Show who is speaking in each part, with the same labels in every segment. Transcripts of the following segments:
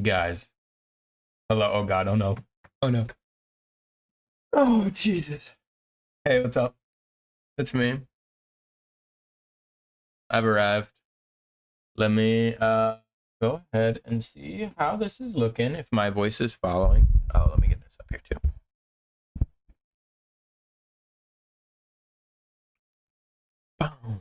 Speaker 1: Guys. Hello. Oh God. Oh no. Oh no. Oh Jesus. Hey, what's up? It's me. I've arrived. Let me go ahead and see how this is looking. If my voice is following. Oh, let me get this up here too. Boom.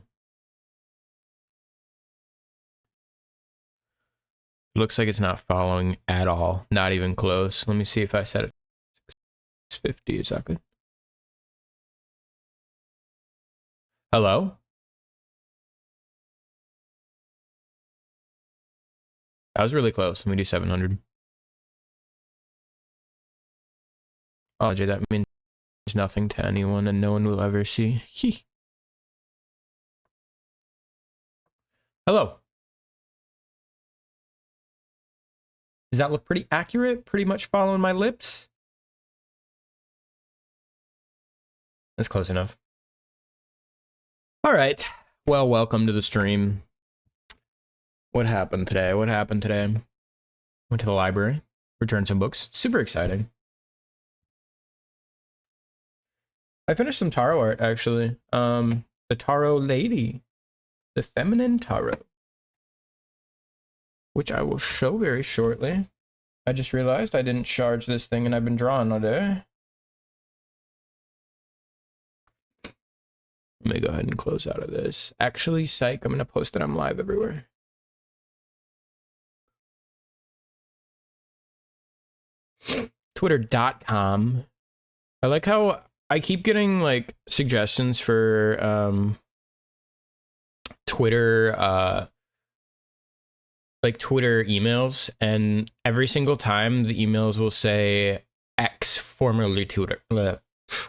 Speaker 1: Looks like it's not following at all. Not even close. Let me see if I set it 650. Is that good? Hello? That was really close. Let me do 700. Oh, Jay, that means nothing to anyone and no one will ever see. Hello. Does that look pretty accurate? Pretty much following my lips? That's close enough. All right. Well, welcome to the stream. What happened today? Went to the library, returned some books. Super exciting. I finished some tarot art, actually. The Tarot Lady. The Feminine Tarot. Which I will show very shortly. I just realized I didn't charge this thing and I've been drawing all day. Let me go ahead and close out of this. Actually, psych, I'm going to post that I'm live everywhere. Twitter.com. I like how I keep getting like suggestions for Twitter like Twitter emails, and every single time the emails will say X formerly Twitter.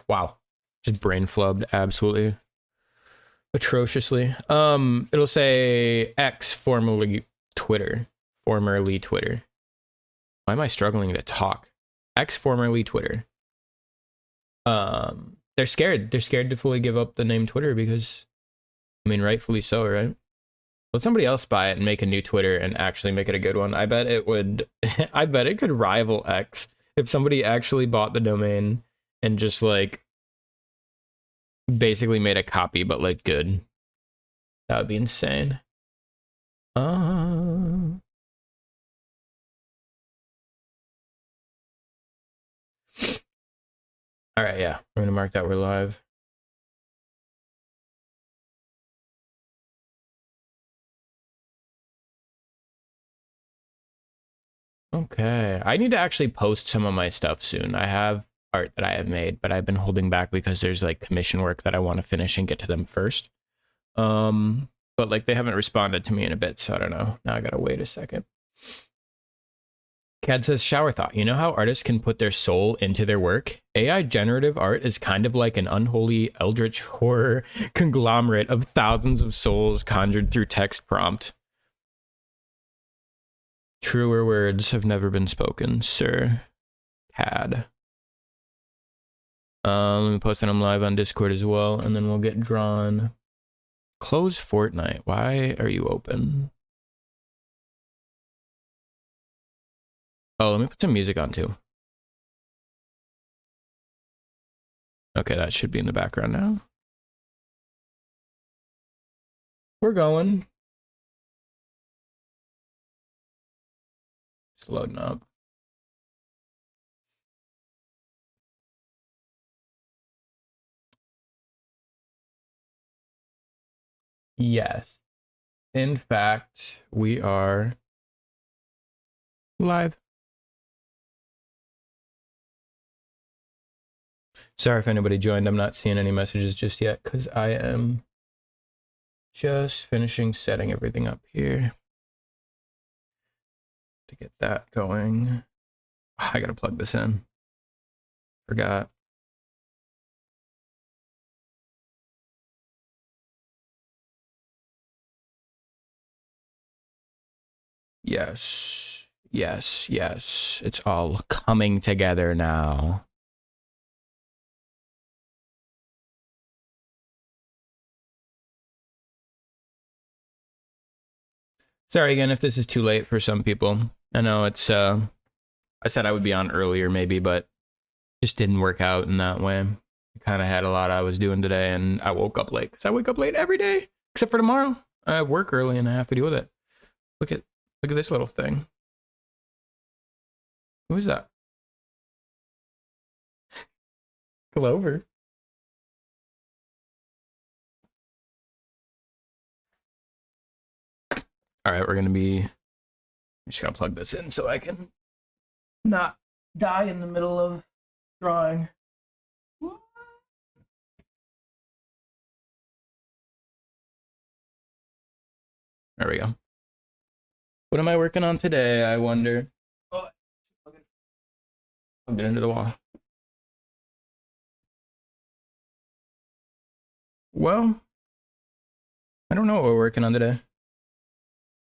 Speaker 1: Wow. Just brain flubbed absolutely atrociously. It'll say X formerly Twitter. Formerly Twitter. Why am I struggling to talk? X formerly Twitter. They're scared. They're scared to fully give up the name Twitter because, I mean, rightfully so, right? Let somebody else buy it and make a new Twitter and actually make it a good one. I bet it would. I bet it could rival X if somebody actually bought the domain and just like basically made a copy, but like good. That would be insane. All right, yeah, we're gonna mark that we're live. Okay, I need to actually post some of my stuff soon. I have art that I have made, but I've been holding back because there's like commission work that I want to finish and get to them first. But like they haven't responded to me in a bit, so I don't know. Now I gotta wait a second. Cad says, shower thought. You know how artists can put their soul into their work? AI generative art is kind of like an unholy eldritch horror conglomerate of thousands of souls conjured through text prompt. Truer words have never been spoken, sir. Cad. Let me post that I'm live on Discord as well, and then we'll get drawn. Close Fortnite. Why are you open? Oh, let me put some music on too. Okay, that should be in the background now. We're going. It's loading up. Yes. In fact, we are live. Sorry if anybody joined. I'm not seeing any messages just yet because I am just finishing setting everything up here to get that going. I gotta plug this in. Forgot. Yes. Yes, yes. It's all coming together now. Sorry again if this is too late for some people. I know it's I said I would be on earlier maybe, but just didn't work out in that way. I kind of had a lot I was doing today, and I woke up late because I wake up late every day except for tomorrow. I work early and I have to deal with it. Look at this little thing. Who is that? Clover. All right, we're gonna be. I'm just gonna plug this in so I can not die in the middle of drawing. There we go. What am I working on today, I wonder? Oh, I'll get into the wall. Well, I don't know what we're working on today.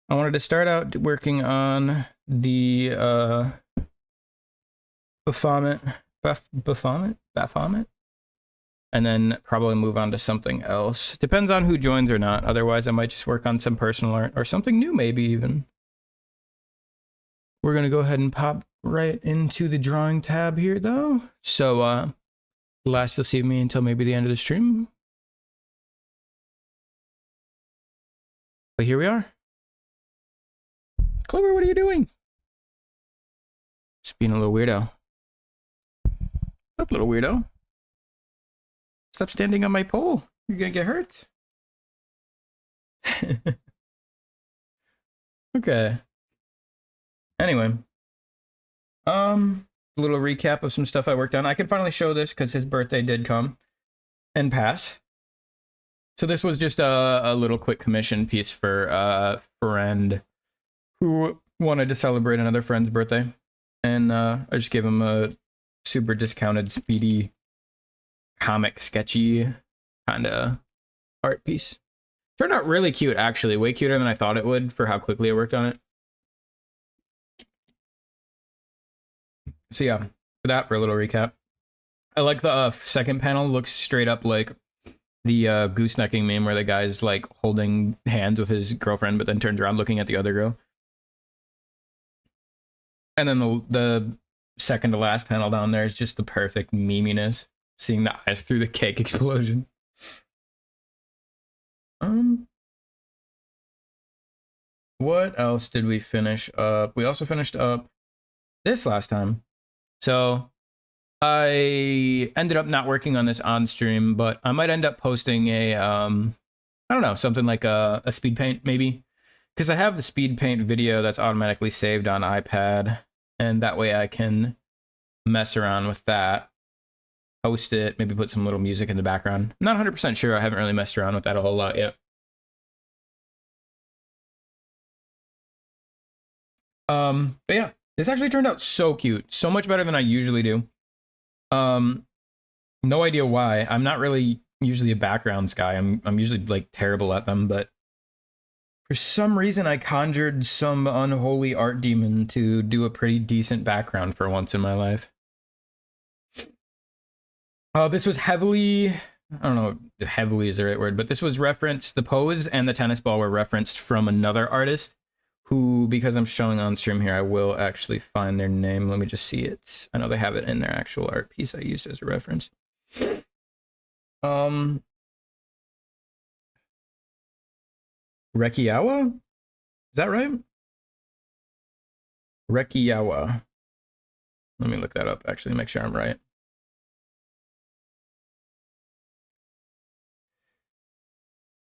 Speaker 1: I wanted to start out working on the Baphomet, and then probably move on to something else. Depends on who joins or not. Otherwise, I might just work on some personal art or something new, maybe even. We're gonna go ahead and pop right into the drawing tab here, though. So, last you'll see me until maybe the end of the stream. But here we are. Clover, what are you doing? Just being a little weirdo. Up, little weirdo. Stop standing on my pole. You're gonna get hurt. Okay. Anyway. A little recap of some stuff I worked on. I can finally show this because his birthday did come and pass. So this was just a little quick commission piece for a friend who wanted to celebrate another friend's birthday. And I just gave him a super discounted, speedy, comic sketchy kind of art piece. Turned out really cute, actually. Way cuter than I thought it would for how quickly I worked on it. So yeah, for that, for a little recap. I like the second panel. Looks straight up like the goosenecking meme where the guy's like holding hands with his girlfriend, but then turns around looking at the other girl. And then the second to last panel down there is just the perfect meminess. Seeing the eyes through the cake explosion. What else did we finish up? We also finished up this last time. So I ended up not working on this on stream, but I might end up posting a I don't know, something like a speed paint maybe, because I have the speed paint video that's automatically saved on iPad, and that way I can mess around with that, post it, maybe put some little music in the background. I'm not 100% sure. I haven't really messed around with that a whole lot yet. But yeah, this actually turned out so cute, so much better than I usually do. No idea why. I'm not really usually a backgrounds guy. I'm usually like terrible at them, but for some reason I conjured some unholy art demon to do a pretty decent background for once in my life. This was heavily, I don't know if heavily is the right word, but this was referenced, the pose and the tennis ball were referenced from another artist who, because I'm showing on stream here, I will actually find their name. Let me just see it. I know they have it in their actual art piece I used as a reference. Rekiyawa? Is that right? Rekiyawa. Let me look that up, actually, make sure I'm right.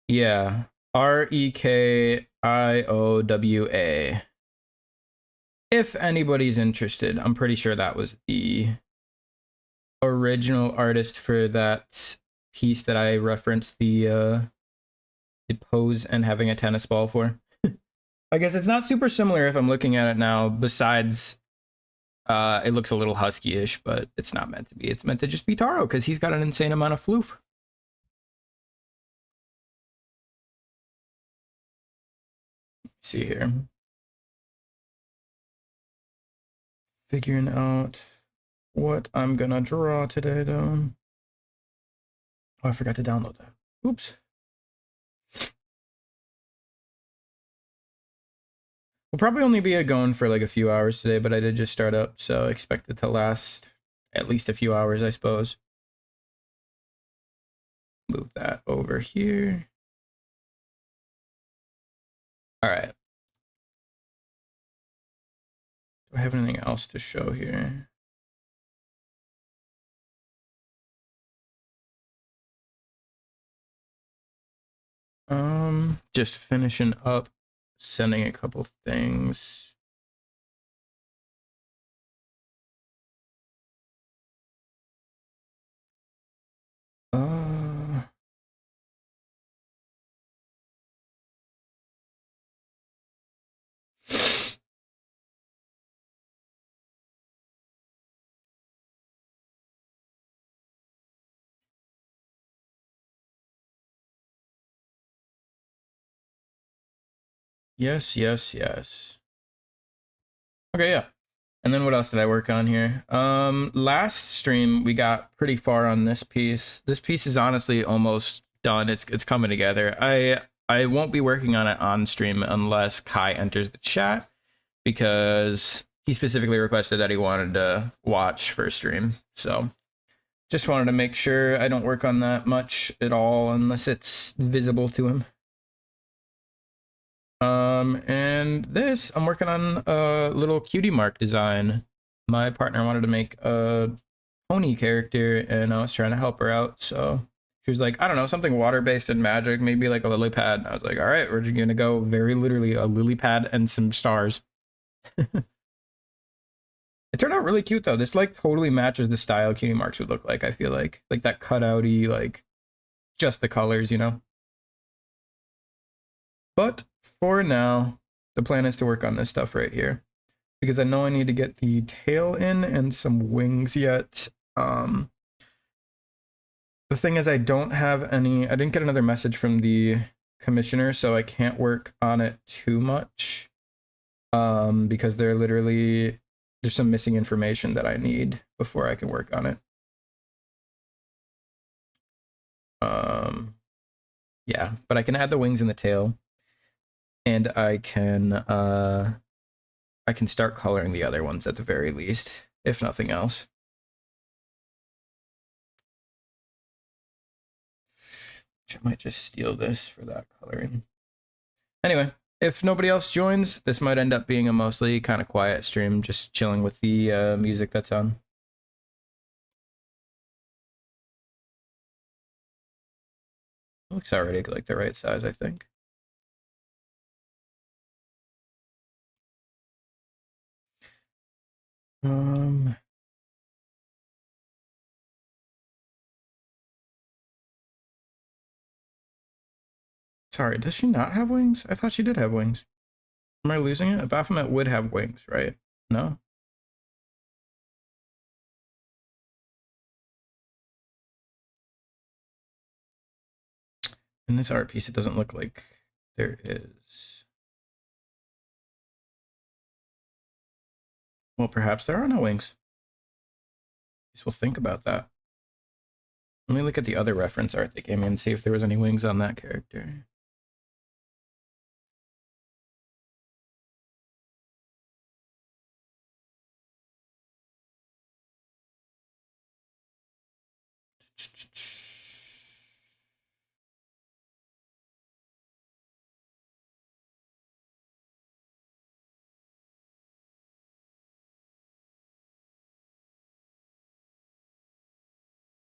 Speaker 1: Yeah. Rekiowa. If anybody's interested, I'm pretty sure that was the original artist for that piece that I referenced the pose and having a tennis ball for. I guess it's not super similar if I'm looking at it now, besides it looks a little husky-ish, but it's not meant to be. It's meant to just be Taro because he's got an insane amount of floof. See here. Figuring out what I'm gonna draw today, though. Oh, I forgot to download that. Oops. We'll probably only be going for like a few hours today, but I did just start up, so I expect it to last at least a few hours, I suppose. Move that over here. All right. Do I have anything else to show here? Just finishing up, sending a couple things. Uh, yes, yes, yes. Okay, yeah. And then what else did I work on here? Last stream we got pretty far on this piece. This piece is honestly almost done. It's coming together. I won't be working on it on stream unless Kai enters the chat because he specifically requested that he wanted to watch for stream. So just wanted to make sure I don't work on that much at all unless it's visible to him. And this, I'm working on a little cutie mark design. My partner wanted to make a pony character, and I was trying to help her out. So she was like, I don't know, something water-based and magic, maybe like a lily pad. And I was like, all right, we're just gonna go very literally a lily pad and some stars. It turned out really cute though. This like totally matches the style cutie marks would look like. I feel like that cutouty, like just the colors, you know. But for now, the plan is to work on this stuff right here because I know I need to get the tail in and some wings yet. The thing is, I don't have any. I didn't get another message from the commissioner, so I can't work on it too much. Because they're literally there's some missing information that I need before I can work on it. Yeah, but I can add the wings and the tail, and I can start coloring the other ones at the very least, if nothing else. I might just steal this for that coloring. Anyway, if nobody else joins, this might end up being a mostly kind of quiet stream, just chilling with the music that's on. It looks already like the right size, I think. Sorry, does she not have wings? I thought she did have wings. Am I losing it? Baphomet would have wings, right? No? In this art piece, it doesn't look like there is. Well, perhaps there are no wings. I guess we'll think about that. Let me look at the other reference art they gave me and see if there was any wings on that character.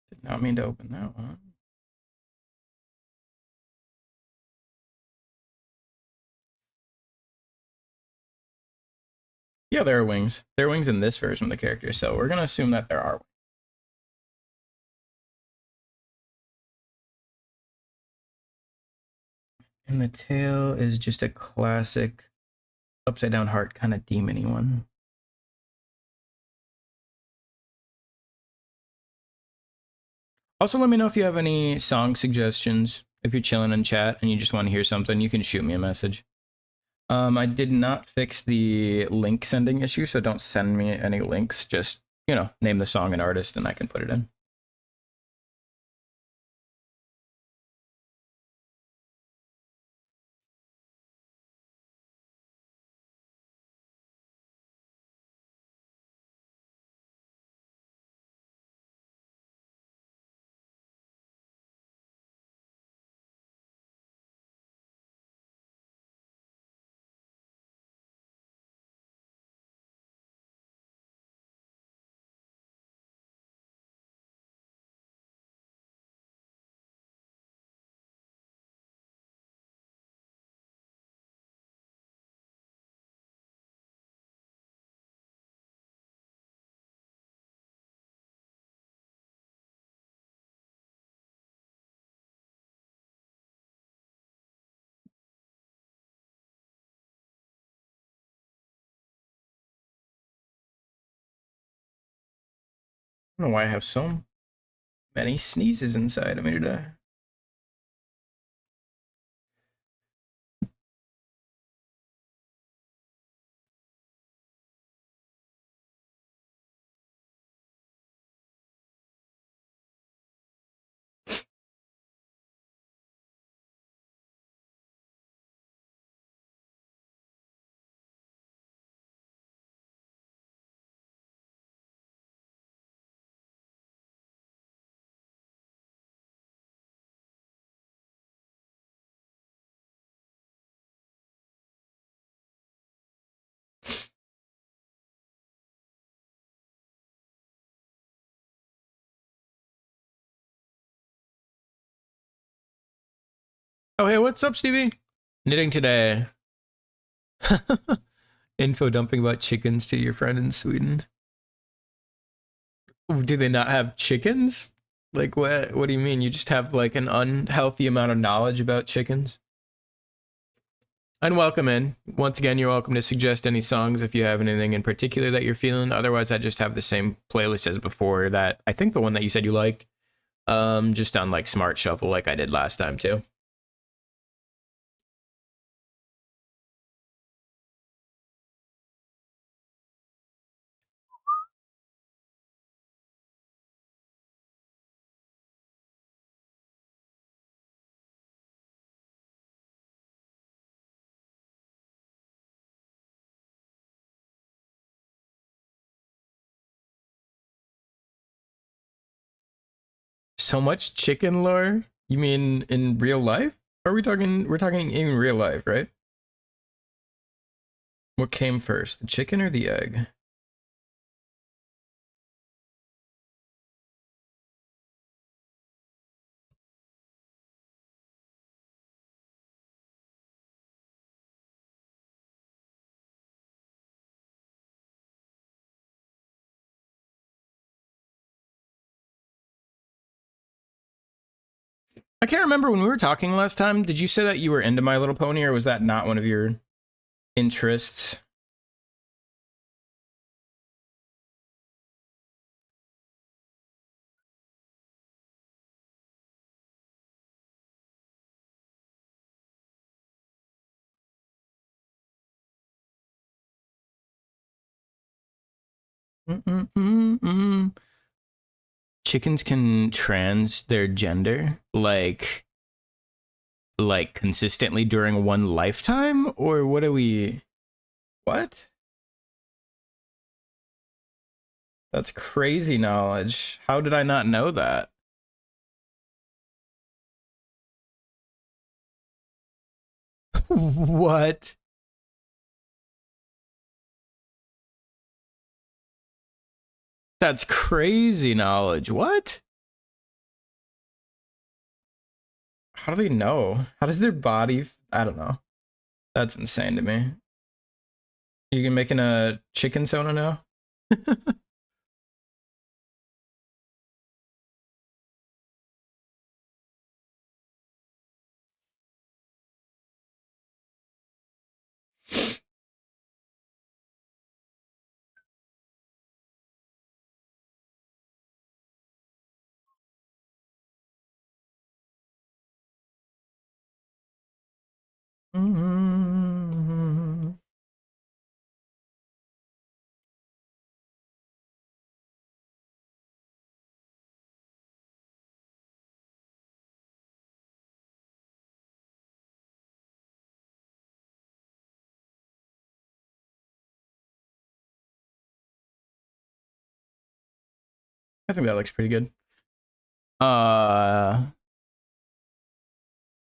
Speaker 1: Did not mean to open that one. Yeah, there are wings. There are wings in this version of the character, so we're gonna assume that there are wings. And the tail is just a classic upside down heart kind of demony one. Also, let me know if you have any song suggestions. If you're chilling in chat and you just want to hear something, you can shoot me a message. I did not fix the link sending issue, so don't send me any links. Just, you know, name the song and artist and I can put it in. don't know why I have so many sneezes inside of me today. Oh, hey, what's up, Stevie? Knitting today. Info dumping about chickens to your friend in Sweden. Do they not have chickens? Like, what do you mean? You just have like an unhealthy amount of knowledge about chickens? And welcome in. Once again, you're welcome to suggest any songs if you have anything in particular that you're feeling. Otherwise, I just have the same playlist as before. That I think the one that you said you liked, just on like Smart Shuffle, like I did last time too. So much chicken lore? You mean in real life? Are we talking? We're talking in real life, right? What came first, the chicken or the egg? I can't remember when we were talking last time. Did you say that you were into My Little Pony, or was that not one of your interests? Mm-mm-mm-mm. Chickens can trans their gender like consistently during one lifetime, or what are we? What? That's crazy knowledge. How did I not know that? What? That's crazy knowledge. What? How do they know? How does their body? I don't know. That's insane to me. You can making a chicken sona now? Mm-hmm. I think that looks pretty good. Uh,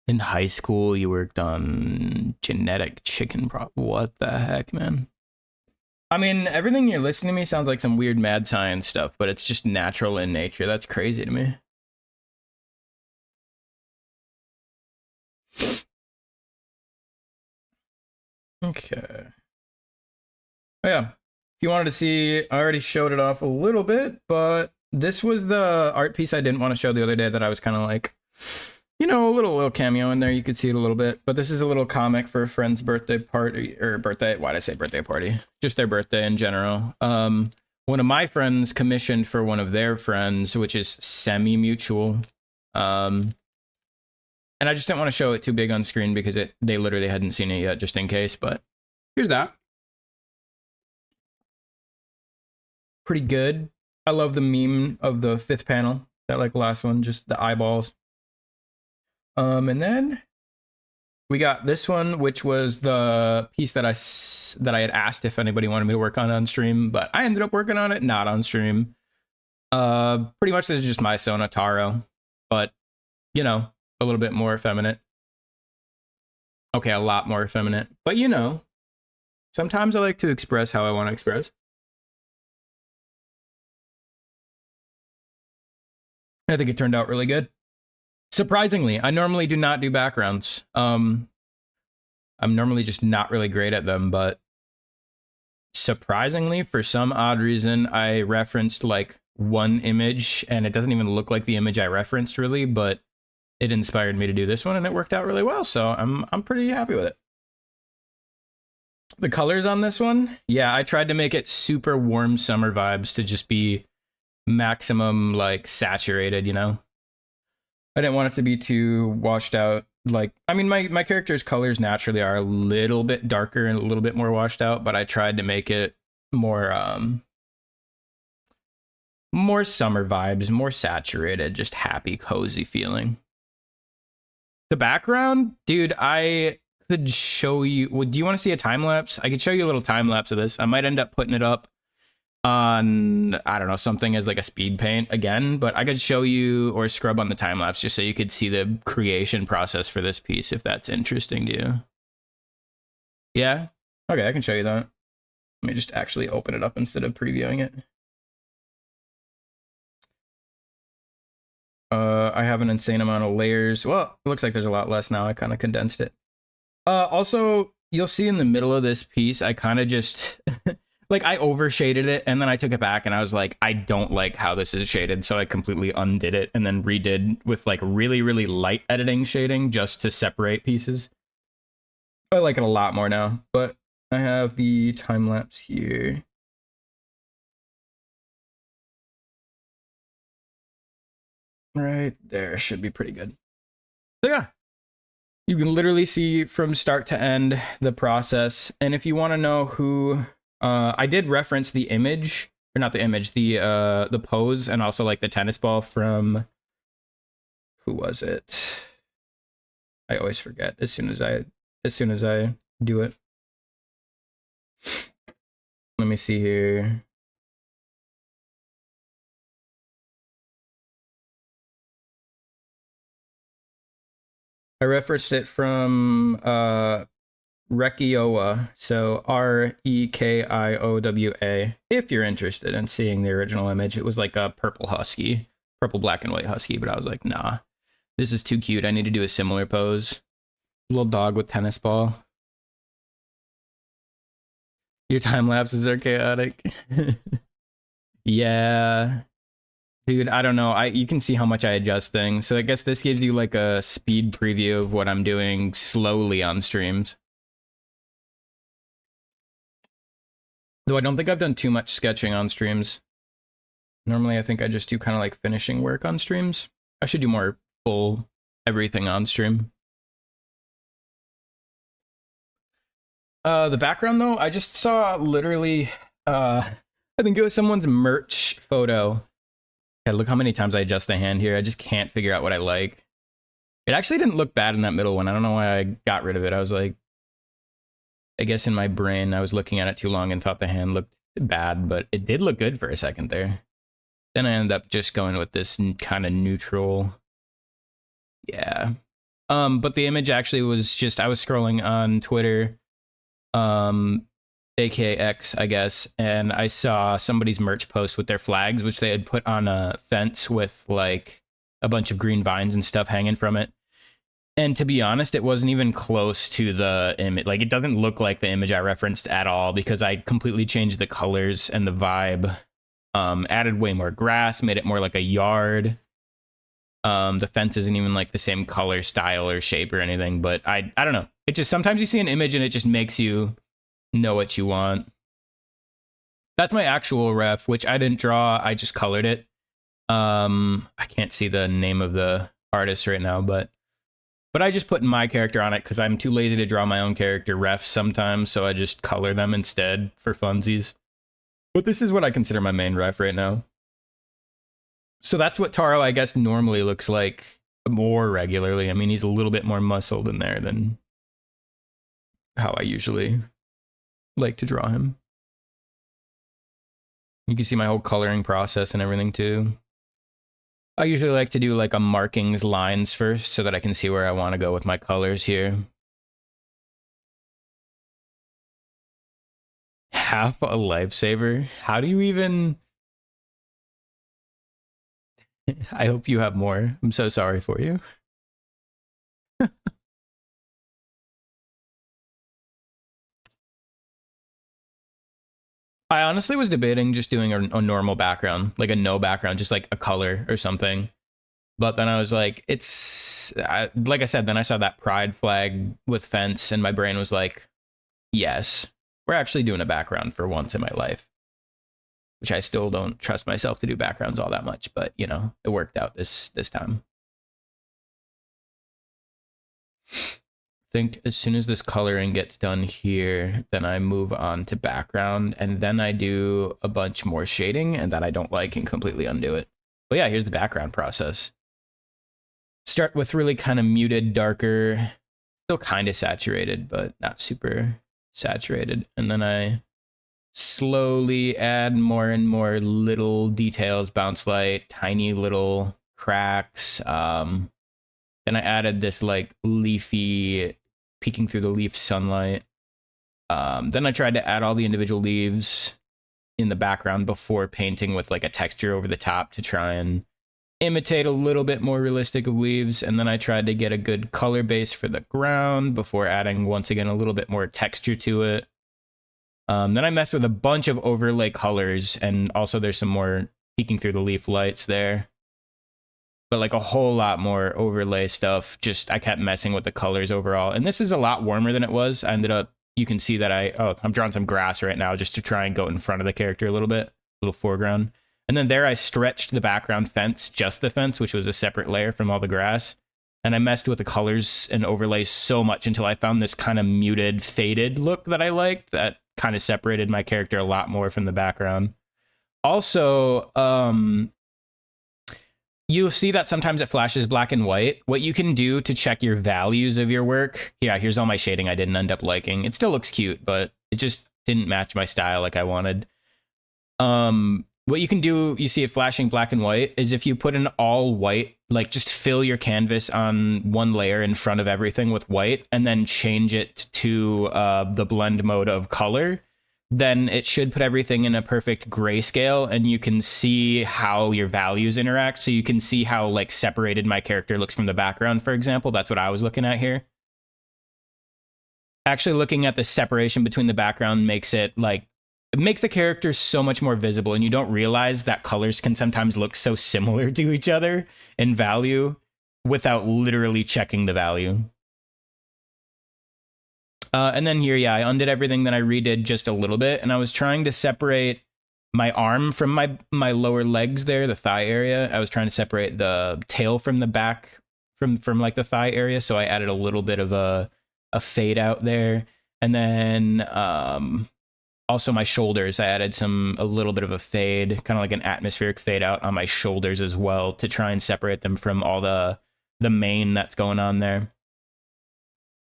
Speaker 1: in high school, you worked on genetic chicken prop. What the heck, man? I mean, everything you're listening to me sounds like some weird mad science stuff, but it's just natural in nature. That's crazy to me. Okay. Oh, yeah. If you wanted to see, I already showed it off a little bit, but this was the art piece I didn't want to show the other day that I was kind of like, you know, a little cameo in there. You could see it a little bit, but this is a little comic for a friend's birthday party or birthday. Why did I say birthday party? Just their birthday in general. one of my friends commissioned for one of their friends, which is semi-mutual. And I just didn't want to show it too big on screen because they literally hadn't seen it yet, just in case. But here's that. Pretty good. I love the meme of the 5th panel. That like last one, just the eyeballs. And then we got this one, which was the piece that I had asked if anybody wanted me to work on stream, but I ended up working on it not on stream. Pretty much this is just my Sona Taro, but you know, a little bit more effeminate. Okay, a lot more effeminate, but you know, sometimes I like to express how I want to express. I think it turned out really good. Surprisingly, I normally do not do backgrounds. I'm normally just not really great at them, but surprisingly, for some odd reason, I referenced like one image and it doesn't even look like the image I referenced really, but it inspired me to do this one and it worked out really well. So I'm pretty happy with it. The colors on this one, yeah, I tried to make it super warm summer vibes to just be maximum like saturated, you know? I didn't want it to be too washed out. Like, I mean, my character's colors naturally are a little bit darker and a little bit more washed out, but I tried to make it more more summer vibes, more saturated, just happy, cozy feeling. The background, dude, I could show you. Do you want to see a time lapse? I could show you a little time lapse of this. I might end up putting it up on, I don't know, something as like a speed paint again, but I could show you or scrub on the time lapse just so you could see the creation process for this piece if that's interesting to you. Yeah? Okay, I can show you that. Let me just actually open it up instead of previewing it. I have an insane amount of layers. Well, it looks like there's a lot less now. I kind of condensed it. Also, you'll see in the middle of this piece, I kind of just like I overshaded it and then I took it back and I was like, I don't like how this is shaded. So I completely undid it and then redid with like really, really light editing shading just to separate pieces. I like it a lot more now, but I have the time lapse here. Right there, should be pretty good. So yeah, you can literally see from start to end the process. And if you want to know who, I did reference the image, or not the image, the pose, and also like the tennis ball from, who was it? I always forget as soon as I do it. Let me see here. I referenced it from Rekiowa, so Rekiowa. If you're interested in seeing the original image, it was like a purple husky, purple, black, and white husky, but I was like, nah, this is too cute. I need to do a similar pose. Little dog with tennis ball. Your time lapses are chaotic. Yeah. Dude, I don't know. You can see how much I adjust things. So I guess this gives you like a speed preview of what I'm doing slowly on streams. Though I don't think I've done too much sketching on streams. Normally I think I just do kind of like finishing work on streams. I should do more full everything on stream. The background though, I just saw literally, I think it was someone's merch photo. Yeah, look how many times I adjust the hand here. I just can't figure out what I like. It actually didn't look bad in that middle one. I don't know why I got rid of it. I was like, I guess in my brain, I was looking at it too long and thought the hand looked bad, but it did look good for a second there. Then I ended up just going with this kind of neutral. Yeah. But the image actually was just, I was scrolling on Twitter, aka X, I guess, and I saw somebody's merch post with their flags, which they had put on a fence with like a bunch of green vines and stuff hanging from it. And to be honest, it wasn't even close to the image. Like, it doesn't look like the image I referenced at all because I completely changed the colors and the vibe. Added way more grass, made it more like a yard. The fence isn't even like the same color, style, or shape or anything, but I don't know. It just, sometimes you see an image and it just makes you know what you want. That's my actual ref, which I didn't draw. I just colored it. I can't see the name of the artist right now, but I just put my character on it because I'm too lazy to draw my own character refs sometimes, so I just color them instead for funsies. But this is what I consider my main ref right now. So that's what Taro, I guess, normally looks like more regularly. I mean, he's a little bit more muscled in there than how I usually like to draw him. You can see my whole coloring process and everything too. I usually like to do like a markings lines first so that I can see where I want to go with my colors here. Half a lifesaver? How do you even... I hope you have more. I'm so sorry for you. I honestly was debating just doing a normal background, like a no background, just like a color or something. But then I was like, like I said, then I saw that pride flag with fence and my brain was like, yes, we're actually doing a background for once in my life. Which I still don't trust myself to do backgrounds all that much, but you know, it worked out this time. I think as soon as this coloring gets done here, then I move on to background and then I do a bunch more shading and that I don't like and completely undo it. But yeah, here's the background process. Start with really kind of muted, darker, still kind of saturated, but not super saturated. And then I slowly add more and more little details, bounce light, tiny little cracks. Then I added this like leafy, peeking through the leaf sunlight. Then I tried to add all the individual leaves in the background before painting with like a texture over the top to try and imitate a little bit more realistic of leaves. And then I tried to get a good color base for the ground before adding once again a little bit more texture to it. Then I messed with a bunch of overlay colors, and also there's some more peeking through the leaf lights there. But like a whole lot more overlay stuff. Just I kept messing with the colors overall. And this is a lot warmer than it was. I ended up, you can see that I'm drawing some grass right now just to try and go in front of the character a little bit, a little foreground. And then there I stretched the background fence, just the fence, which was a separate layer from all the grass. And I messed with the colors and overlays so much until I found this kind of muted, faded look that I liked that kind of separated my character a lot more from the background. Also, you'll see that sometimes it flashes black and white. What you can do to check your values of your work. Yeah, here's all my shading I didn't end up liking. It still looks cute, but it just didn't match my style like I wanted. What you can do, you see it flashing black and white, is if you put an all white, like just fill your canvas on one layer in front of everything with white and then change it to the blend mode of color, then it should put everything in a perfect grayscale and you can see how your values interact. So you can see how like separated my character looks from the background, for example. That's what I was looking at here. Actually looking at the separation between the background makes it like, it makes the character so much more visible, and you don't realize that colors can sometimes look so similar to each other in value without literally checking the value. And then here, yeah, I undid everything, then I redid just a little bit, and I was trying to separate my arm from my lower legs there, the thigh area. I was trying to separate the tail from the back, from like the thigh area, so I added a little bit of a fade out there. And then also my shoulders, I added a little bit of a fade, kind of like an atmospheric fade out on my shoulders as well to try and separate them from all the mane that's going on there.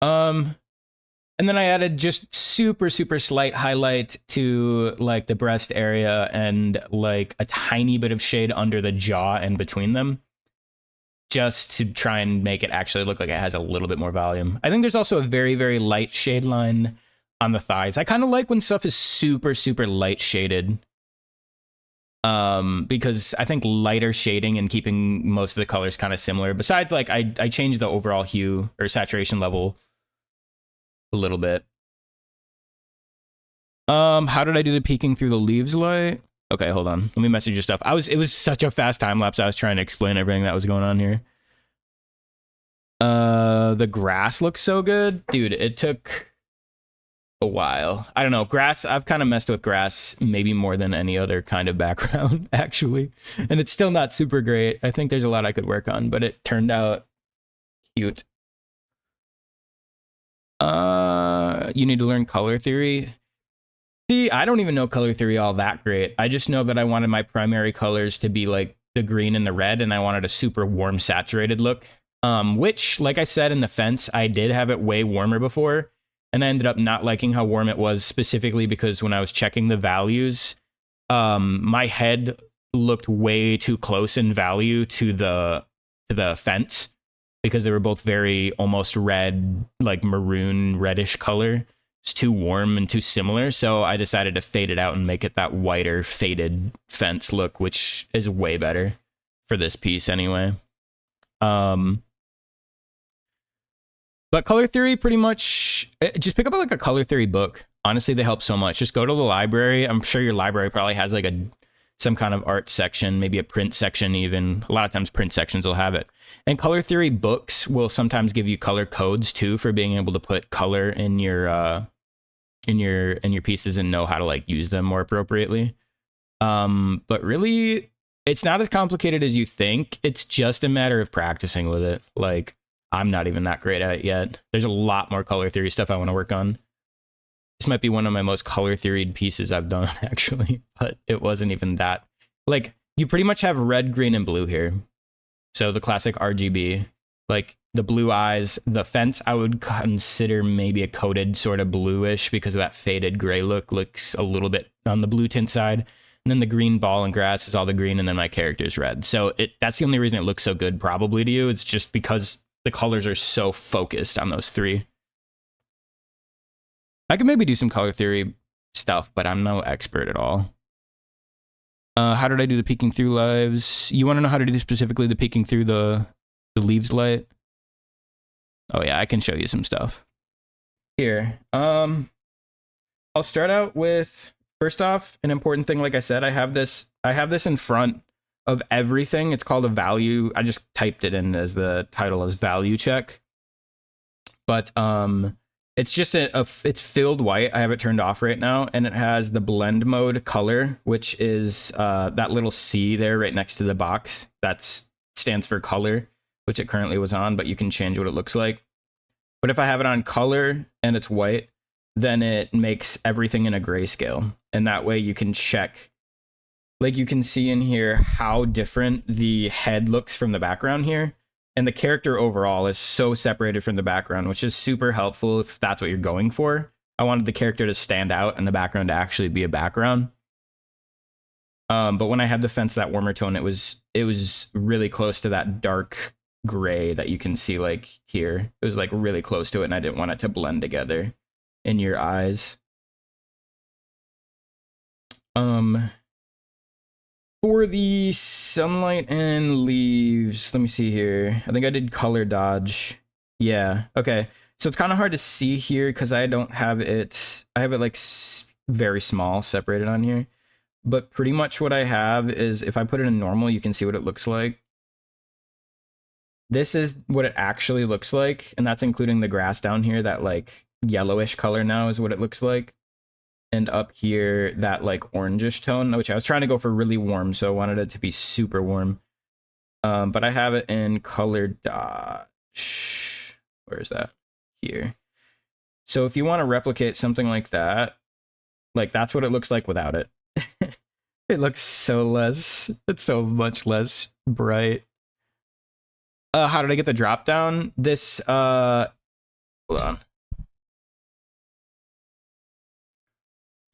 Speaker 1: And then I added just super slight highlight to like the breast area and like a tiny bit of shade under the jaw and between them, just to try and make it actually look like it has a little bit more volume. I think there's also a very light shade line on the thighs. I kind of like when stuff is super light shaded, because I think lighter shading and keeping most of the colors kind of similar. Besides, like I changed the overall hue or saturation level a little bit. How did I do the peeking through the leaves light? Okay, hold on. Let me message your stuff. It was such a fast time lapse. I was trying to explain everything that was going on here. The grass looks so good. Dude, it took a while. I don't know. Grass, I've kind of messed with grass maybe more than any other kind of background, actually. And it's still not super great. I think there's a lot I could work on, but it turned out cute. You need to learn color theory. See, I don't even know color theory all that great. I just know that I wanted my primary colors to be like the green and the red, and I wanted a super warm, saturated look. Which, like I said in the fence, I did have it way warmer before, and I ended up not liking how warm it was, specifically because when I was checking the values, my head looked way too close in value to the fence, because they were both very almost red, like maroon reddish color. It's too warm and too similar, so I decided to fade it out and make it that whiter faded fence look, which is way better for this piece anyway. But color theory, pretty much, just pick up like a color theory book. Honestly, they help so much. Just go to the library. I'm sure your library probably has like some kind of art section, maybe a print section even. A lot of times print sections will have it. And color theory books will sometimes give you color codes too, for being able to put color in your pieces and know how to like use them more appropriately. But really, it's not as complicated as you think. It's just a matter of practicing with it. Like, I'm not even that great at it yet. There's a lot more color theory stuff I want to work on. This might be one of my most color theoried pieces I've done, actually, but it wasn't even that. Like, you pretty much have red, green, and blue here. So the classic RGB, like the blue eyes, the fence, I would consider maybe a coated sort of bluish because of that faded gray look. Looks a little bit on the blue tint side. And then the green ball and grass is all the green, and then my character's red. So that's the only reason it looks so good probably to you. It's just because the colors are so focused on those three. I could maybe do some color theory stuff, but I'm no expert at all. How did I do the peeking through lives? You want to know how to do specifically the peeking through the leaves light? Oh yeah, I can show you some stuff. Here, I'll start out with, first off, an important thing. Like I said, I have this in front of everything. It's called a value. I just typed it in as the title as value check. But it's just it's filled white. I have it turned off right now, and it has the blend mode color, which is that little C there right next to the box. That stands for color, which it currently was on, but you can change what it looks like. But if I have it on color and it's white, then it makes everything in a grayscale. And that way you can check, like you can see in here how different the head looks from the background here. And the character overall is so separated from the background, which is super helpful if that's what you're going for. I wanted the character to stand out and the background to actually be a background. But when I had the fence that warmer tone, it was really close to that dark gray that you can see like here. It was like really close to it, and I didn't want it to blend together in your eyes. For the sunlight and leaves, let me see here. I think I did color dodge. Yeah, okay. So it's kind of hard to see here because I don't have it. I have it like very small separated on here. But pretty much what I have is, if I put it in normal, you can see what it looks like. This is what it actually looks like, and that's including the grass down here. That like yellowish color now is what it looks like. And up here, that like orangish tone, which I was trying to go for really warm, so I wanted it to be super warm. But I have it in color dodge. Where is that? Here. So if you want to replicate something like that's what it looks like without it. It looks it's so much less bright. How did I get the drop down? This, hold on.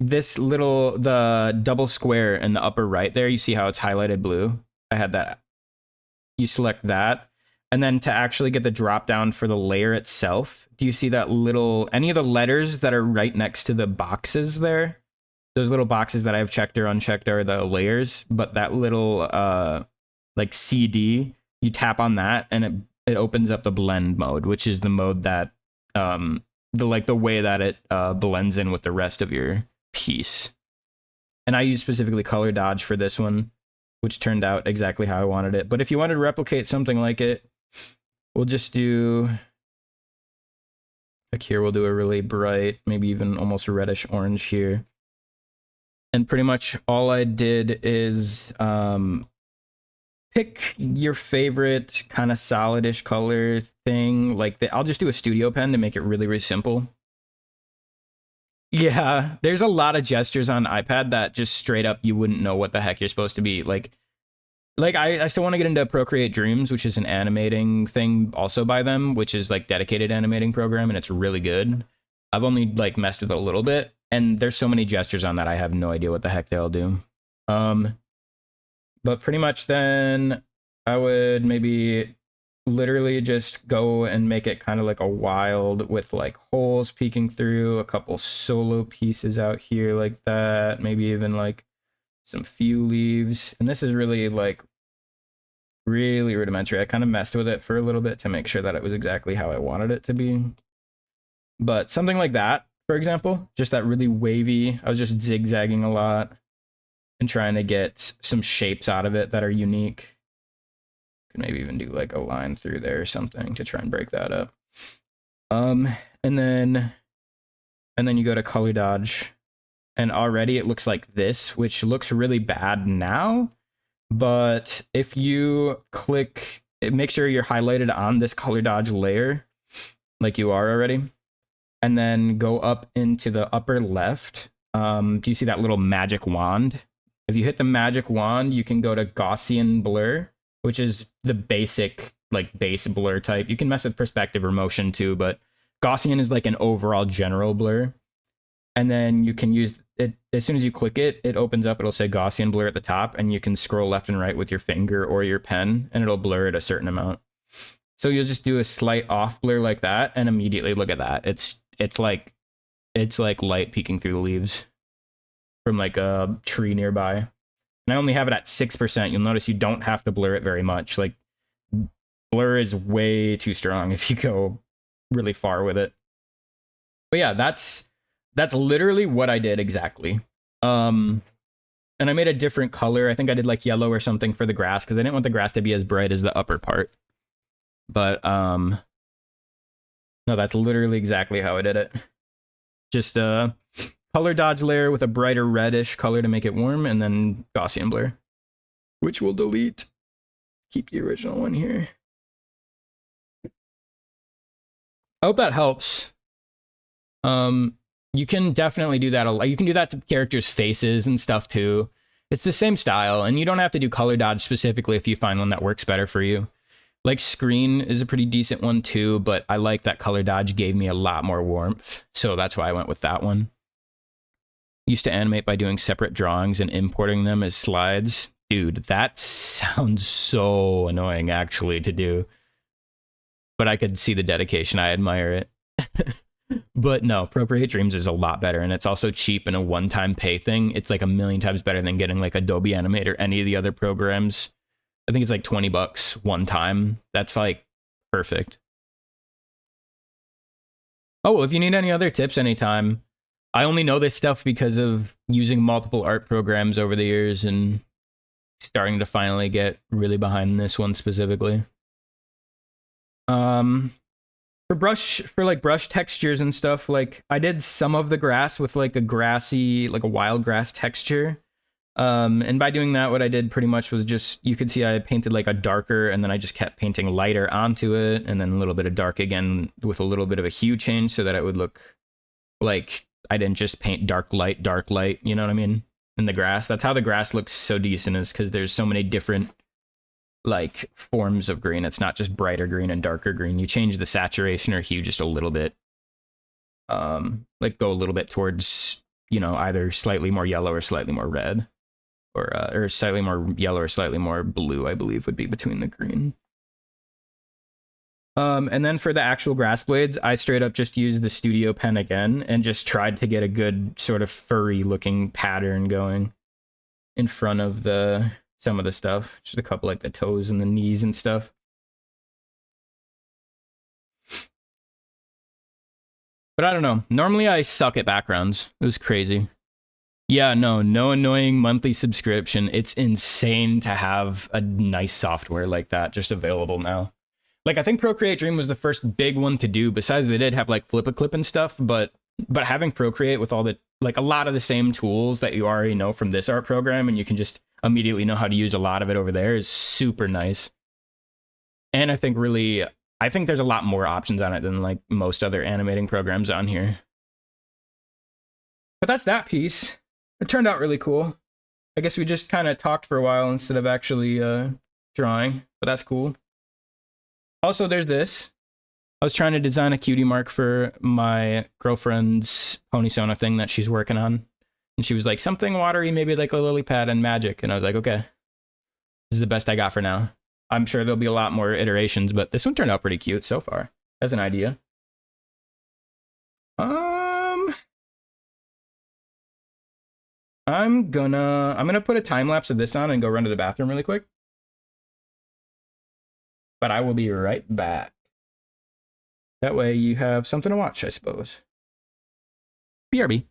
Speaker 1: This the double square in the upper right there, you see how it's highlighted blue? I had that. You select that. And then to actually get the drop down for the layer itself, do you see that any of the letters that are right next to the boxes there? Those little boxes that I have checked or unchecked are the layers, but that little like CD, you tap on that and it opens up the blend mode, which is the mode that the way that it blends in with the rest of your piece. And I use specifically color dodge for this one, which turned out exactly how I wanted it. But if you wanted to replicate something like it, we'll just do Like here we'll do a really bright, maybe even almost reddish orange here. And pretty much all I did is pick your favorite kind of solidish color thing. Like I'll just do a studio pen to make it really, really simple. Yeah, there's a lot of gestures on iPad that just straight up you wouldn't know what the heck you're supposed to be. Like I still want to get into Procreate Dreams, which is an animating thing also by them, which is like dedicated animating program, and it's really good. I've only like messed with it a little bit, and there's so many gestures on that I have no idea what the heck they'll do. But pretty much then I would maybe literally just go and make it kind of like a wild with like holes peeking through, a couple solo pieces out here like that, maybe even like some few leaves. And this is really like really rudimentary. I kind of messed with it for a little bit to make sure that it was exactly how I wanted it to be. But something like that, for example, just that really wavy, I was just zigzagging a lot and trying to get some shapes out of it that are unique. Could maybe even do like a line through there or something to try and break that up. And then you go to color dodge, and already it looks like this, which looks really bad now. But if you click, make sure you're highlighted on this color dodge layer, like you are already, and then go up into the upper left. Do you see that little magic wand? If you hit the magic wand, you can go to Gaussian blur, which is the basic like base blur type. You can mess with perspective or motion too, but Gaussian is like an overall general blur. And then you can use it as soon as you click it, it opens up, it'll say Gaussian blur at the top, and you can scroll left and right with your finger or your pen, and it'll blur it a certain amount. So you'll just do a slight off blur like that, and immediately look at that. It's like light peeking through the leaves from like a tree nearby. And I only have it at 6%. You'll notice you don't have to blur it very much. Like blur is way too strong if you go really far with it. But yeah, that's literally what I did exactly. And I made a different color. I think I did like yellow or something for the grass because I didn't want the grass to be as bright as the upper part. But no, that's literally exactly how I did it. Just a color dodge layer with a brighter reddish color to make it warm, and then Gaussian blur, which we'll delete. Keep the original one here. I hope that helps. You can definitely do that a lot. You can do that to characters' faces and stuff too. It's the same style, and you don't have to do color dodge specifically if you find one that works better for you. Like screen is a pretty decent one too, but I like that color dodge gave me a lot more warmth, so that's why I went with that one. Used to animate by doing separate drawings and importing them as slides. Dude, that sounds so annoying actually to do. But I could see the dedication. I admire it. But no, Procreate Dreams is a lot better, and it's also cheap and a one-time pay thing. It's like a million times better than getting like Adobe Animate or any of the other programs. I think it's like $20 one time. That's like perfect. Oh, well, if you need any other tips anytime, I only know this stuff because of using multiple art programs over the years and starting to finally get really behind this one specifically. For like brush textures and stuff, like I did some of the grass with like a grassy, like a wild grass texture. And by doing that, what I did pretty much was just, you could see I painted like a darker, and then I just kept painting lighter onto it, and then a little bit of dark again with a little bit of a hue change so that it would look like I didn't just paint dark light, you know what I mean? In the grass. That's how the grass looks so decent, is because there's so many different like forms of green. It's not just brighter green and darker green. You change the saturation or hue just a little bit. Like go a little bit towards, you know, either slightly more yellow or slightly more red, or slightly more yellow or slightly more blue, I believe would be between the green. And then for the actual grass blades, I straight up just used the studio pen again and just tried to get a good sort of furry looking pattern going in front of some of the stuff. Just a couple like the toes and the knees and stuff. But I don't know. Normally I suck at backgrounds. It was crazy. Yeah, no annoying monthly subscription. It's insane to have a nice software like that just available now. Like I think Procreate Dream was the first big one to do. Besides, they did have like Flip a Clip and stuff, but having Procreate with all the like a lot of the same tools that you already know from this art program, and you can just immediately know how to use a lot of it over there is super nice. And I think there's a lot more options on it than like most other animating programs on here. But that's that piece. It turned out really cool. I guess we just kind of talked for a while instead of actually drawing, but that's cool. Also, there's this. I was trying to design a cutie mark for my girlfriend's pony Sona thing that she's working on. And she was like, something watery, maybe like a lily pad and magic. And I was like, okay, this is the best I got for now. I'm sure there'll be a lot more iterations, but this one turned out pretty cute so far as an idea. I'm gonna put a time lapse of this on and go run to the bathroom really quick. But I will be right back. That way you have something to watch, I suppose. BRB.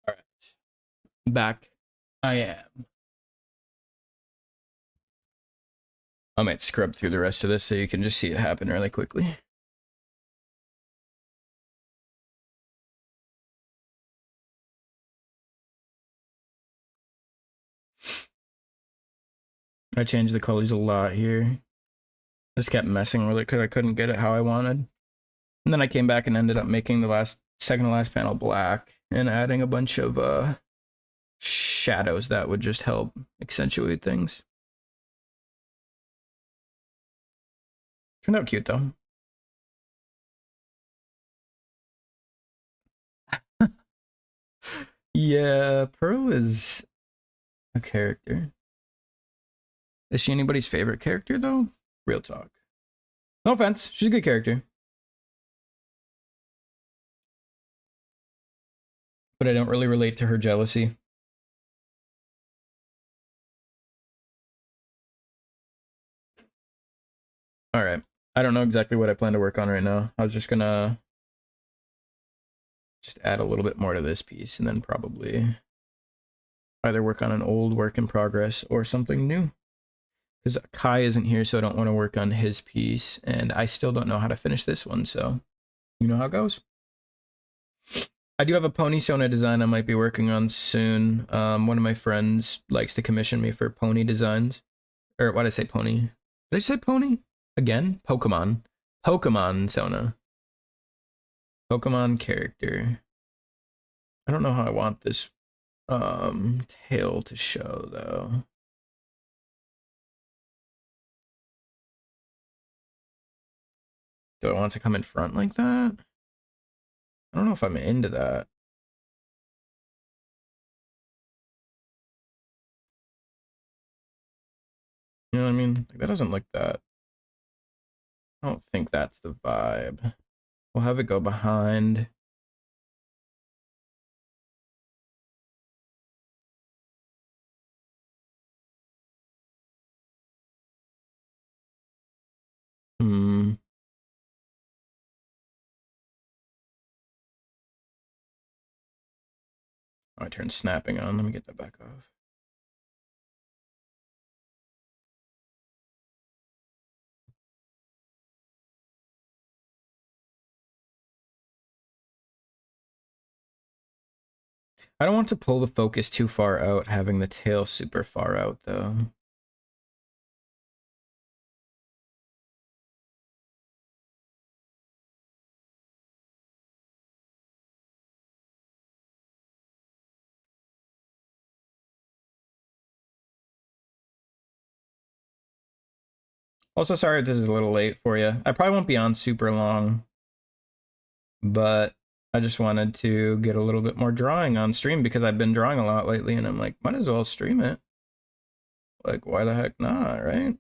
Speaker 1: All right. Back I am. I might scrub through the rest of this so you can just see it happen really quickly. I changed the colors a lot here. I just kept messing with it because I couldn't get it how I wanted. And then I came back and ended up making the second to last panel black and adding a bunch of shadows that would just help accentuate things. Turned out cute though. Yeah, Pearl is a character. Is she anybody's favorite character though? Real talk. No offense, she's a good character. But I don't really relate to her jealousy. All right. I don't know exactly what I plan to work on right now. I was just gonna add a little bit more to this piece and then probably either work on an old work in progress or something new. Because Kai isn't here, so I don't want to work on his piece, and I still don't know how to finish this one, so you know how it goes. I do have a pony Sona design I might be working on soon. One of my friends likes to commission me for pony designs. Or why did I say pony? Did I say pony? Again? Pokemon. Pokemon Sona. Pokemon character. I don't know how I want this tail to show though. Do I want it to come in front like that? I don't know if I'm into that. You know what I mean? Like, that doesn't look that. I don't think that's the vibe. We'll have it go behind. Oh, I turned snapping on. Let me get that back off. I don't want to pull the focus too far out, having the tail super far out, though. Also, sorry if this is a little late for you. I probably won't be on super long, but I just wanted to get a little bit more drawing on stream because I've been drawing a lot lately, and I'm like, might as well stream it. Like, why the heck not, right?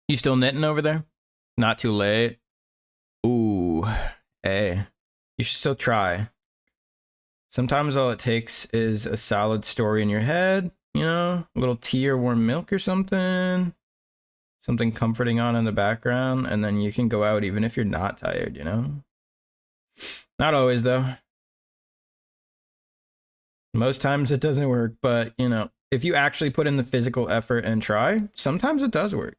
Speaker 1: You still knitting over there? Not too late? Ooh, hey, you should still try. Sometimes all it takes is a solid story in your head, you know, a little tea or warm milk or something comforting on in the background, and then you can go out even if you're not tired, you know? Not always, though. Most times it doesn't work, but, you know, if you actually put in the physical effort and try, sometimes it does work.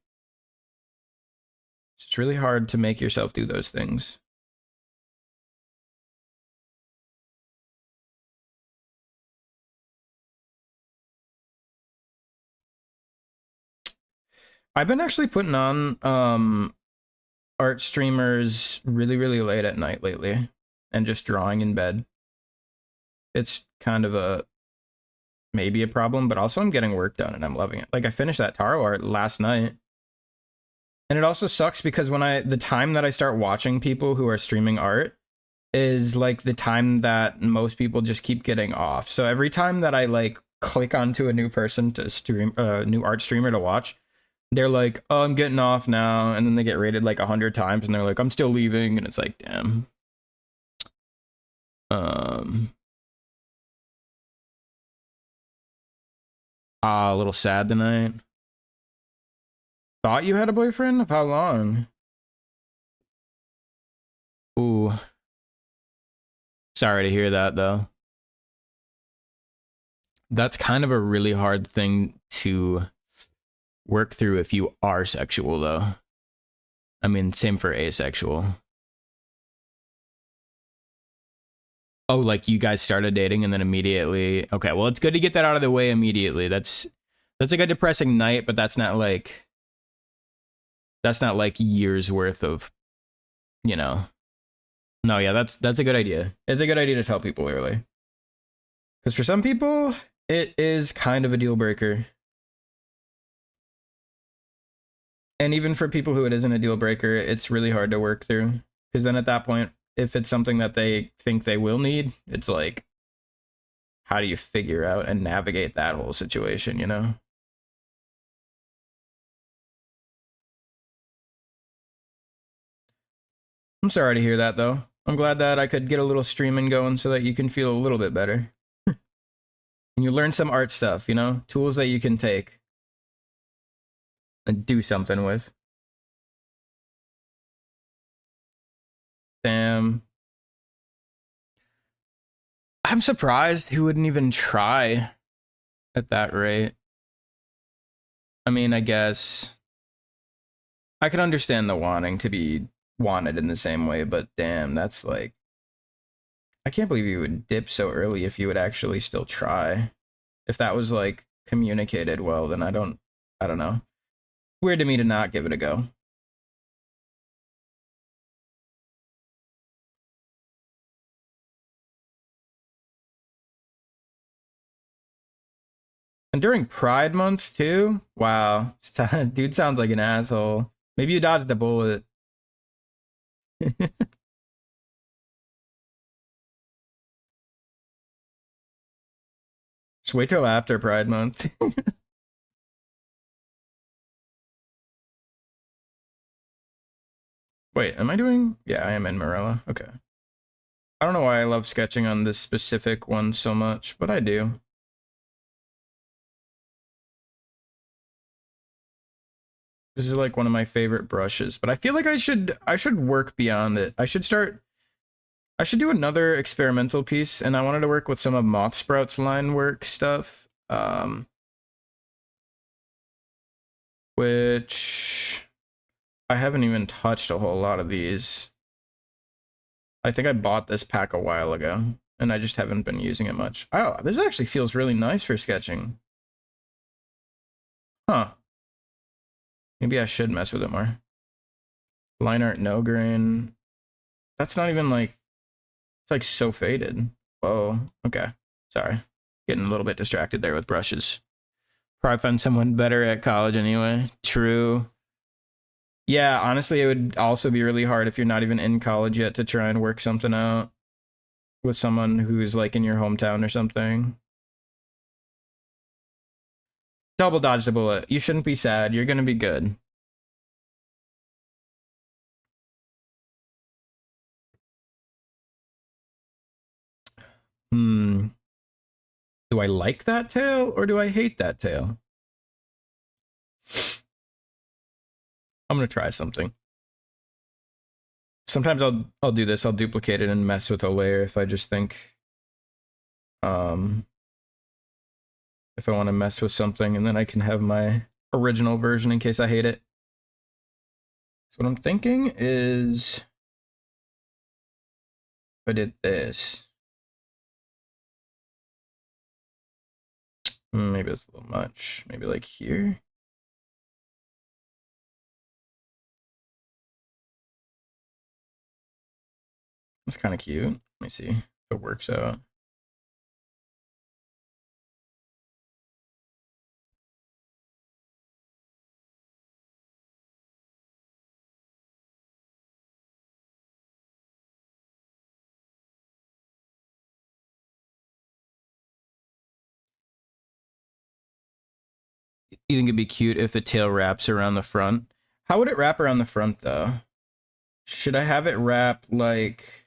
Speaker 1: It's just really hard to make yourself do those things. I've been actually putting on art streamers really late at night lately and just drawing in bed. It's kind of a maybe a problem, but also I'm getting work done and I'm loving it. Like I finished that Taro art last night. And it also sucks because when the time that I start watching people who are streaming art is like the time that most people just keep getting off. So every time that I like click onto a new person to stream, new art streamer to watch, they're like, "Oh, I'm getting off now," and then they get rated like 100 times, and they're like, "I'm still leaving," and it's like, damn. A little sad tonight. Thought you had a boyfriend? Of how long? Ooh. Sorry to hear that, though. That's kind of a really hard thing to work through if you are sexual, though. I mean, same for asexual. Oh, like you guys started dating and then immediately. Okay, well, it's good to get that out of the way immediately. That's like a depressing night, but that's not like years worth of, you know. No, yeah, that's a good idea. It's a good idea to tell people early. Because for some people, it is kind of a deal breaker. And even for people who it isn't a deal breaker, it's really hard to work through. Because then at that point, if it's something that they think they will need, it's like, how do you figure out and navigate that whole situation, you know? I'm sorry to hear that, though. I'm glad that I could get a little streaming going so that you can feel a little bit better. And you learn some art stuff, you know? Tools that you can take and do something with. Damn. I'm surprised he wouldn't even try at that rate. I mean, I guess I could understand the wanting to be wanted in the same way, but damn, that's like, I can't believe you would dip so early if you would actually still try. If that was like communicated well, then I don't know. Weird to me to not give it a go. And during Pride Month too? Wow. Dude sounds like an asshole. Maybe you dodged the bullet. Just wait till after Pride Month. Wait, am I doing? Yeah, I am in Morella. Okay. I don't know why I love sketching on this specific one so much, but I do. This is like one of my favorite brushes, but I feel like I should work beyond it. I should do another experimental piece, and I wanted to work with some of Moth Sprout's line work stuff. Which I haven't even touched a whole lot of these. I think I bought this pack a while ago, and I just haven't been using it much. Oh, this actually feels really nice for sketching. Huh. Maybe I should mess with it more. Line art, no grain. That's not even like, it's like so faded. Whoa, okay. Sorry. Getting a little bit distracted there with brushes. Probably find someone better at college anyway. True. Yeah, honestly, it would also be really hard if you're not even in college yet to try and work something out with someone who's like in your hometown or something. Double dodge the bullet. You shouldn't be sad. You're gonna be good. Hmm. Do I like that tail or do I hate that tail? I'm gonna try something. Sometimes I'll do this. I'll duplicate it and mess with a layer if I just think um if I want to mess with something, and then I can have my original version in case I hate it. So what I'm thinking is if I did this. Maybe it's a little much. Maybe like here. That's kind of cute. Let me see if it works out. You think it'd be cute if the tail wraps around the front? How would it wrap around the front though? Should I have it wrap like...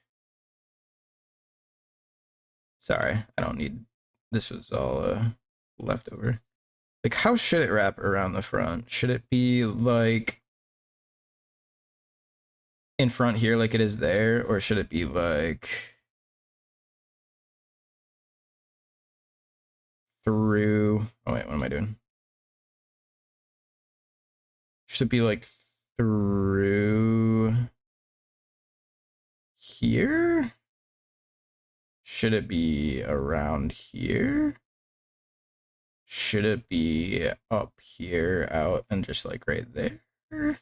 Speaker 1: Sorry, I don't need... This was all leftover. Like, how should it wrap around the front? Should it be like in front here like it is there? Or should it be like through... Oh wait, what am I doing? Should it be like through here? Should it be around here? Should it be up here, out, and just like right there?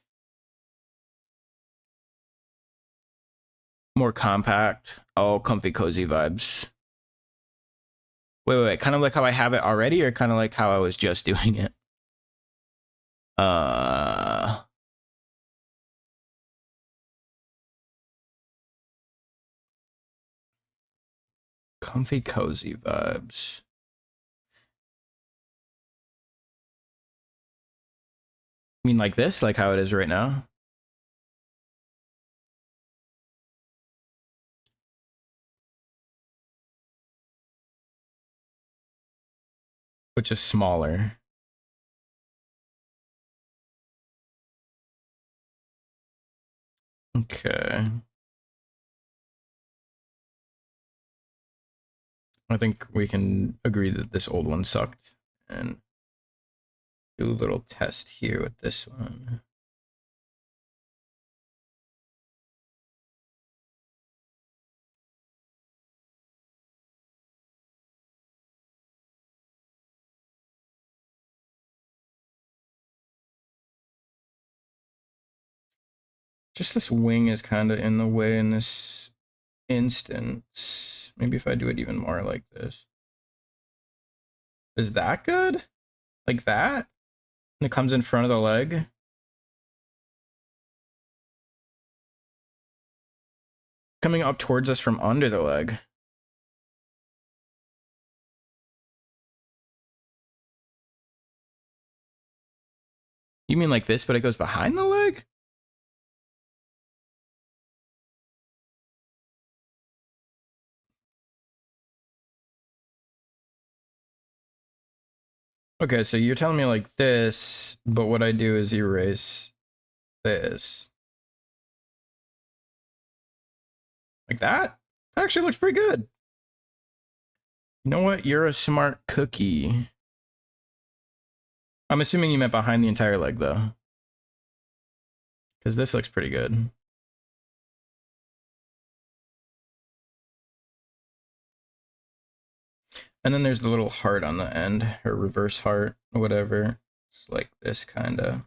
Speaker 1: More compact. Oh, comfy, cozy vibes. Wait. Kind of like how I have it already, or kind of like how I was just doing it? Comfy, cozy vibes. I mean, like this, like how it is right now. Which is smaller. Okay. I think we can agree that this old one sucked. And Do a little test here with this one. Just this wing is kind of in the way in this instance. Maybe if I do it even more like this. Is that good? Like that? And it comes in front of the leg? Coming up towards us from under the leg. You mean like this, but it goes behind the leg? Okay, so you're telling me like this, but what I do is erase this. Like that? That actually looks pretty good. You know what? You're a smart cookie. I'm assuming you meant behind the entire leg, though. Because this looks pretty good. And then there's the little heart on the end, or reverse heart, or whatever. It's like this, kind of.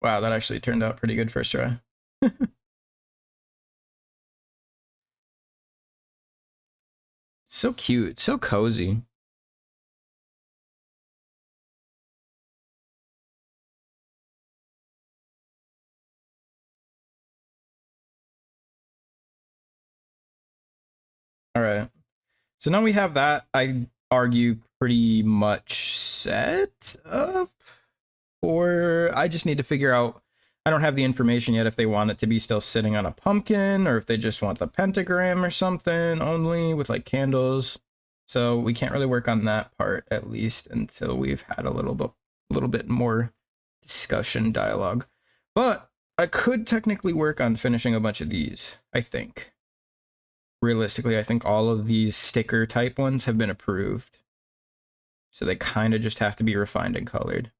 Speaker 1: Wow, that actually turned out pretty good first try. So cute, so cozy. All right. So now we have that, I argue, pretty much set up. Or I just need to figure out, I don't have the information yet if they want it to be still sitting on a pumpkin or if they just want the pentagram or something only with like candles. So we can't really work on that part at least until we've had a little bit more discussion dialogue. But I could technically work on finishing a bunch of these, I think. Realistically, I think all of these sticker type ones have been approved. So they kind of just have to be refined and colored.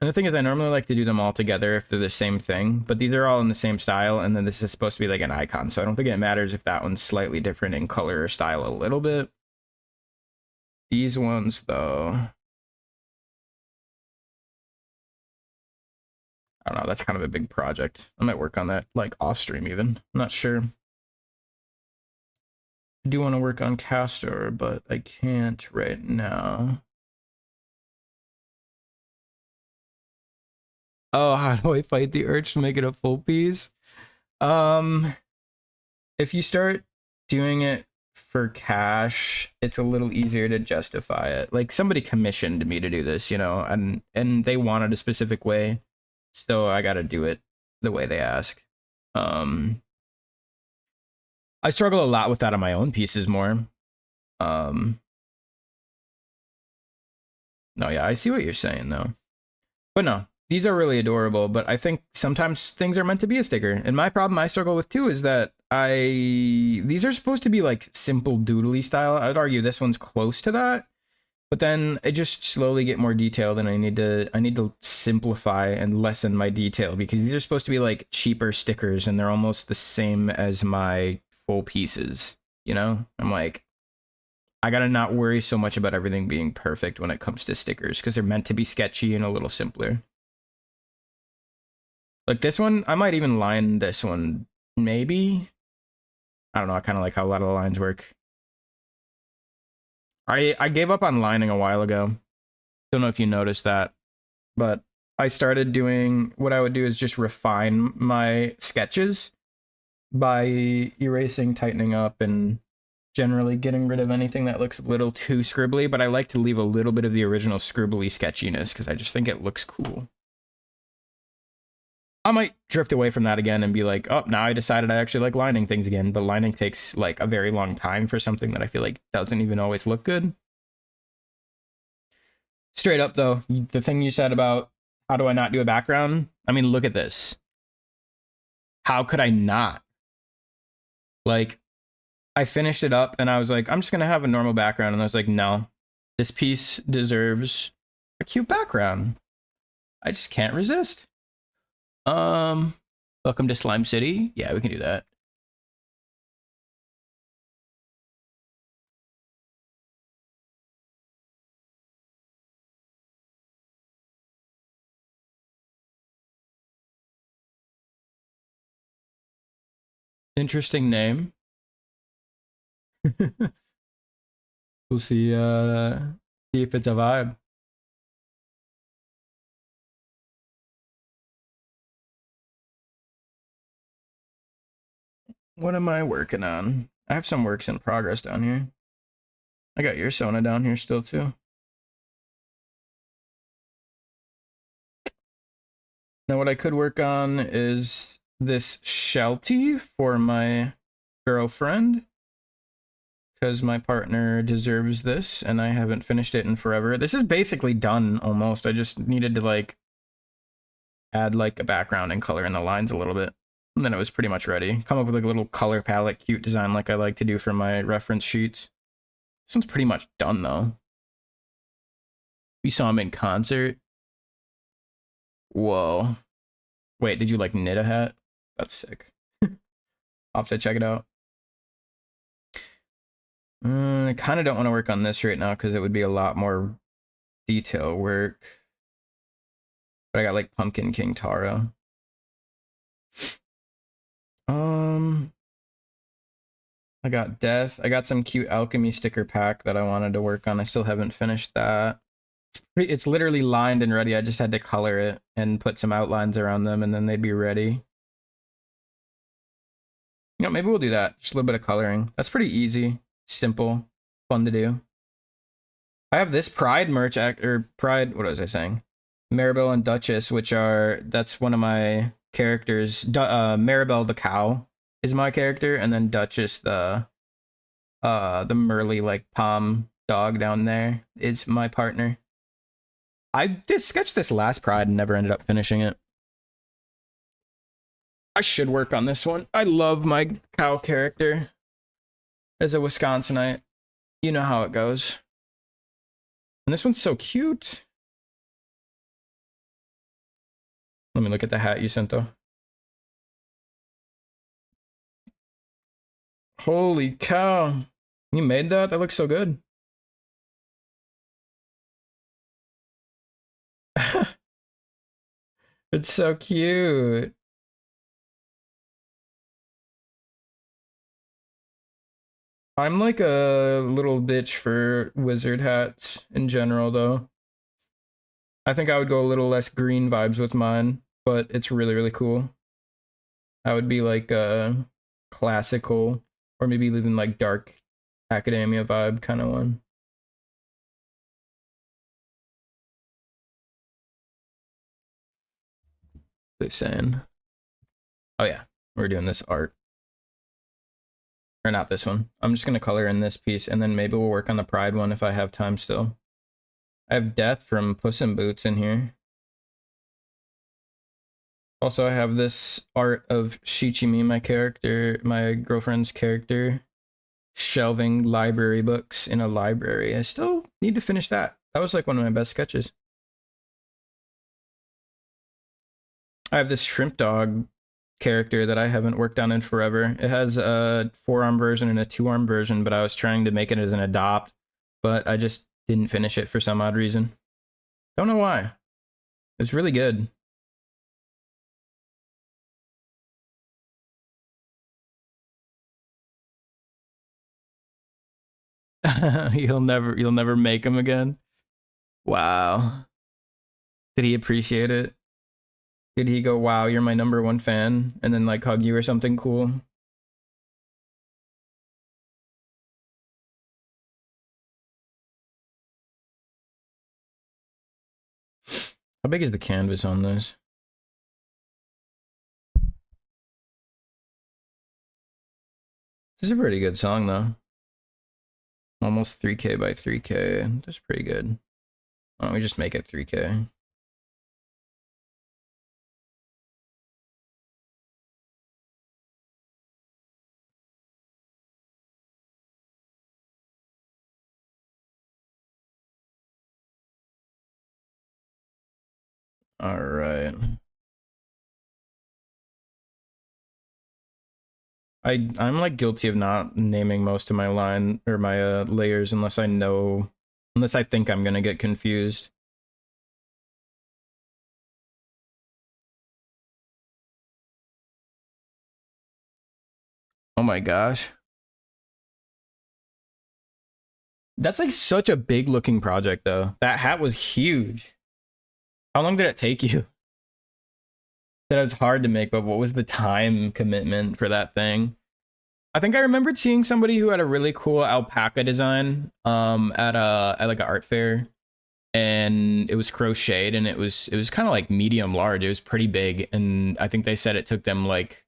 Speaker 1: And the thing is, I normally like to do them all together if they're the same thing, but these are all in the same style, and then this is supposed to be like an icon, so I don't think it matters if that one's slightly different in color or style a little bit. These ones, though, I don't know, that's kind of a big project. I might work on that, like, off-stream even. I'm not sure. I do want to work on Castor, but I can't right now. Oh, how do I fight the urge to make it a full piece? If you start doing it for cash, it's a little easier to justify it. Like somebody commissioned me to do this, you know, and they wanted a specific way, so I got to do it the way they ask. I struggle a lot with that on my own pieces more. No, yeah, I see what you're saying though. But no, these are really adorable, but I think sometimes things are meant to be a sticker. And my problem I struggle with too is that these are supposed to be like simple doodly style. I would argue this one's close to that. But then I just slowly get more detailed and I need to simplify and lessen my detail because these are supposed to be like cheaper stickers and they're almost the same as my full pieces, you know? I'm like, I gotta not worry so much about everything being perfect when it comes to stickers because they're meant to be sketchy and a little simpler. Like this one, I might even line this one, maybe. I don't know, I kind of like how a lot of the lines work. I gave up on lining a while ago. Don't know if you noticed that, but I started doing, what I would do is just refine my sketches by erasing, tightening up, and generally getting rid of anything that looks a little too scribbly, but I like to leave a little bit of the original scribbly sketchiness because I just think it looks cool. I might drift away from that again and be like, oh, now I decided I actually like lining things again, but lining takes like a very long time for something that I feel like doesn't even always look good. Straight up though, the thing you said about how do I not do a background? I mean, look at this. How could I not? Like, I finished it up and I was like, I'm just gonna have a normal background. And I was like, no, This piece deserves a cute background. I just can't resist. Welcome to Slime City. Yeah, we can do that. Interesting name. We'll see if it's a vibe. What am I working on? I have some works in progress down here. I got your Sona down here still too. Now what I could work on is this Sheltie for my girlfriend, because my partner deserves this and I haven't finished it in forever. This is basically done almost. I just needed to like add like a background and color in the lines a little bit. And then it was pretty much ready. Come up with like a little color palette, cute design like I like to do for my reference sheets. This one's pretty much done though. We saw him in concert. Whoa. Wait, did you like knit a hat? That's sick. I'll have to check it out. I kind of don't want to work on this right now because it would be a lot more detail work. But I got like Pumpkin King Tara. I got Death. I got some cute Alchemy sticker pack that I wanted to work on. I still haven't finished that. It's literally lined and ready. I just had to color it and put some outlines around them and then they'd be ready. You know, maybe we'll do that. Just a little bit of coloring. That's pretty easy, simple, fun to do. I have this Pride merch Pride, what was I saying? Maribel and Duchess, which are, that's one of my characters. Maribel the cow is my character, and then Duchess the Merly like palm dog down there is my partner. I did sketch this last Pride and never ended up finishing it. I should work on this one. I love my cow character. As a Wisconsinite, you know how it goes. And this one's so cute. Let me look at the hat you sent though. Holy cow. You made that? That looks so good. It's so cute. I'm like a little bitch for wizard hats in general though. I think I would go a little less green vibes with mine, but it's really, really cool. I would be like a classical or maybe even like dark academia vibe kind of one. They're saying, oh yeah, we're doing this art. Or not this one. I'm just going to color in this piece, and then maybe we'll work on the Pride one if I have time still. I have Death from Puss in Boots in here. Also, I have this art of Shichimi, my character, my girlfriend's character, shelving library books in a library. I still need to finish that. That was like one of my best sketches. I have this shrimp dog character that I haven't worked on in forever. It has a 4-arm version and a 2-arm version, but I was trying to make it as an adopt, but I just didn't finish it for some odd reason. Don't know why. It's really good. You'll never make him again. Wow. Did he appreciate it? Did he go, "Wow, you're my #1 fan," and then like hug you or something cool? How big is the canvas on this? This is a pretty good song though. Almost 3K by 3K. That's pretty good. Why don't we just make it 3K? All right. I'm like guilty of not naming most of my line or my layers unless I think I'm gonna get confused. Oh my gosh. That's like such a big looking project though. That hat was huge. How long did it take you? That was hard to make, but what was the time commitment for that thing? I think I remembered seeing somebody who had a really cool alpaca design at like an art fair, and it was crocheted, and it was kind of like medium large. It was pretty big, and I think they said it took them like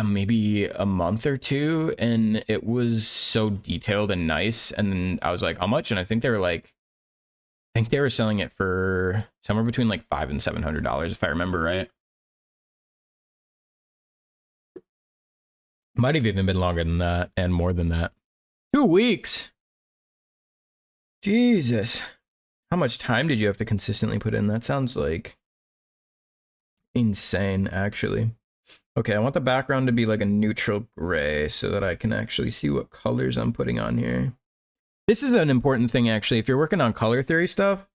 Speaker 1: maybe a month or two, and it was so detailed and nice. And then I was like, how much? And I think they were selling it for somewhere between like $500 and $700 if I remember right. Might have even been longer than that and more than that. 2 weeks. Jesus. How much time did you have to consistently put in? That sounds like insane, actually. Okay, I want the background to be like a neutral gray so that I can actually see what colors I'm putting on here. This is an important thing, actually. If you're working on color theory stuff,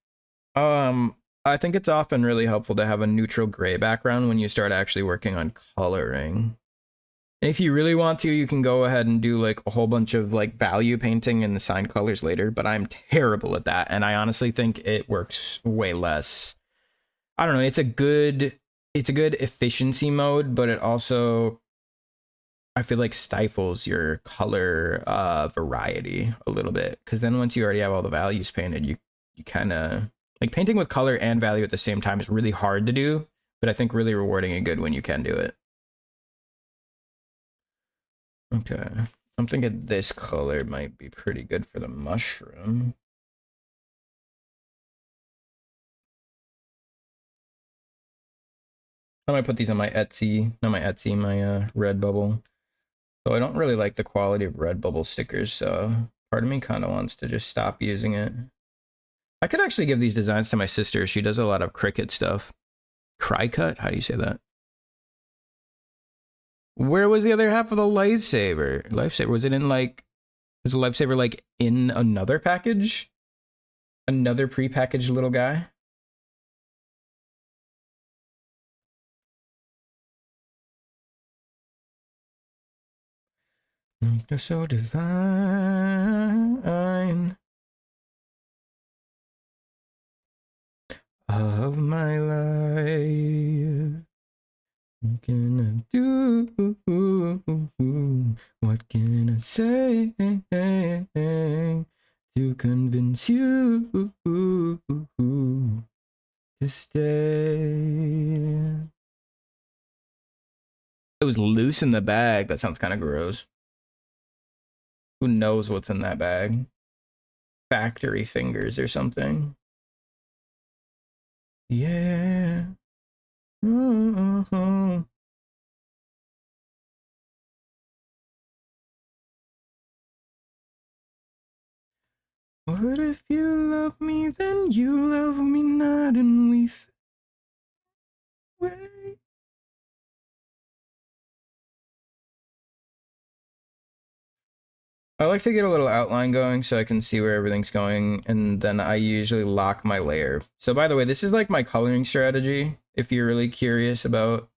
Speaker 1: I think it's often really helpful to have a neutral gray background when you start actually working on coloring. And if you really want to, you can go ahead and do like a whole bunch of like value painting and assign colors later, but I'm terrible at that. And I honestly think it works way less. I don't know, it's a good efficiency mode, but it also, I feel like, stifles your color variety a little bit. Because then once you already have all the values painted, you kind of like painting with color and value at the same time is really hard to do, but I think really rewarding and good when you can do it. Okay, I'm thinking this color might be pretty good for the mushroom. I might put these on my Etsy, not my Etsy, my Redbubble. So I don't really like the quality of Redbubble stickers, so part of me kind of wants to just stop using it. I could actually give these designs to my sister. She does a lot of Cricut stuff. Cry cut? How do you say that? Where was the other half of the lightsaber? Lifesaver, was it in like, was the lifesaver like in another package? Another pre-packaged little guy? They're so divine. Of my life. What can I do? What can I say to convince you to stay? It was loose in the bag. That sounds kind of gross. Who knows what's in that bag? Factory fingers or something. Yeah. Mm-hmm. What if you love me, then you love me not, and we fade. I like to get a little outline going so I can see where everything's going, and then I usually lock my layer. So by the way, this is like my coloring strategy. If you're really curious about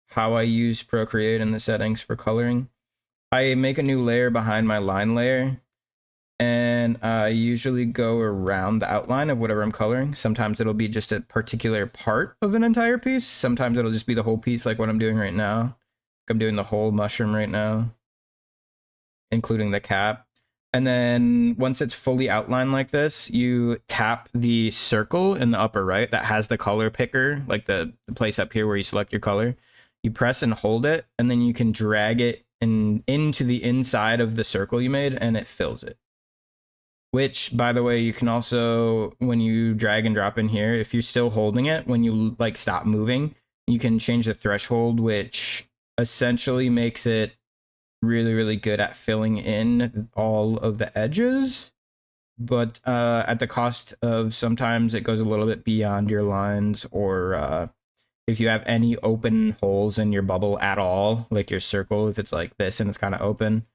Speaker 1: how I use Procreate and the settings for coloring, I make a new layer behind my line layer, and I usually go around the outline of whatever I'm coloring. Sometimes it'll be just a particular part of an entire piece. Sometimes it'll just be the whole piece, like what I'm doing right now. I'm doing the whole mushroom right now, including the cap. And then once it's fully outlined like this, you tap the circle in the upper right that has the color picker, like the place up here where you select your color. You press and hold it, and then you can drag it into the inside of the circle you made, and it fills it. Which, by the way, you can also, when you drag and drop in here, if you're still holding it, when you like stop moving, you can change the threshold, which essentially makes it really, really good at filling in all of the edges. but at the cost of sometimes it goes a little bit beyond your lines, or if you have any open holes in your bubble at all, like your circle, if it's like this and it's kind of open,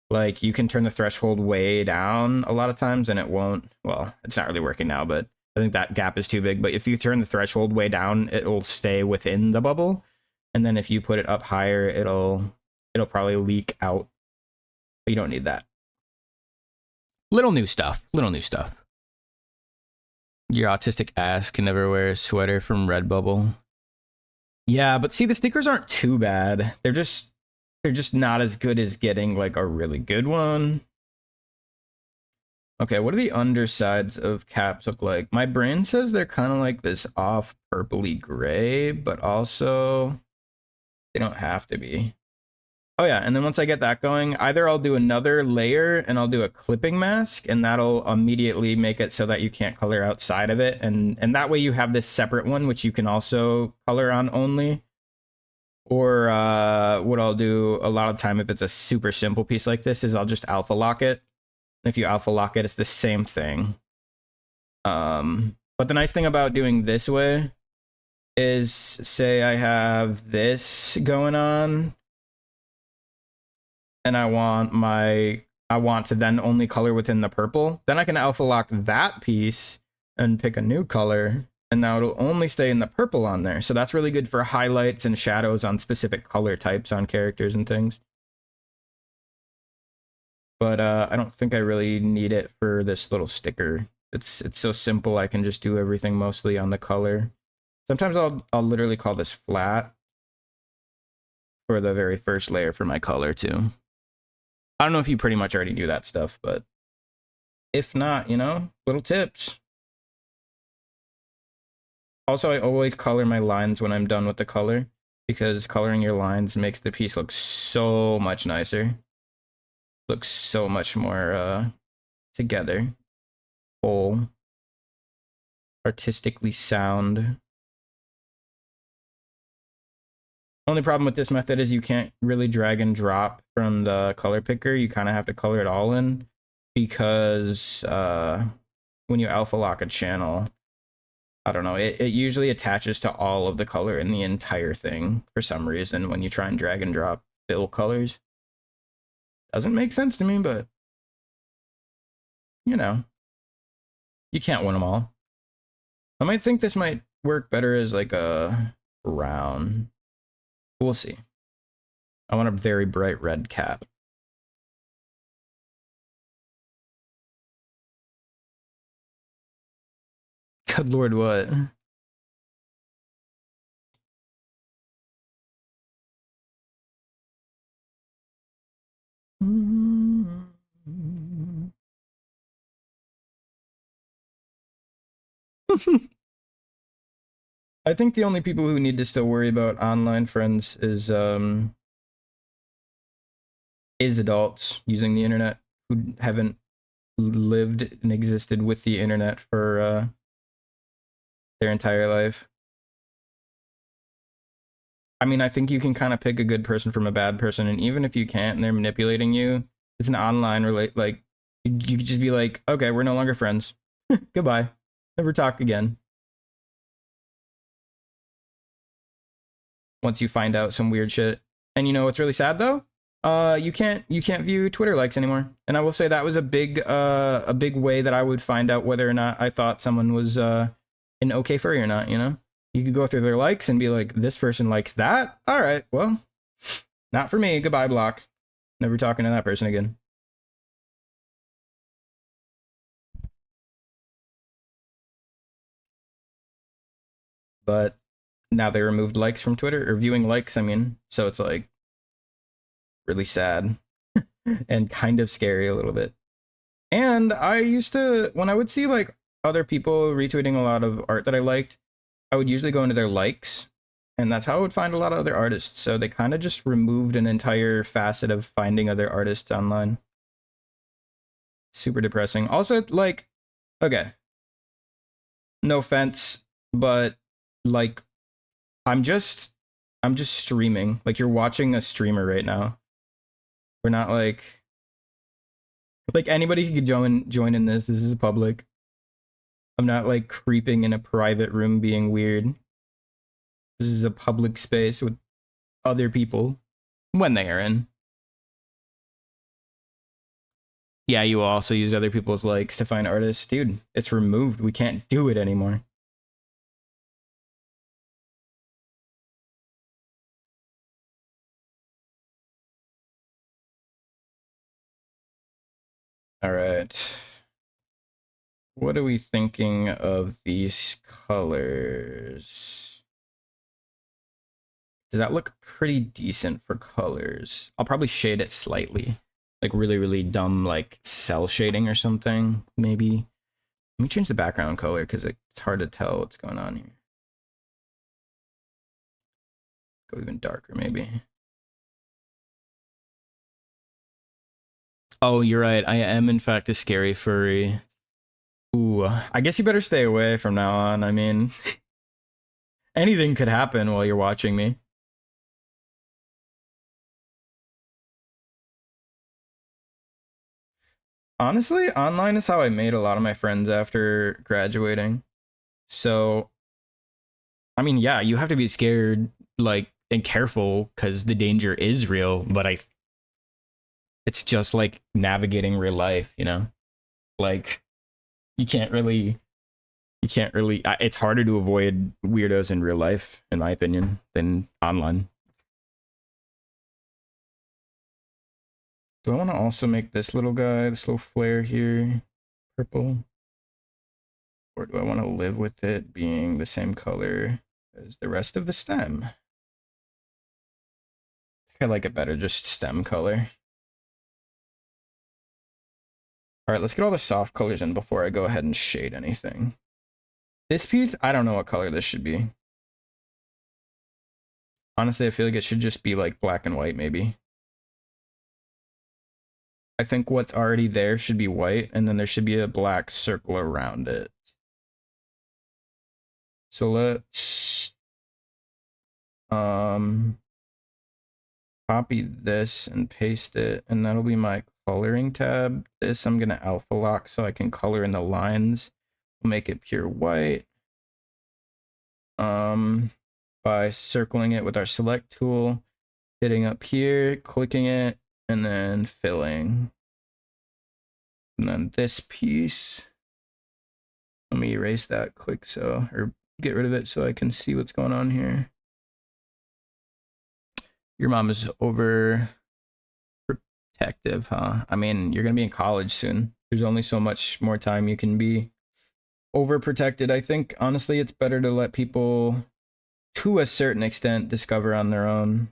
Speaker 1: like you can turn the threshold way down a lot of times and it won't, well, it's not really working now, but I think that gap is too big. But if you turn the threshold way down, it will stay within the bubble. And then if you put it up higher, it'll probably leak out. But you don't need that. Little new stuff. Little new stuff. Your autistic ass can never wear a sweater from Redbubble. Yeah, but see, the stickers aren't too bad. They're just not as good as getting like a really good one. Okay, what do the undersides of caps look like? My brain says they're kind of like this off purpley gray, but also they don't have to be. Oh yeah, and then once I get that going, either I'll do another layer and I'll do a clipping mask, and that'll immediately make it so that you can't color outside of it, and that way you have this separate one which you can also color on only. Or what I'll do a lot of the time, if it's a super simple piece like this, is I'll just alpha lock it. If you alpha lock it, it's the same thing. But the nice thing about doing this way is, say I have this going on, and I want to then only color within the purple, then I can alpha lock that piece and pick a new color, and now it'll only stay in the purple on there. So that's really good for highlights and shadows on specific color types on characters and things. But I don't think I really need it for this little sticker. It's so simple, I can just do everything mostly on the color. Sometimes I'll literally call this flat for the very first layer for my color too. I don't know if you pretty much already do that stuff, but if not, you know, little tips. Also, I always color my lines when I'm done with the color, because coloring your lines makes the piece look so much nicer. Looks so much more together, whole, artistically sound. Only problem with this method is you can't really drag and drop from the color picker. You kind of have to color it all in, because when you alpha lock a channel, I don't know, it usually attaches to all of the color in the entire thing for some reason when you try and drag and drop fill colors. Doesn't make sense to me, but you know, you can't win them all. I might think this might work better as like a brown. We'll see. I want a very bright red cap. Good lord, what? I think the only people who need to still worry about online friends is adults using the internet who haven't lived and existed with the internet for their entire life. I mean, I think you can kind of pick a good person from a bad person, and even if you can't and they're manipulating you, it's an online like you could just be like, okay, we're no longer friends. Goodbye. Never talk again. Once you find out some weird shit. And you know what's really sad though? You can't view Twitter likes anymore. And I will say that was a big way that I would find out whether or not I thought someone was an okay furry or not, you know? You could go through their likes and be like, this person likes that? All right, well, not for me. Goodbye, block. Never talking to that person again. But now they removed likes from Twitter, or viewing likes, I mean. So it's like really sad and kind of scary a little bit. And I used to, when I would see like other people retweeting a lot of art that I liked, I would usually go into their likes, and that's how I would find a lot of other artists. So they kind of just removed an entire facet of finding other artists online. Super depressing. Also, like, okay, no offense, but like, I'm just streaming. Like, you're watching a streamer right now. We're not like Like anybody could join in this. This is public. I'm not like creeping in a private room being weird. This is a public space with other people when they are in. Yeah, you will also use other people's likes to find artists. Dude, it's removed. We can't do it anymore. All right. What are we thinking of these colors? Does that look pretty decent for colors? I'll probably shade it slightly. Like really, really dumb, like cell shading or something, maybe. Let me change the background color because it's hard to tell what's going on here. Go even darker, maybe. Oh, you're right. I am, in fact, a scary furry. Ooh, I guess you better stay away from now on. I mean, anything could happen while you're watching me. Honestly, online is how I made a lot of my friends after graduating. So, I mean, yeah, you have to be scared, like, and careful because the danger is real, but it's just like navigating real life, you know? Like, you can't really, it's harder to avoid weirdos in real life, in my opinion, than online. Do I want to also make this little guy, this little flare here, purple? Or do I want to live with it being the same color as the rest of the stem? I think I like it better, just stem color. All right, let's get all the soft colors in before I go ahead and shade anything. This piece, I don't know what color this should be. Honestly, I feel like it should just be like black and white, maybe. I think what's already there should be white, and then there should be a black circle around it. So let's copy this and paste it, and that'll be my coloring tab. This I'm gonna alpha lock so I can color in the lines. We'll make it pure white. By circling it with our select tool, hitting up here, clicking it, and then filling. And then this piece, let me erase that quick or get rid of it so I can see what's going on here. Your mom is overprotective, huh? I mean, you're gonna be in college soon. There's only so much more time you can be overprotected. I think, honestly, it's better to let people, to a certain extent, discover on their own.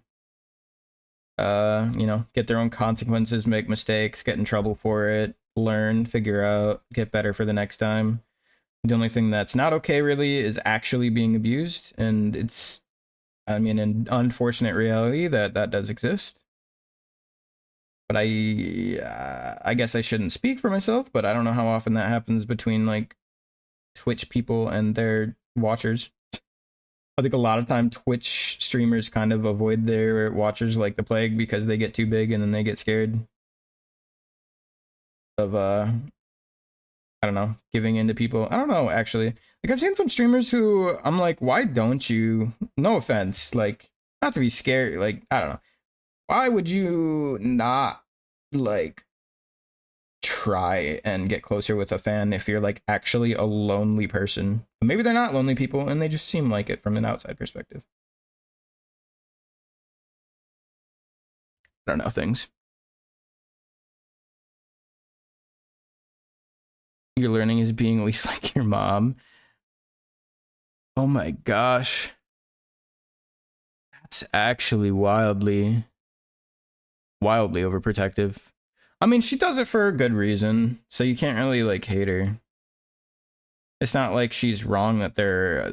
Speaker 1: You know, get their own consequences, make mistakes, get in trouble for it, learn, figure out, get better for the next time. The only thing that's not okay really is actually being abused, and it's, I mean, an unfortunate reality that does exist. But I guess I shouldn't speak for myself, but I don't know how often that happens between like Twitch people and their watchers. I think a lot of time Twitch streamers kind of avoid their watchers like the plague because they get too big and then they get scared of I don't know, giving in to people. I don't know, actually. Like I've seen some streamers who I'm like, why don't you, no offense, like not to be scary, like I don't know. Why would you not like try and get closer with a fan if you're like actually a lonely person? Maybe they're not lonely people and they just seem like it from an outside perspective. I don't know things. Your learning is being least like your mom. Oh my gosh. That's actually wildly overprotective. I mean, she does it for a good reason, so you can't really like hate her. It's not like she's wrong that there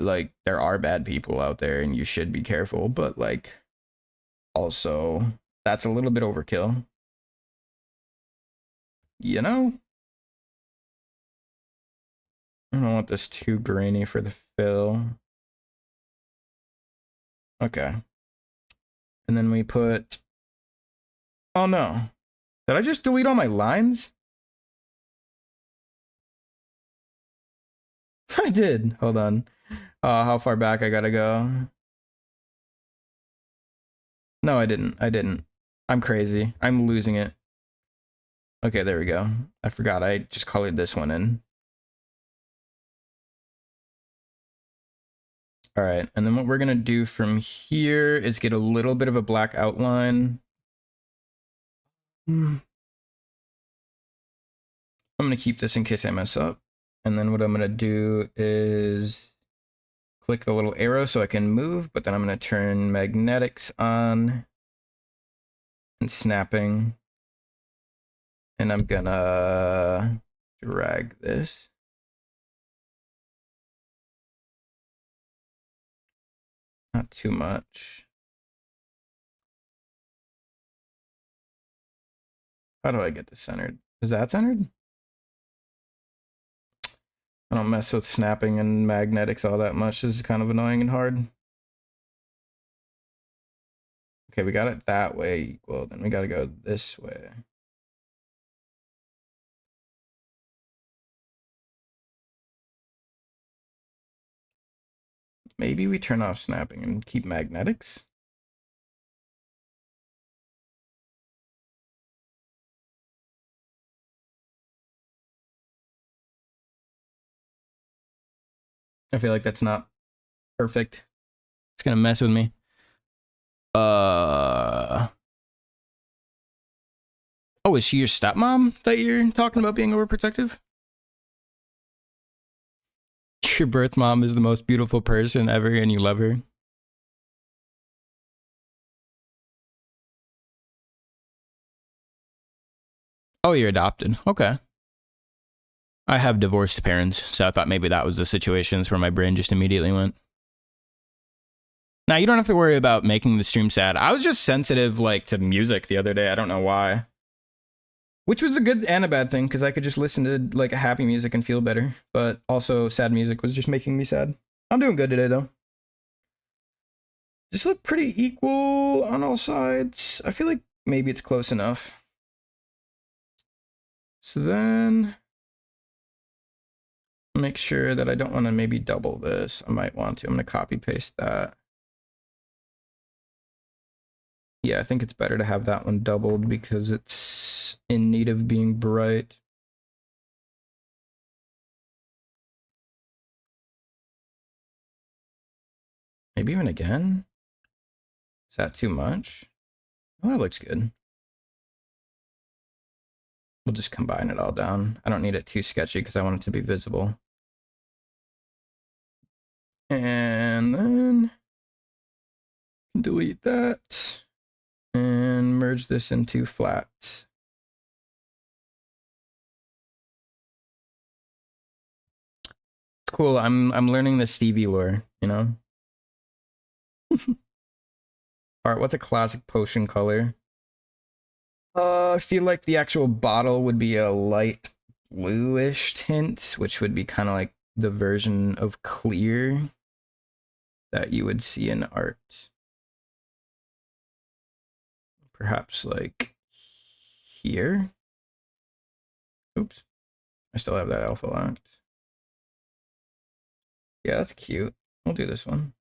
Speaker 1: are bad people out there and you should be careful, but like also that's a little bit overkill. You know? I don't want this too grainy for the fill. Okay. And then we put, oh no. Did I just delete all my lines? I did. Hold on. How far back I gotta go? No, I didn't. I didn't. I'm crazy. I'm losing it. Okay, there we go. I forgot. I just colored this one in. All right, and then what we're gonna do from here is get a little bit of a black outline. I'm gonna keep this in case I mess up. And then what I'm gonna do is click the little arrow so I can move, but then I'm gonna turn magnetics on and snapping. And I'm gonna drag this. Not too much. How do I get this centered? Is that centered? I don't mess with snapping and magnetics all that much. This is kind of annoying and hard. Okay, we got it that way equal. Then we got to go this way. Maybe we turn off snapping and keep magnetics. I feel like that's not perfect. It's gonna mess with me. Oh, is she your stepmom that you're talking about being overprotective? Your birth mom is the most beautiful person ever and you love her. Oh, you're adopted. Okay. I have divorced parents, so I thought maybe that was the situation. That's where my brain just immediately went. Now, you don't have to worry about making the stream sad. I was just sensitive, like, to music the other day. I don't know why. Which was a good and a bad thing, because I could just listen to, like, happy music and feel better. But also, sad music was just making me sad. I'm doing good today, though. Just look pretty equal on all sides. I feel like maybe it's close enough. So then, make sure that I don't want to maybe double this. I might want to. I'm going to copy paste that. Yeah, I think it's better to have that one doubled because it's in need of being bright. Maybe even again? Is that too much? Oh, that looks good. We'll just combine it all down. I don't need it too sketchy because I want it to be visible. And then delete that and merge this into flat. It's cool. I'm learning the Stevie lore, you know? All right, what's a classic potion color? I feel like the actual bottle would be a light bluish tint, which would be kind of like the version of clear that you would see in art. Perhaps like here. Oops. I still have that alpha locked. Yeah, that's cute. We'll do this one.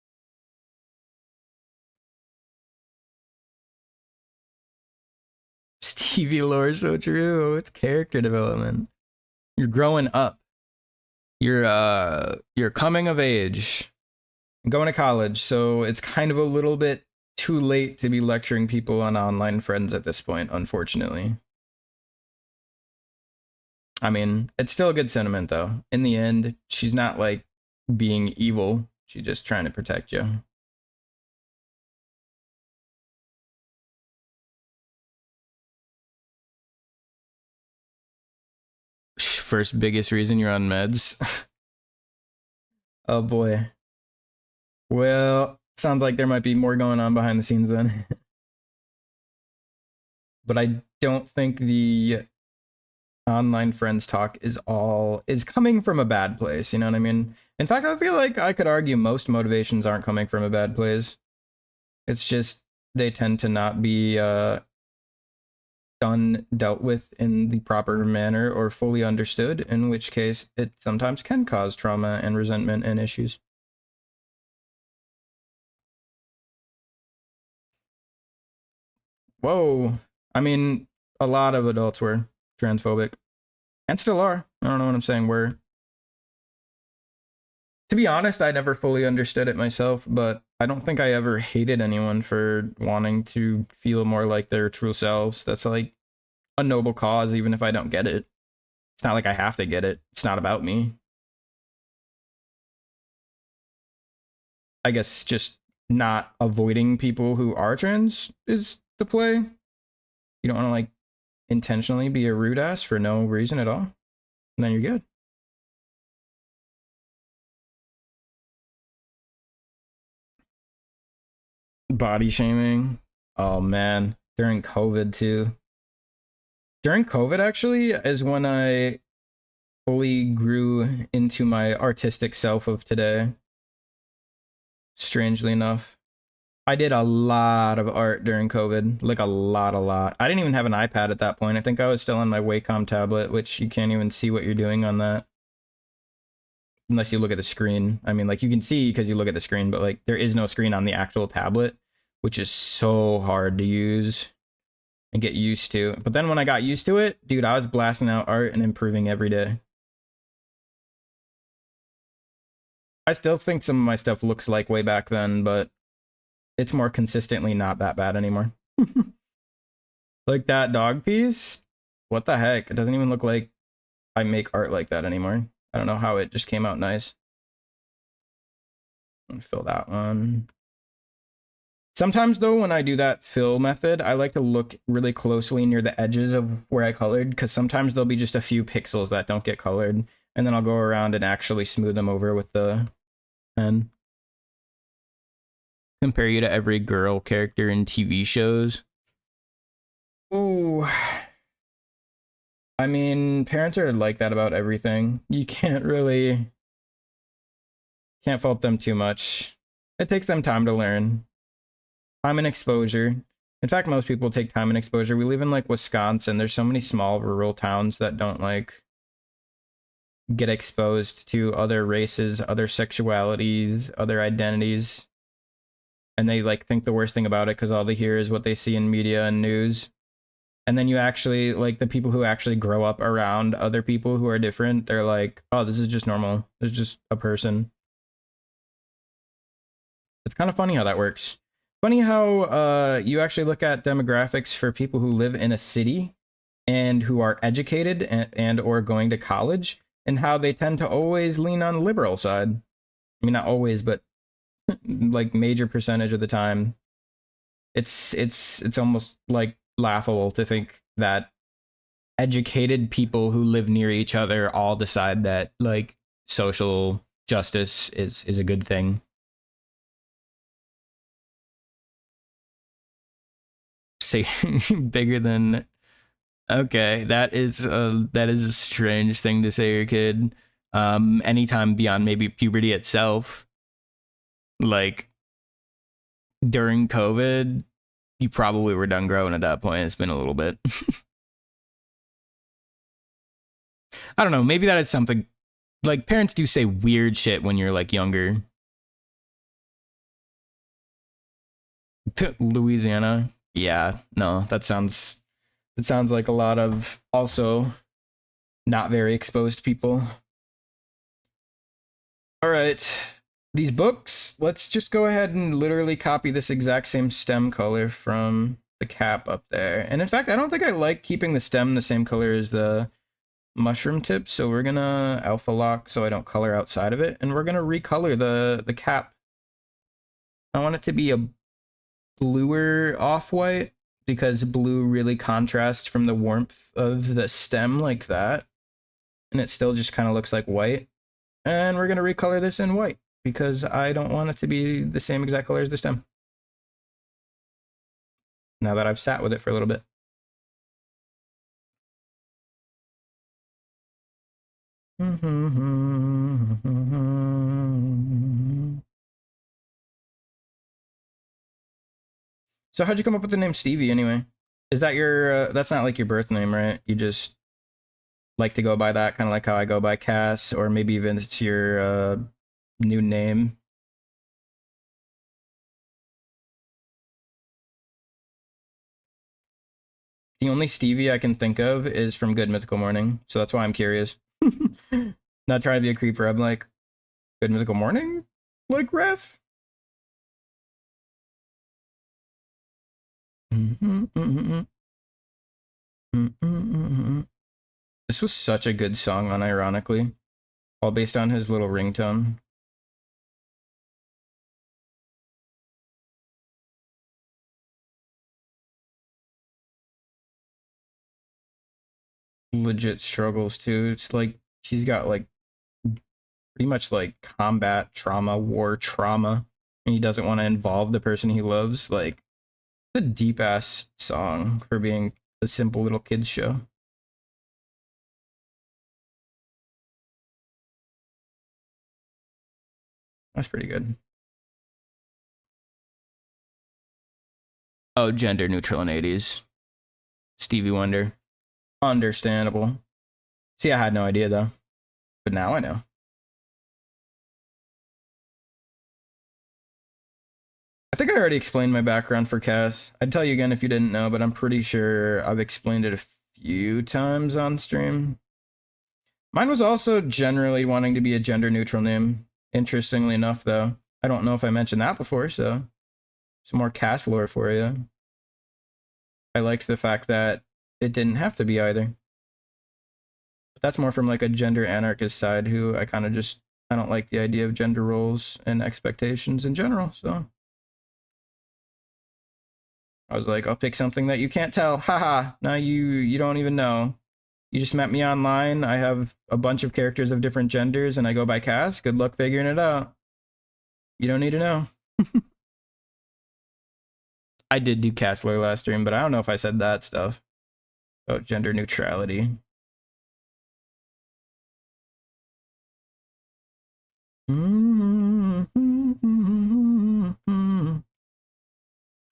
Speaker 1: Stevie lore is so true. It's character development. You're growing up. You're coming of age. Going to college, so it's kind of a little bit too late to be lecturing people on online friends at this point, unfortunately. I mean, it's still a good sentiment, though. In the end, she's not, like, being evil. She's just trying to protect you. First biggest reason you're on meds. Oh, boy. Well, sounds like there might be more going on behind the scenes then. But I don't think the online friends talk is coming from a bad place, you know what I mean? In fact, I feel like I could argue most motivations aren't coming from a bad place. It's just they tend to not be dealt with in the proper manner or fully understood, in which case it sometimes can cause trauma and resentment and issues. Whoa. I mean, a lot of adults were transphobic and still are. I don't know what I'm saying. Were. To be honest, I never fully understood it myself, but I don't think I ever hated anyone for wanting to feel more like their true selves. That's like a noble cause, even if I don't get it. It's not like I have to get it. It's not about me. I guess just not avoiding people who are trans is the play. You don't want to like intentionally be a rude ass for no reason at all. And then you're good. Body shaming. Oh man. During COVID too. During COVID actually is when I fully grew into my artistic self of today. Strangely enough. I did a lot of art during COVID, like a lot. I didn't even have an iPad at that point. I think I was still on my Wacom tablet, which you can't even see what you're doing on that. Unless you look at the screen. I mean, like you can see because you look at the screen, but like there is no screen on the actual tablet, which is so hard to use and get used to. But then when I got used to it, dude, I was blasting out art and improving every day. I still think some of my stuff looks like way back then, but it's more consistently not that bad anymore. Like that dog piece? What the heck? It doesn't even look like I make art like that anymore. I don't know how it just came out nice. Fill that one. Sometimes though, when I do that fill method, I like to look really closely near the edges of where I colored, because sometimes there'll be just a few pixels that don't get colored, and then I'll go around and actually smooth them over with the pen. Compare you to every girl character in TV shows. Ooh. I mean, parents are like that about everything. You can't fault them too much. It takes them time to learn. Time and exposure. In fact, most people take time and exposure. We live in like Wisconsin. There's so many small rural towns that don't like get exposed to other races, other sexualities, other identities. And they like think the worst thing about it because all they hear is what they see in media and news. And then you actually, like, the people who actually grow up around other people who are different, they're like, oh, this is just normal. It's just a person. It's kind of funny how that works. Funny how you actually look at demographics for people who live in a city and who are educated and or going to college, and how they tend to always lean on the liberal side. I mean, not always, but like major percentage of the time. It's almost like laughable to think that educated people who live near each other all decide that like social justice is a good thing. Say bigger than. Okay, that is a strange thing to say to your kid. Anytime beyond maybe puberty itself, like during COVID, you probably were done growing at that point. It's been a little bit. I don't know. Maybe that is something like parents do say weird shit when you're like younger. Louisiana. Yeah, no, that sounds like a lot of also not very exposed people. All right. These books, let's just go ahead and literally copy this exact same stem color from the cap up there. And in fact, I don't think I like keeping the stem the same color as the mushroom tip, so we're gonna alpha lock so I don't color outside of it, and we're gonna recolor the cap. I want it to be a bluer off-white because blue really contrasts from the warmth of the stem like that, and it still just kind of looks like white. And we're gonna recolor this in white because I don't want it to be the same exact color as the stem. Now that I've sat with it for a little bit. So how'd you come up with the name Stevie anyway? Is that your, that's not like your birth name, right? You just like to go by that, kind of like how I go by Cass, or maybe even it's your new name. The only Stevie I can think of is from Good Mythical Morning, so that's why I'm curious. Not trying to be a creeper. I'm like, Good Mythical Morning? Like ref? This was such a good song, unironically. All based on his little ringtone. Legit struggles too. It's like he's got like pretty much like combat trauma, war trauma, and he doesn't want to involve the person he loves. Like, it's a deep ass song for being a simple little kids show. That's pretty good. Oh, gender neutral in 80s. Stevie Wonder. Understandable. See, I had no idea though, but now I know. I think I already explained my background for Cass. I'd tell you again if you didn't know, but I'm pretty sure I've explained it a few times on stream. Mine was also generally wanting to be a gender neutral name. Interestingly enough, though, I don't know if I mentioned that before, so some more Cass lore for you. I liked the fact that it didn't have to be either. But that's more from like a gender anarchist side who I kind of just, I don't like the idea of gender roles and expectations in general, so I was like, I'll pick something that you can't tell. Haha, now you don't even know. You just met me online. I have a bunch of characters of different genders and I go by Cass. Good luck figuring it out. You don't need to know. I did do Castler last stream, but I don't know if I said that stuff about gender neutrality. I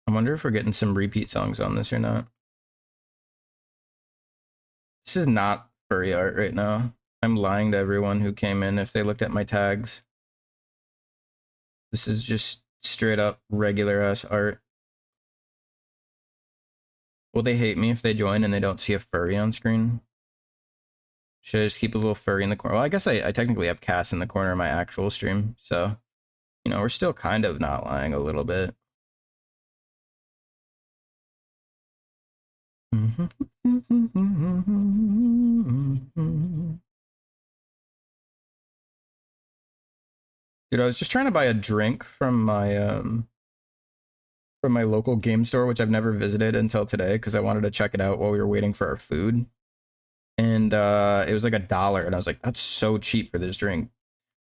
Speaker 1: wonder if we're getting some repeat songs on this or not. This is not furry art right now. I'm lying to everyone who came in if they looked at my tags. This is just straight up regular ass art. Will they hate me if they join and they don't see a furry on screen? Should I just keep a little furry in the corner? Well, I guess I technically have Cass in the corner of my actual stream, so, you know, we're still kind of not lying a little bit. Dude, I was just trying to buy a drink from my local game store, which I've never visited until today because I wanted to check it out while we were waiting for our food. And it was like $1, and I was like, that's so cheap for this drink.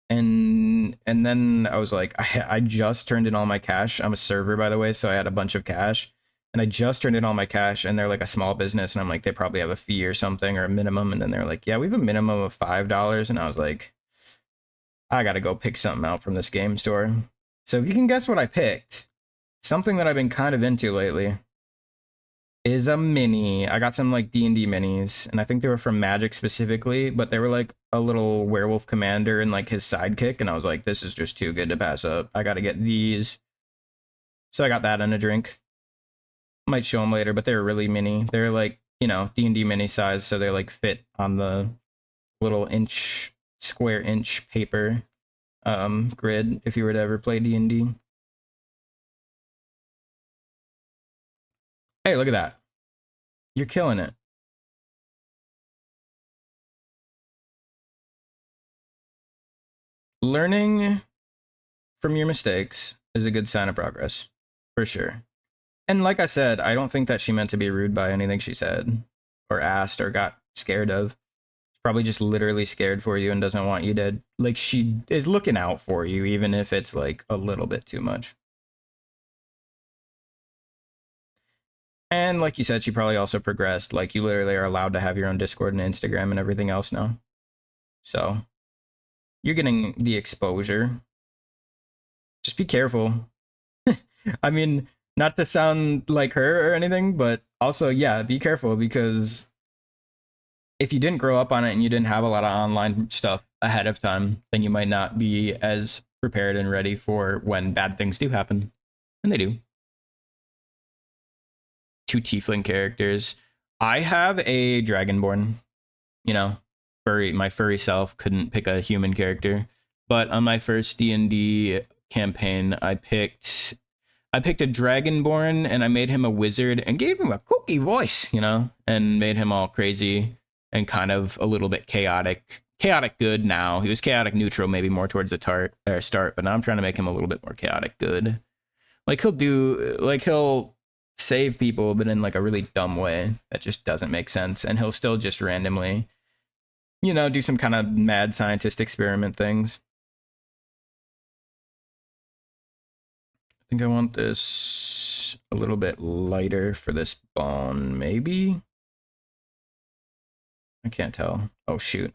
Speaker 1: And then I was like, I just turned in all my cash. I'm a server, by the way, so I had a bunch of cash. And I just turned in all my cash, and they're like a small business, and I'm like, they probably have a fee or something or a minimum. And then they're like, yeah, we have a minimum of $5. And I was like, I gotta go pick something out from this game store. So if you can guess what I picked, something that I've been kind of into lately is a mini. I got some like D&D minis, and I think they were from Magic specifically, but they were like a little werewolf commander and like his sidekick, and I was like, this is just too good to pass up. I gotta get these. So I got that and a drink. Might show them later, but they're really mini. They're like, you know, D&D mini size, so they like fit on the little square inch paper grid if you were to ever play D&D. Hey, look at that. You're killing it. Learning from your mistakes is a good sign of progress, for sure. And like I said, I don't think that she meant to be rude by anything she said or asked or got scared of. She's probably just literally scared for you and doesn't want you to, like, she is looking out for you, even if it's like a little bit too much. And like you said, she probably also progressed. Like, you literally are allowed to have your own Discord and Instagram and everything else now. So you're getting the exposure. Just be careful. I mean, not to sound like her or anything, but Also, yeah, be careful because if you didn't grow up on it and you didn't have a lot of online stuff ahead of time, then you might not be as prepared and ready for when bad things do happen. And they do. Two tiefling characters. I have a dragonborn, you know, my furry self couldn't pick a human character. But on my first D&D campaign, I picked a dragonborn and I made him a wizard and gave him a kooky voice, and made him all crazy and kind of a little bit chaotic. Chaotic good now. He was chaotic neutral, maybe more towards the start, but now I'm trying to make him a little bit more chaotic good. Like he'll save people, but in like a really dumb way that just doesn't make sense, and he'll still just randomly, do some kind of mad scientist experiment things. I think I want this a little bit lighter for this bone, maybe? I can't tell. Oh, shoot.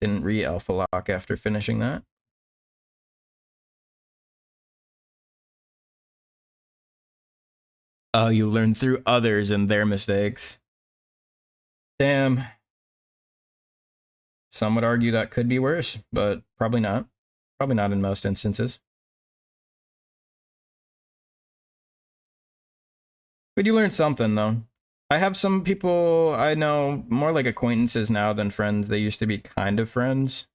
Speaker 1: Didn't re-alpha lock after finishing that. Oh, you learn through others and their mistakes. Damn. Some would argue that could be worse, but probably not. Probably not in most instances. But you learned something, though. I have some people I know more like acquaintances now than friends. They used to be kind of friends.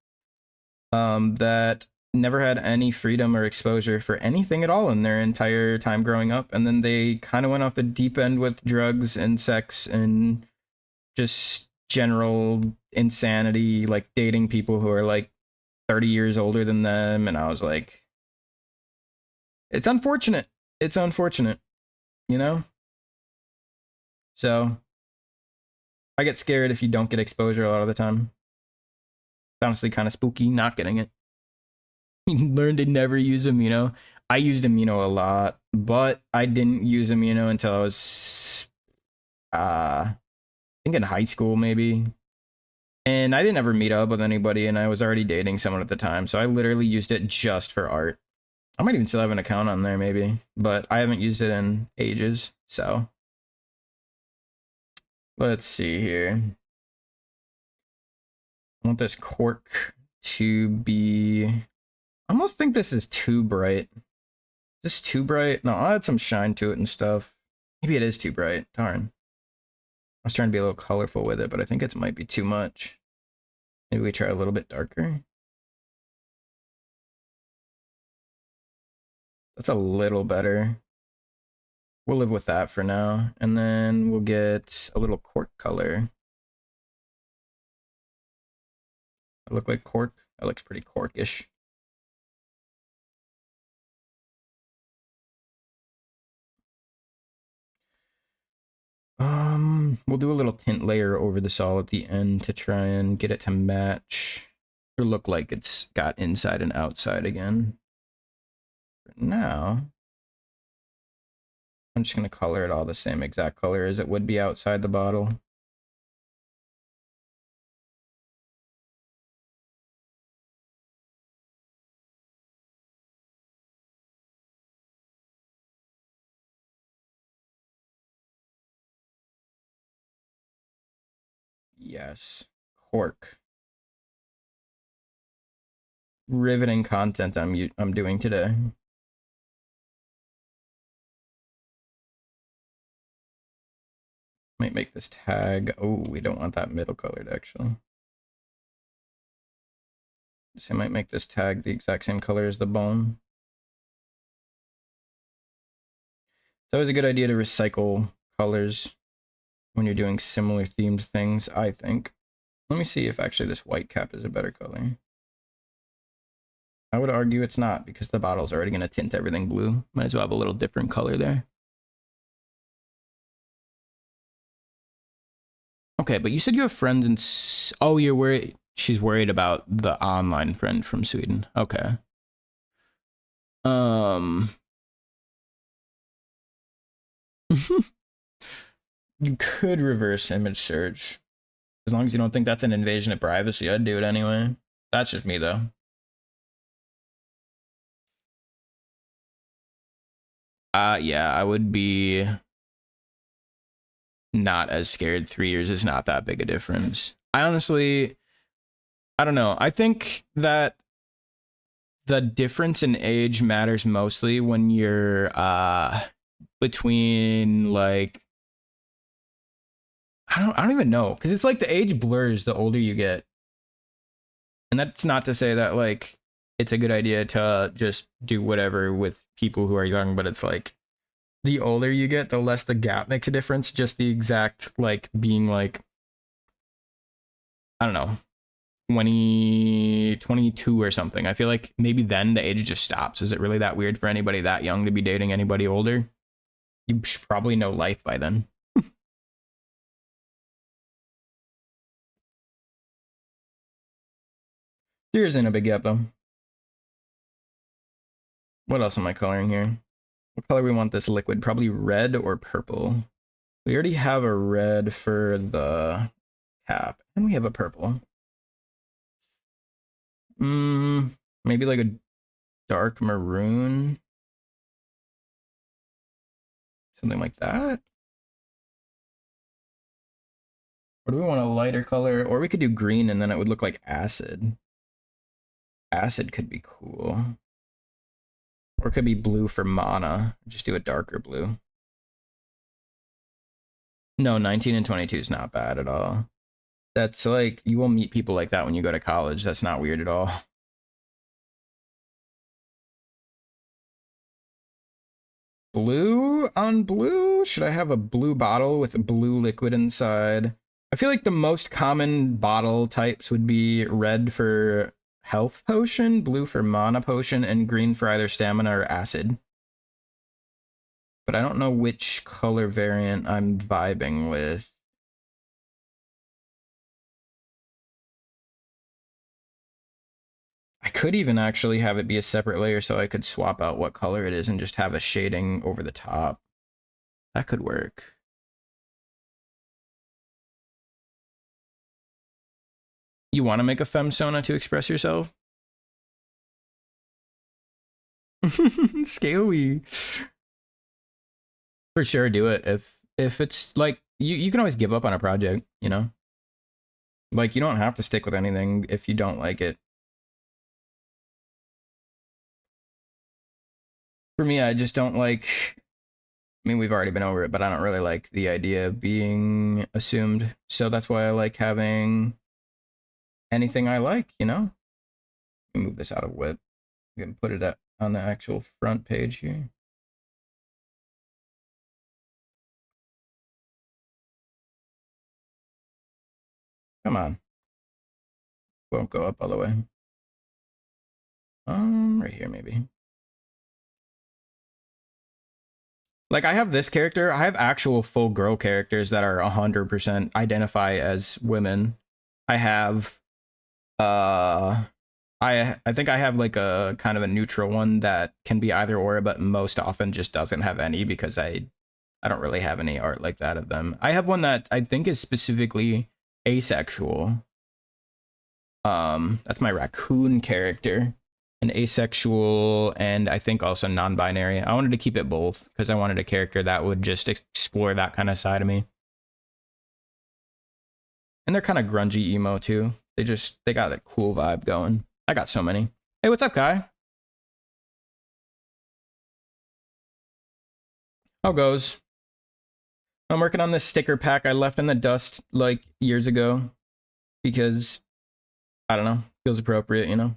Speaker 1: That never had any freedom or exposure for anything at all in their entire time growing up. And then they kind of went off the deep end with drugs and sex and just general insanity, like dating people who are like 30 years older than them. And I was like, it's unfortunate. It's unfortunate, you know? So I get scared if you don't get exposure a lot of the time. It's honestly kind of spooky not getting it. Learn to never use amino. I used amino a lot, but I didn't use amino until I was, I think in high school maybe. And I didn't ever meet up with anybody, and I was already dating someone at the time, so I literally used it just for art. I might even still have an account on there maybe, but I haven't used it in ages, so. Let's see here. I want this cork to be... I almost think this is too bright. Is this too bright? No, I'll add some shine to it and stuff. Maybe it is too bright. Darn. I was trying to be a little colorful with it, but I think it might be too much. Maybe we try a little bit darker. That's a little better. We'll live with that for now. And then we'll get a little cork color. I look like cork. That looks pretty corkish. We'll do a little tint layer over this all at the end to try and get it to match or look like it's got inside and outside again. For now, I'm just gonna color it all the same exact color as it would be outside the bottle. Yes, cork. Riveting content I'm doing today. Might make this tag. Oh, we don't want that middle colored actually. So I might make this tag the exact same color as the bone. It's always a good idea to recycle colors when you're doing similar themed things, I think. Let me see if actually this white cap is a better color. I would argue it's not because the bottle's already going to tint everything blue. Might as well have a little different color there. Okay, but you said you have friends in... Oh, you're worried... She's worried about the online friend from Sweden. Okay. You could reverse image search. As long as you don't think that's an invasion of privacy, I'd do it anyway. That's just me, though. Yeah, I would be... not as scared. 3 years is not that big a difference. I honestly, I don't know. I think that the difference in age matters mostly when you're between like I don't even know, because it's like the age blurs the older you get. And that's not to say that like it's a good idea to just do whatever with people who are young, but it's like the older you get, the less the gap makes a difference. Just the exact like being like, I don't know, 22 or something. I feel like maybe then the age just stops. Is it really that weird for anybody that young to be dating anybody older? You should probably know life by then. There isn't a big gap though. What else am I coloring here? What color we want this liquid? Probably red or purple. We already have a red for the cap, and we have a purple. Maybe like a dark maroon. Something like that. Or do we want a lighter color? Or we could do green and then it would look like acid. Acid could be cool. Or it could be blue for mana. Just do a darker blue. No, 19 and 22 is not bad at all. That's like, you will meet people like that when you go to college. That's not weird at all. Blue on blue? Should I have a blue bottle with a blue liquid inside? I feel like the most common bottle types would be red for health potion, blue for mana potion, and green for either stamina or acid. But I don't know which color variant I'm vibing with. I could even actually have it be a separate layer so I could swap out what color it is and just have a shading over the top. That could work. You want to make a femsona to express yourself? Scaly. For sure, do it. If it's like you can always give up on a project, you know? Like you don't have to stick with anything if you don't like it. For me, I just don't like, I mean, we've already been over it, but I don't really like the idea of being assumed. So that's why I like having anything I like, you know? Let me move this out of width. We can put it on the actual front page here. Come on. Won't go up all the way. Right here maybe. Like I have this character, I have actual full girl characters that are 100% identify as women. I have I think I have like a kind of a neutral one that can be either or, but most often just doesn't have any because I don't really have any art like that of them. I have one that I think is specifically asexual. That's my raccoon character. An asexual and I think also non-binary. I wanted to keep it both because I wanted a character that would just explore that kind of side of me. And they're kind of grungy emo too. They got a cool vibe going. I got so many. Hey, what's up, Kai? How goes? I'm working on this sticker pack I left in the dust like years ago because I don't know, feels appropriate, you know?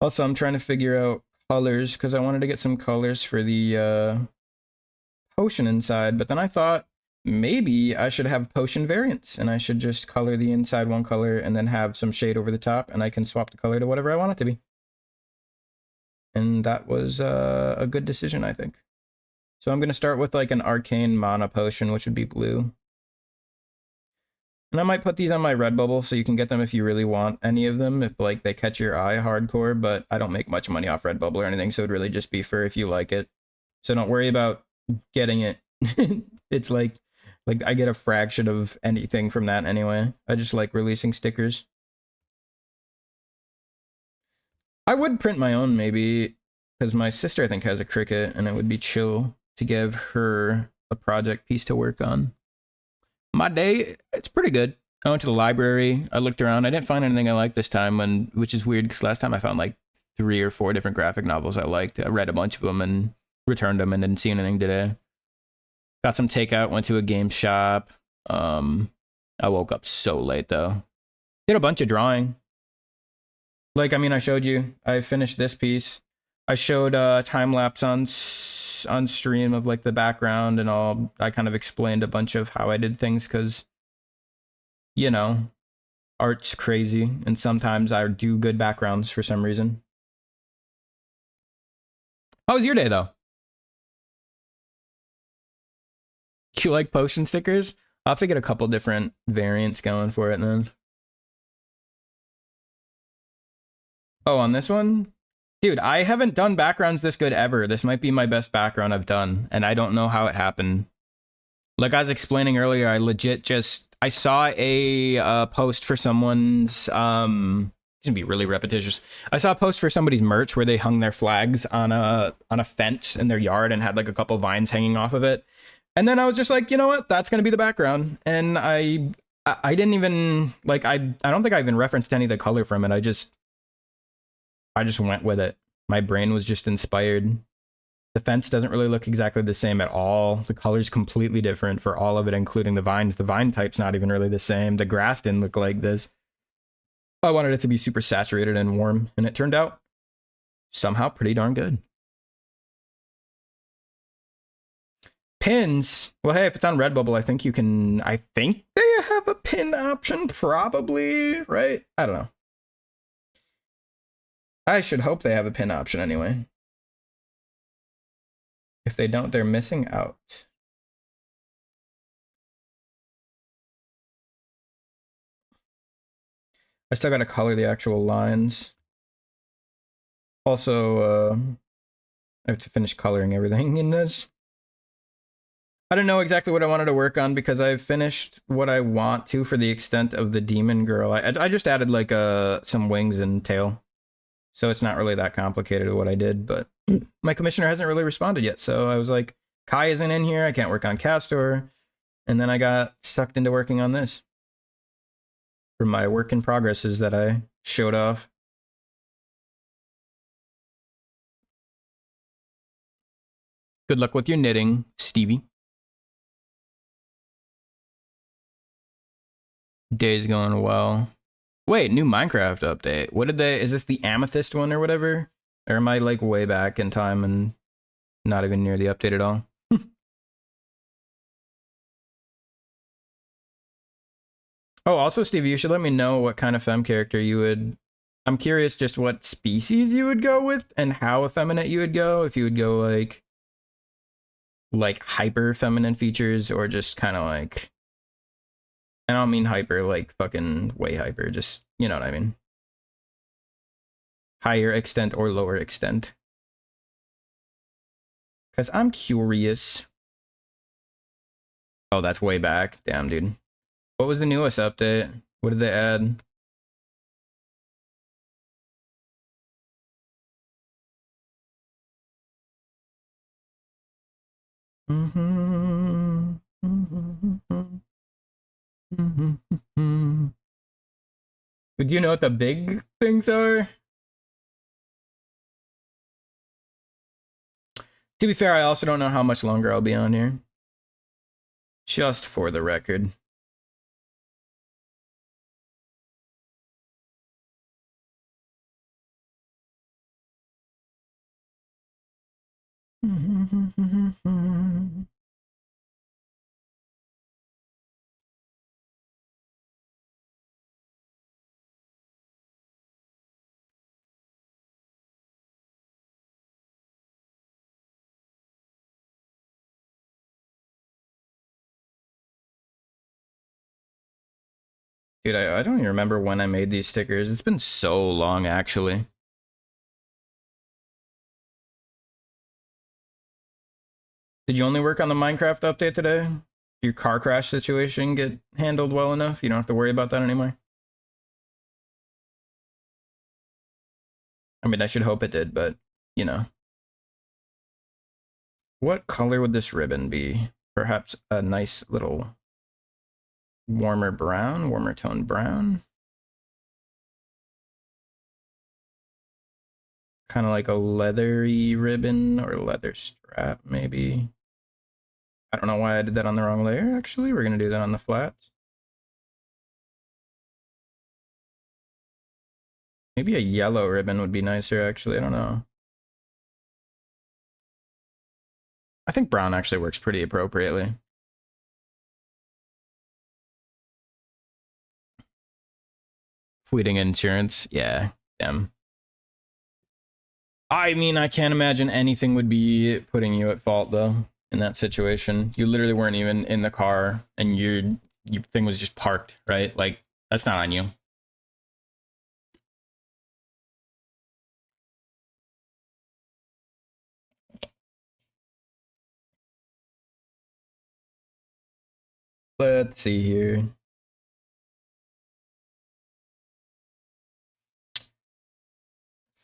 Speaker 1: Also, I'm trying to figure out colors because I wanted to get some colors for the potion inside, but then I thought maybe I should have potion variants and I should just color the inside one color and then have some shade over the top and I can swap the color to whatever I want it to be. And that was a good decision, I think. So I'm going to start with like an arcane mana potion, which would be blue. And I might put these on my Redbubble so you can get them if you really want any of them, if like they catch your eye hardcore, but I don't make much money off Redbubble or anything, so it'd really just be for if you like it. So don't worry about getting it. It's like I get a fraction of anything from that anyway. I just like releasing stickers. I would print my own maybe, because my sister I think has a cricket and it would be chill to give her a project piece to work on. My day, it's pretty good. I went to the library. I looked around. I didn't find anything I liked this time, which is weird because last time I found like 3 or 4 different graphic novels I liked. I read a bunch of them and returned them and didn't see anything today. Got some takeout, went to a game shop. I woke up so late though. Did a bunch of drawing. Like, I mean, I showed you. I finished this piece. I showed time lapse on stream of like the background and all. I kind of explained a bunch of how I did things because, you know, art's crazy and sometimes I do good backgrounds for some reason. How was your day though? You like potion stickers? I'll have to get a couple different variants going for it then. Oh, on this one? Dude, I haven't done backgrounds this good ever. This might be my best background I've done, and I don't know how it happened. Like I was explaining earlier, I saw a post for someone's, it's gonna be really repetitious. I saw a post for somebody's merch where they hung their flags on a fence in their yard and had like a couple vines hanging off of it. And then I was just like, you know what? That's gonna be the background. And I didn't even like I don't think I even referenced any of the color from it. I just went with it. My brain was just inspired. The fence doesn't really look exactly the same at all. The color's completely different for all of it, including the vines. The vine type's not even really the same. The grass didn't look like this. I wanted it to be super saturated and warm, and it turned out somehow pretty darn good. Pins. Well, hey, if it's on Redbubble, I think they have a pin option, probably, right? I don't know. I should hope they have a pin option anyway. If they don't, they're missing out. I still gotta color the actual lines. Also, I have to finish coloring everything in this. I don't know exactly what I wanted to work on because I've finished what I want to for the extent of the demon girl. I just added like some wings and tail. So it's not really that complicated what I did, but my commissioner hasn't really responded yet. So I was like, Kai isn't in here. I can't work on Castor. And then I got sucked into working on this for my work in progresses that I showed off. Good luck with your knitting, Stevie. Day's going well. Wait, new Minecraft update. What did is this the Amethyst one or whatever? Or am I like way back in time and not even near the update at all? Oh, also, Stevie, you should let me know what kind of femme character you would... I'm curious just what species you would go with and how effeminate you would go. If you would go like hyper feminine features or just kind of like... I don't mean hyper like fucking way hyper, just, you know what I mean. Higher extent or lower extent. Because I'm curious. Oh, that's way back. Damn, dude. What was the newest update? What did they add? Do you know what the big things are? To be fair, I also don't know how much longer I'll be on here. Just for the record. Dude, I don't even remember when I made these stickers. It's been so long, actually. Did you only work on the Minecraft update today? Your car crash situation get handled well enough? You don't have to worry about that anymore? I mean, I should hope it did, but, you know. What color would this ribbon be? perhaps a nice little warmer brown, warmer tone brown. Kind of like a leathery ribbon or leather strap, maybe. I don't know why I did that on the wrong layer, actually. We're going to do that on the flats. Maybe a yellow ribbon would be nicer, actually. I don't know. I think brown actually works pretty appropriately. Fleeting insurance. Yeah, damn. I mean, I can't imagine anything would be putting you at fault, though, in that situation. You literally weren't even in the car, and your thing was just parked, right? Like, that's not on you. Let's see here.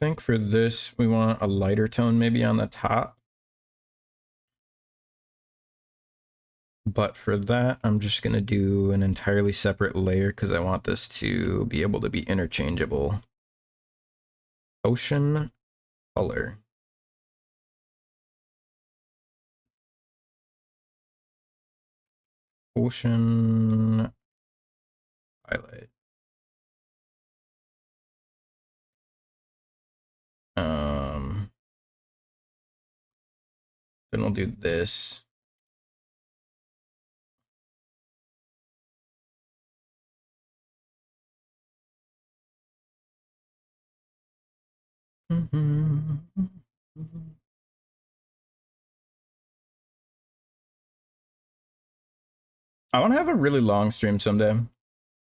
Speaker 1: I think for this, we want a lighter tone maybe on the top. But for that, I'm just going to do an entirely separate layer because I want this to be able to be interchangeable. Ocean color. Ocean highlight. Then we'll do this. I want to have a really long stream someday.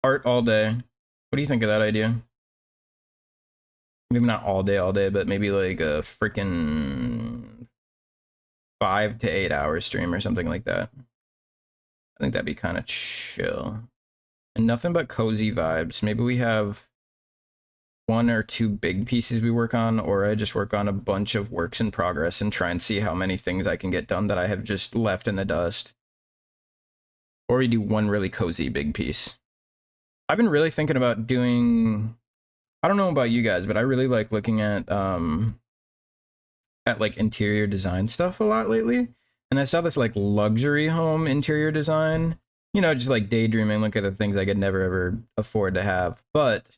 Speaker 1: Art all day. What do you think of that idea? Maybe not all day, but maybe like a freaking 5 to 8 hour stream or something like that. I think that'd be kind of chill. And nothing but cozy vibes. Maybe we have 1 or 2 big pieces we work on, or I just work on a bunch of works in progress and try and see how many things I can get done that I have just left in the dust. Or we do 1 really cozy big piece. I've been really thinking about doing, I don't know about you guys, but I really like looking at like interior design stuff a lot lately. And I saw this like luxury home interior design, you know, just like daydreaming, look at the things I could never ever afford to have. But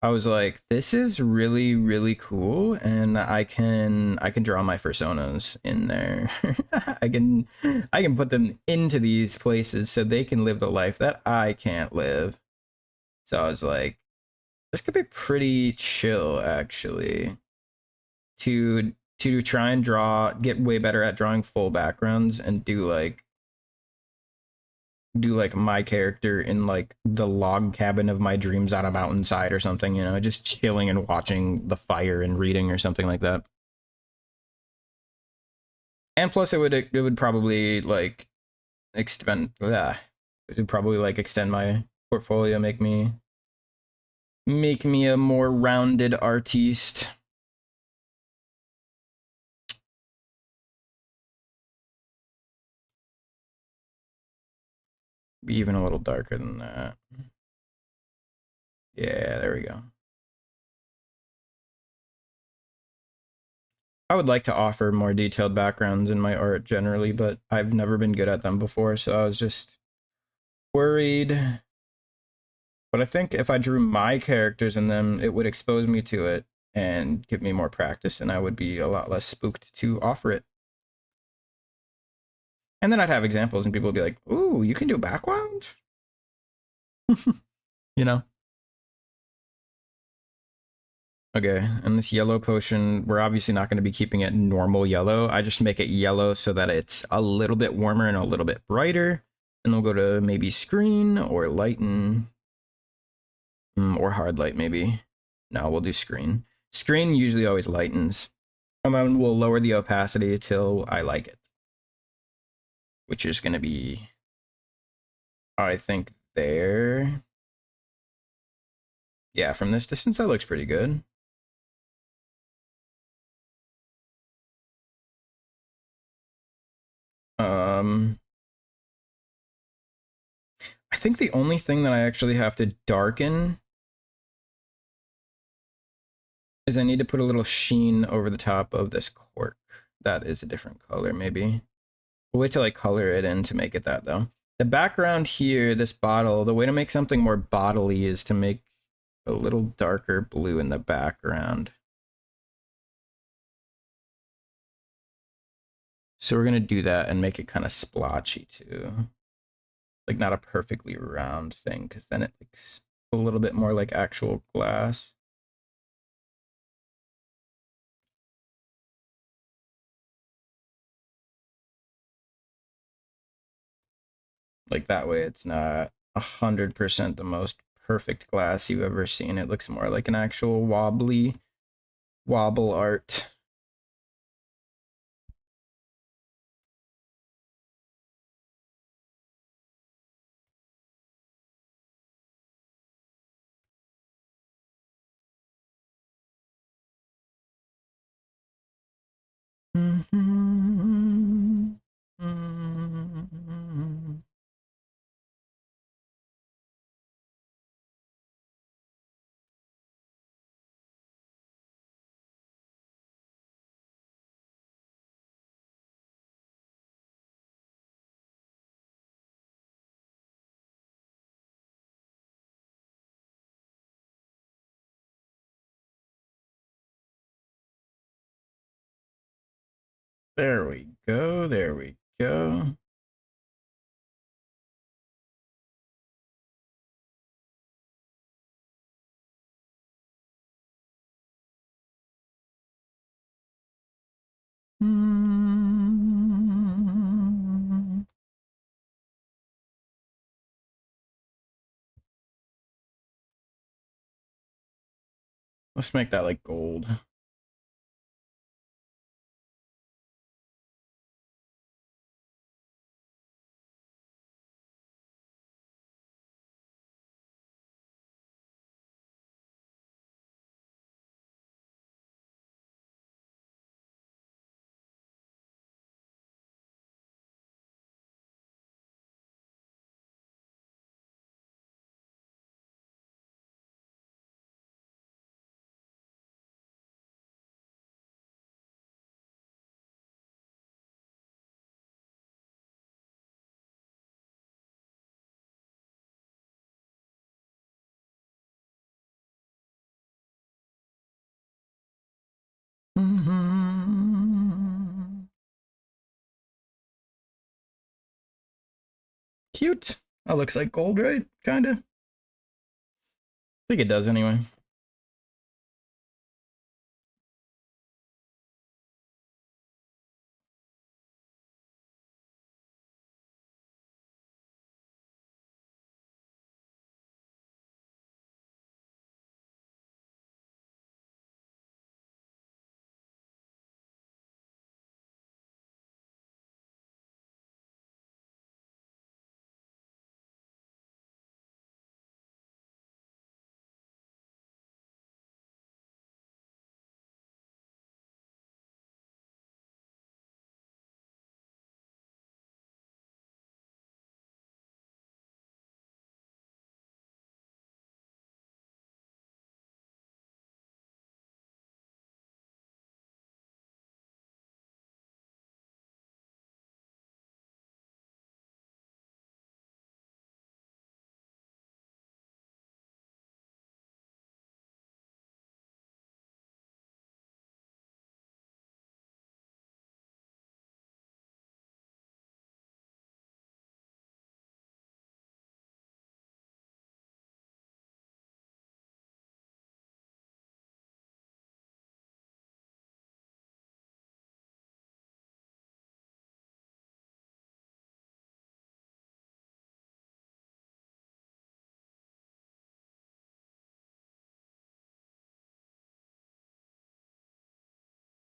Speaker 1: I was like, this is really, really cool, and I can draw my personas in there. I can put them into these places so they can live the life that I can't live. So I was like, this could be pretty chill, actually. To try and get way better at drawing full backgrounds and do like my character in like the log cabin of my dreams on a mountainside or something, you know, just chilling and watching the fire and reading or something like that. And plus it would probably like extend it would probably like extend my portfolio, make me a more rounded artiste. Be even a little darker than that. Yeah, there we go. I would like to offer more detailed backgrounds in my art generally, but I've never been good at them before, so I was just worried. But I think if I drew my characters in them, it would expose me to it and give me more practice, and I would be a lot less spooked to offer it. And then I'd have examples, and people would be like, "Ooh, you can do background?" You know? Okay, and this yellow potion, we're obviously not going to be keeping it normal yellow. I just make it yellow so that it's a little bit warmer and a little bit brighter. And we'll go to maybe screen or lighten. Or hard light, maybe. No, we'll do screen. Screen usually always lightens. And then we'll lower the opacity till I like it. Which is going to be, I think, there. Yeah, from this distance, that looks pretty good. I think the only thing that I actually have to darken is I need to put a little sheen over the top of this cork. That is a different color, maybe. We'll wait till I color it in to make it that, though. The background here, this bottle, the way to make something more bodily is to make a little darker blue in the background. So we're going to do that and make it kind of splotchy, too. Like, not a perfectly round thing, because then it looks a little bit more like actual glass. Like, that way it's not 100% the most perfect glass you've ever seen. It looks more like an actual wobbly wobble art. There we go. There we go. Let's make that like gold. Cute. That looks like gold, right? Kinda. I think it does anyway.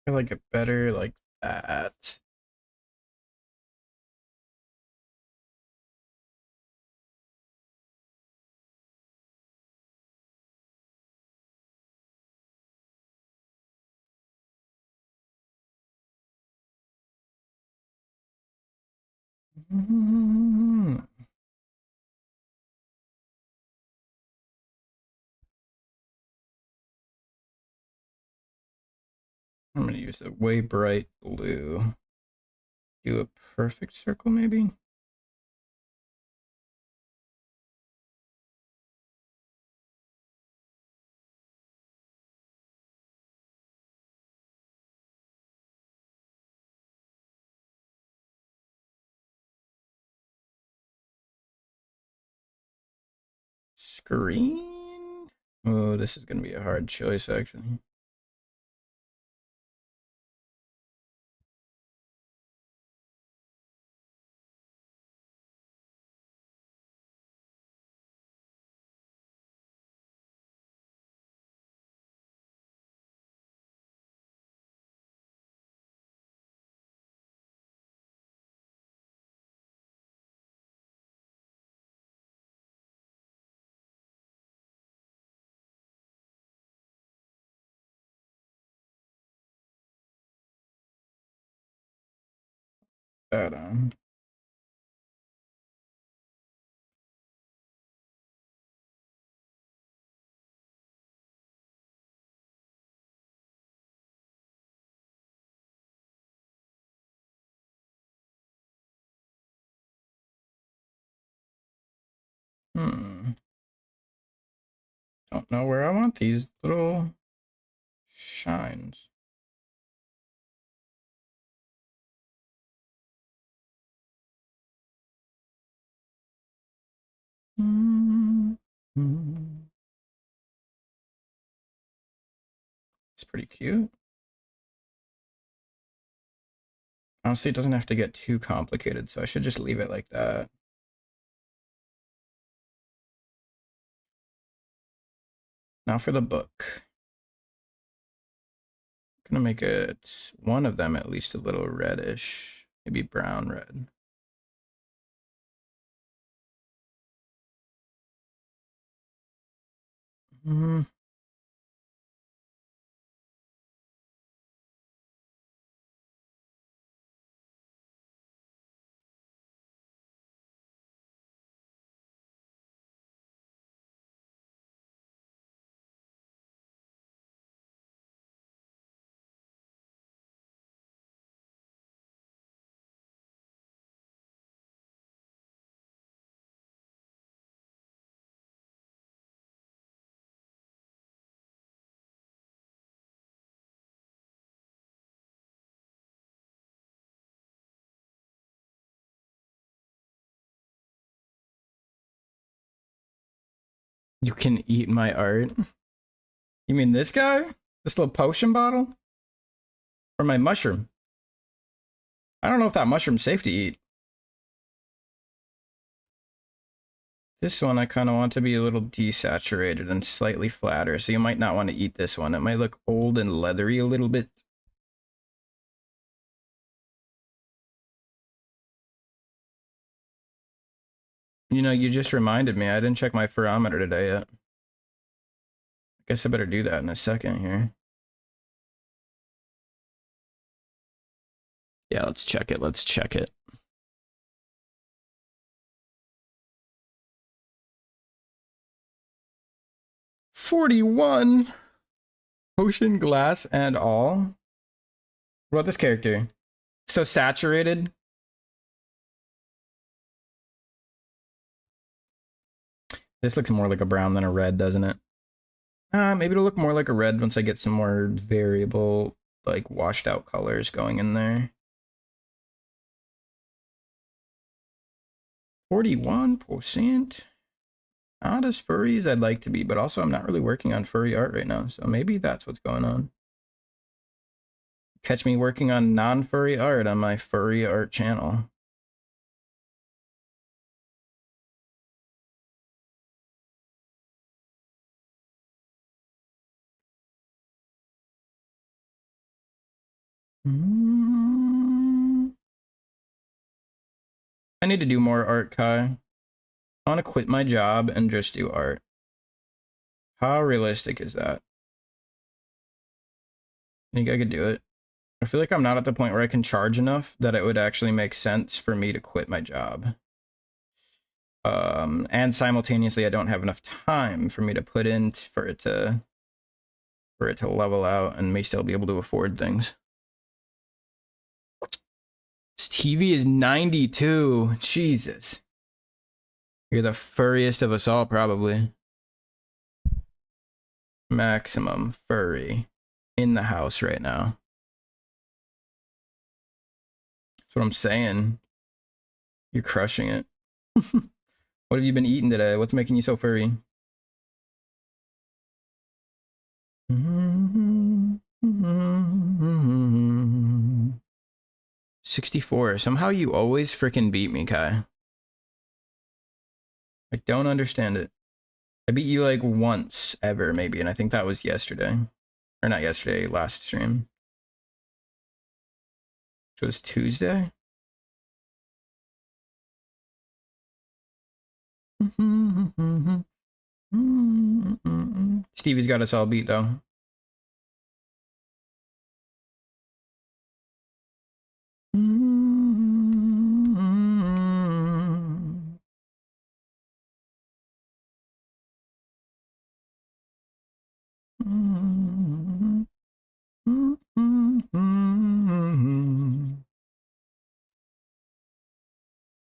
Speaker 1: I like it better like that. I'm gonna use a way bright blue. Do a perfect circle, maybe? Screen? Oh, this is gonna be a hard choice, actually. But, Don't know where I want these little shines. It's pretty cute. Honestly, it doesn't have to get too complicated, so I should just leave it like that. Now for the book. I'm gonna make it one of them at least a little reddish, maybe brown red. Mm. You can eat my art? You mean this guy? This little potion bottle? Or my mushroom? I don't know if that mushroom's safe to eat. This one I kind of want to be a little desaturated and slightly flatter, so you might not want to eat this one. It might look old and leathery a little bit. You know, you just reminded me. I didn't check my pherometer today yet. I guess I better do that in a second here. Yeah, let's check it. Let's check it. 41 potion glass and all. What about this character? So saturated. This looks more like a brown than a red, doesn't it? Maybe it'll look more like a red once I get some more variable, like washed out colors going in there. 41%. Not as furry as I'd like to be, but also I'm not really working on furry art right now, so maybe that's what's going on. Catch me working on non-furry art on my furry art channel. I need to do more art, Kai. I want to quit my job and just do art. How realistic is that? I think I could do it. I feel like I'm not at the point where I can charge enough that it would actually make sense for me to quit my job. And simultaneously, I don't have enough time for me to put in for it to for it to level out and may still be able to afford things. This TV is 92. Jesus. You're the furriest of us all, probably. Maximum furry in the house right now. That's what I'm saying. You're crushing it. What have you been eating today? What's making you so furry? 64. Somehow you always freaking beat me, Kai. I don't understand it. I beat you like once ever, maybe, and I think that was yesterday. Or not yesterday, last stream. Which was Tuesday? Stevie's got us all beat, though.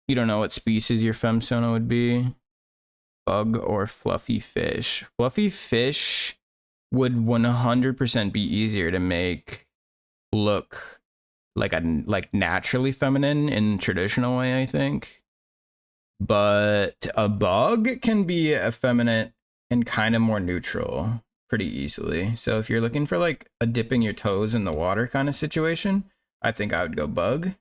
Speaker 1: You don't know what species your femsona would be? Bug or fluffy fish? Fluffy fish would 100% be easier to make look like naturally feminine in traditional way, I think. But a bug can be effeminate and kind of more neutral pretty easily. So if you're looking for like a dipping your toes in the water kind of situation, I think I would go bug.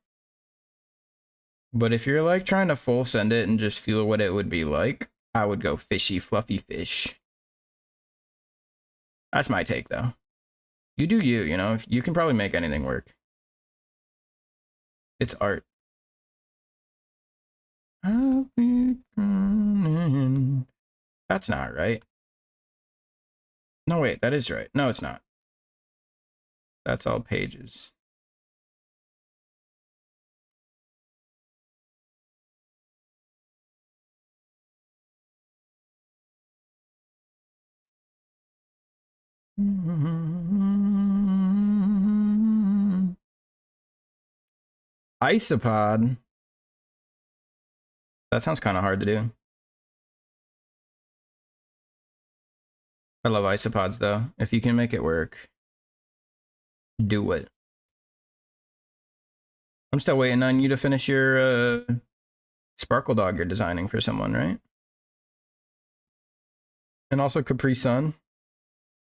Speaker 1: But if you're like trying to full send it and just feel what it would be like, I would go fishy, fluffy fish. That's my take though. You do you, you know, you can probably make anything work. It's art. I'll be running. That's not right. No, wait, that is right. No, it's not. That's all pages. Isopod. That sounds kind of hard to do. I love isopods though. If you can make it work, do it. I'm still waiting on you to finish your Sparkle Dog you're designing for someone, right? And also Capri Sun.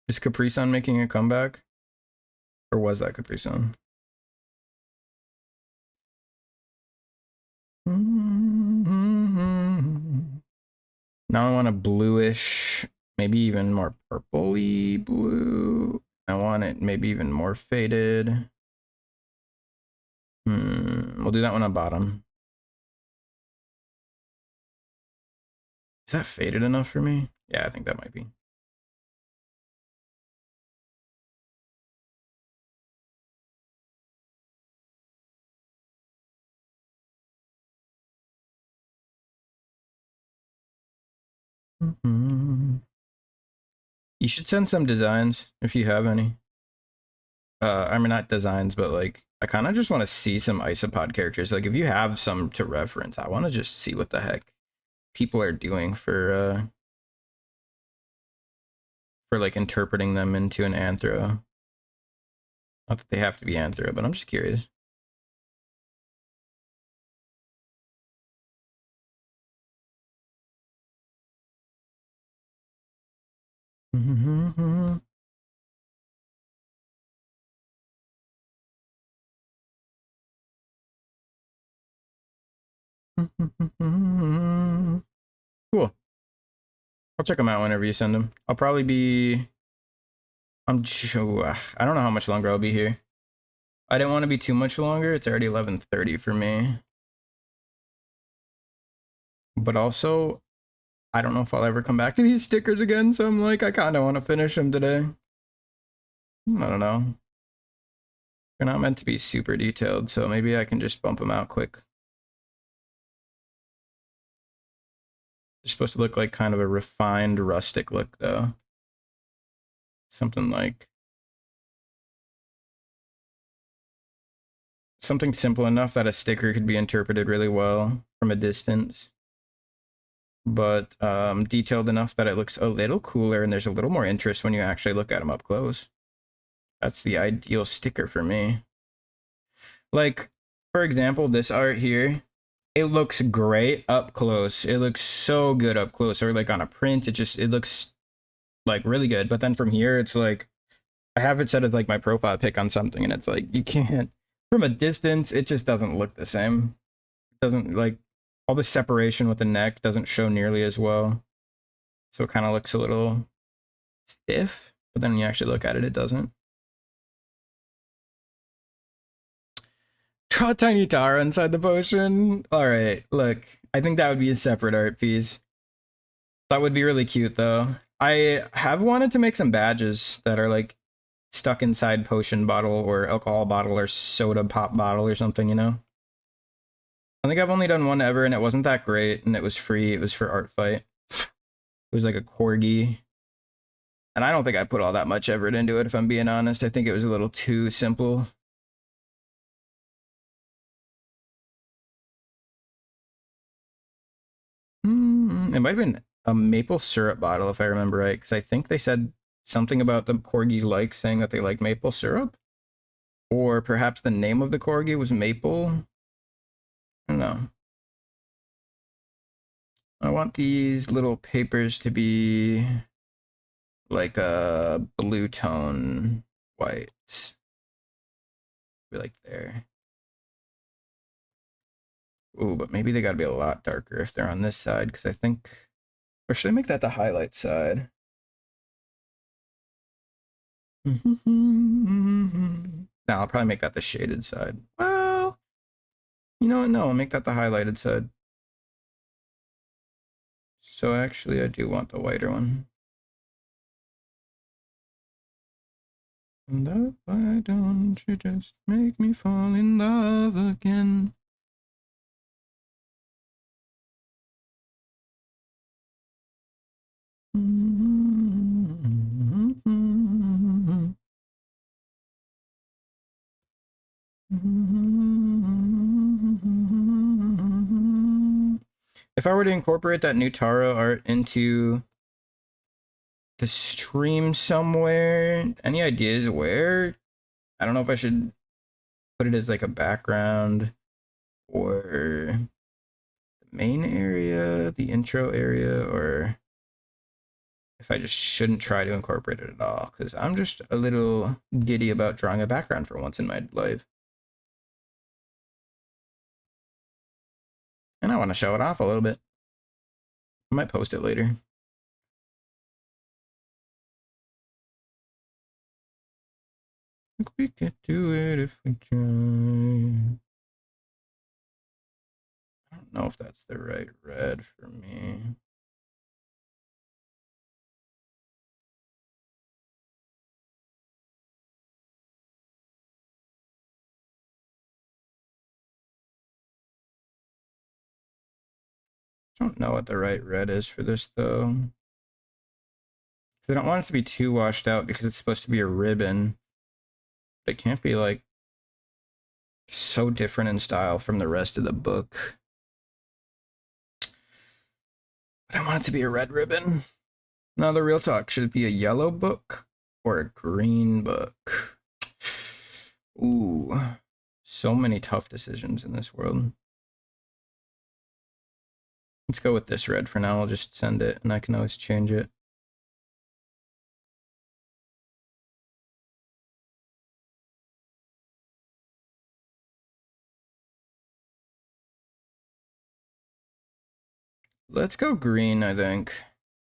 Speaker 1: Is Capri Sun making a comeback? Or was that Capri Sun? Now I want a bluish, maybe even more purpley blue. I want it maybe even more faded. We'll do that one on bottom. Is that faded enough for me? Yeah, I think that might be. You should send some designs if you have any. I mean, not designs, but like, I kind of just want to see some isopod characters. Like, if you have some to reference, I want to just see what the heck people are doing for like interpreting them into an anthro. Not that they have to be anthro, but I'm just curious. Cool. I'll check them out whenever you send them. I'll probably be... I don't know how much longer I'll be here. I didn't want to be too much longer. It's already 11:30 for me. But also, I don't know if I'll ever come back to these stickers again, so I'm like, I kind of want to finish them today. I don't know. They're not meant to be super detailed, so maybe I can just bump them out quick. They're supposed to look like kind of a refined, rustic look, though. Something like something simple enough that a sticker could be interpreted really well from a distance, but detailed enough that it looks a little cooler and there's a little more interest when you actually look at them up close. That's the ideal sticker for me. Like, for example, this art here, it looks great up close. It looks so good up close, or like on a print, it looks like really good. But then from here, it's like, I have it set as like my profile pic on something, and it's like, you can't, from a distance, it just doesn't look the same. It doesn't, like, all the separation with the neck doesn't show nearly as well. So it kind of looks a little stiff, but then when you actually look at it, it doesn't. Draw a tiny Tara inside the potion. All right, look, I think that would be a separate art piece. That would be really cute, though. I have wanted to make some badges that are like stuck inside potion bottle or alcohol bottle or soda pop bottle or something, you know? I think I've only done one ever, and it wasn't that great, and it was free. It was for Art Fight. It was like a corgi. And I don't think I put all that much effort into it, if I'm being honest. I think it was a little too simple. It might have been a maple syrup bottle, if I remember right, because I think they said something about the corgis like saying that they like maple syrup. Or perhaps the name of the corgi was Maple. I don't know. I want these little papers to be like a blue tone white. Be like there. Ooh, but maybe they gotta be a lot darker if they're on this side, because I think... Or should I make that the highlight side? No, I'll probably make that the shaded side. Well, you know what? No, I'll make that the highlighted side. So actually, I do want the whiter one. Love, why don't you just make me fall in love again? If I were to incorporate that new Taro art into the stream somewhere, any ideas where? I don't know if I should put it as like a background or the main area, the intro area, or if I just shouldn't try to incorporate it at all, because I'm just a little giddy about drawing a background for once in my life. And I want to show it off a little bit. I might post it later. I think we could do it if we try. I don't know if that's the right red for me. I don't know what the right red is for this though. I don't want it to be too washed out because it's supposed to be a ribbon. But it can't be like so different in style from the rest of the book. But I want it to be a red ribbon. Now the real talk, should it be a yellow book or a green book? Ooh, so many tough decisions in this world. Let's go with this red for now. I'll just send it and I can always change it. Let's go green, I think.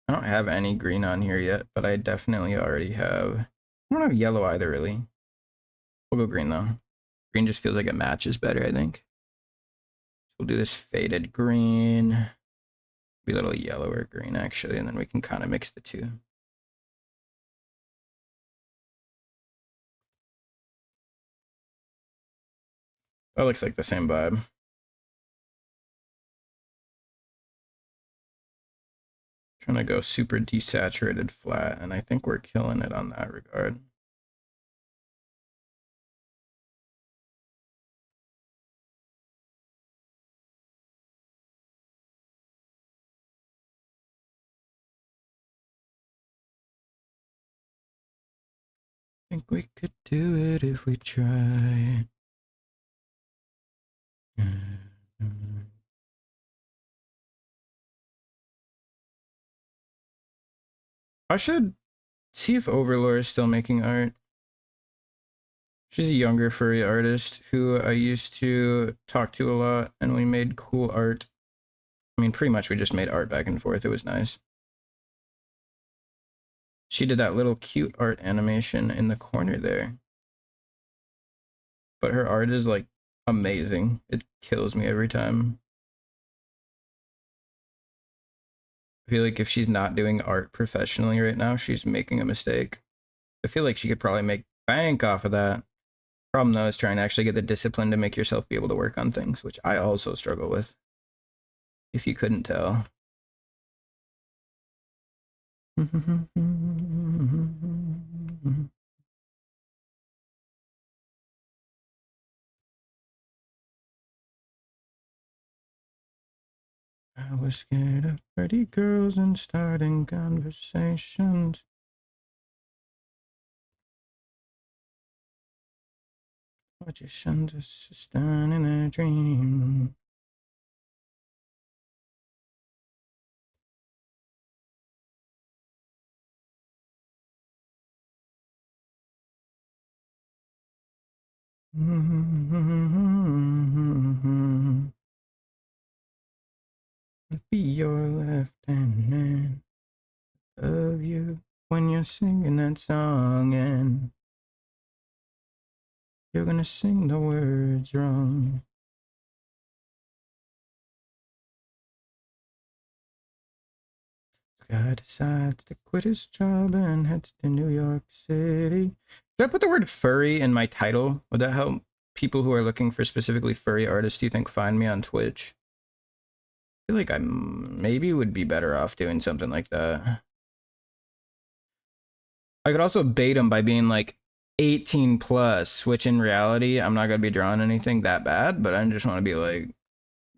Speaker 1: I don't have any green on here yet, but I definitely already have. I don't have yellow either, really. We'll go green, though. Green just feels like it matches better, I think. So we'll do this faded green. Be a little yellower green, actually, and then we can kind of mix the two. That looks like the same vibe. Trying to go super desaturated flat, and I think we're killing it on that regard. I think we could do it if we try. I should see if Overlord is still making art. She's a younger furry artist who I used to talk to a lot, and we made cool art. I mean, pretty much we just made art back and forth. It was nice. She did that little cute art animation in the corner there. But her art is like amazing. It kills me every time. I feel like if she's not doing art professionally right now, she's making a mistake. I feel like she could probably make bank off of that. Problem though is trying to actually get the discipline to make yourself be able to work on things, which I also struggle with. If you couldn't tell. I was scared of pretty girls and starting conversations. Magicians just done in a dream. Be your left-hand man. Love you when you're singing that song, and you're gonna sing the words wrong. Guy decides to quit his job and heads to New York City. Should I put the word furry in my title? Would that help people who are looking for specifically furry artists, do you think, find me on Twitch? I feel like I maybe would be better off doing something like that. I could also bait them by being like 18 plus, which in reality, I'm not going to be drawing anything that bad, but I just want to be like,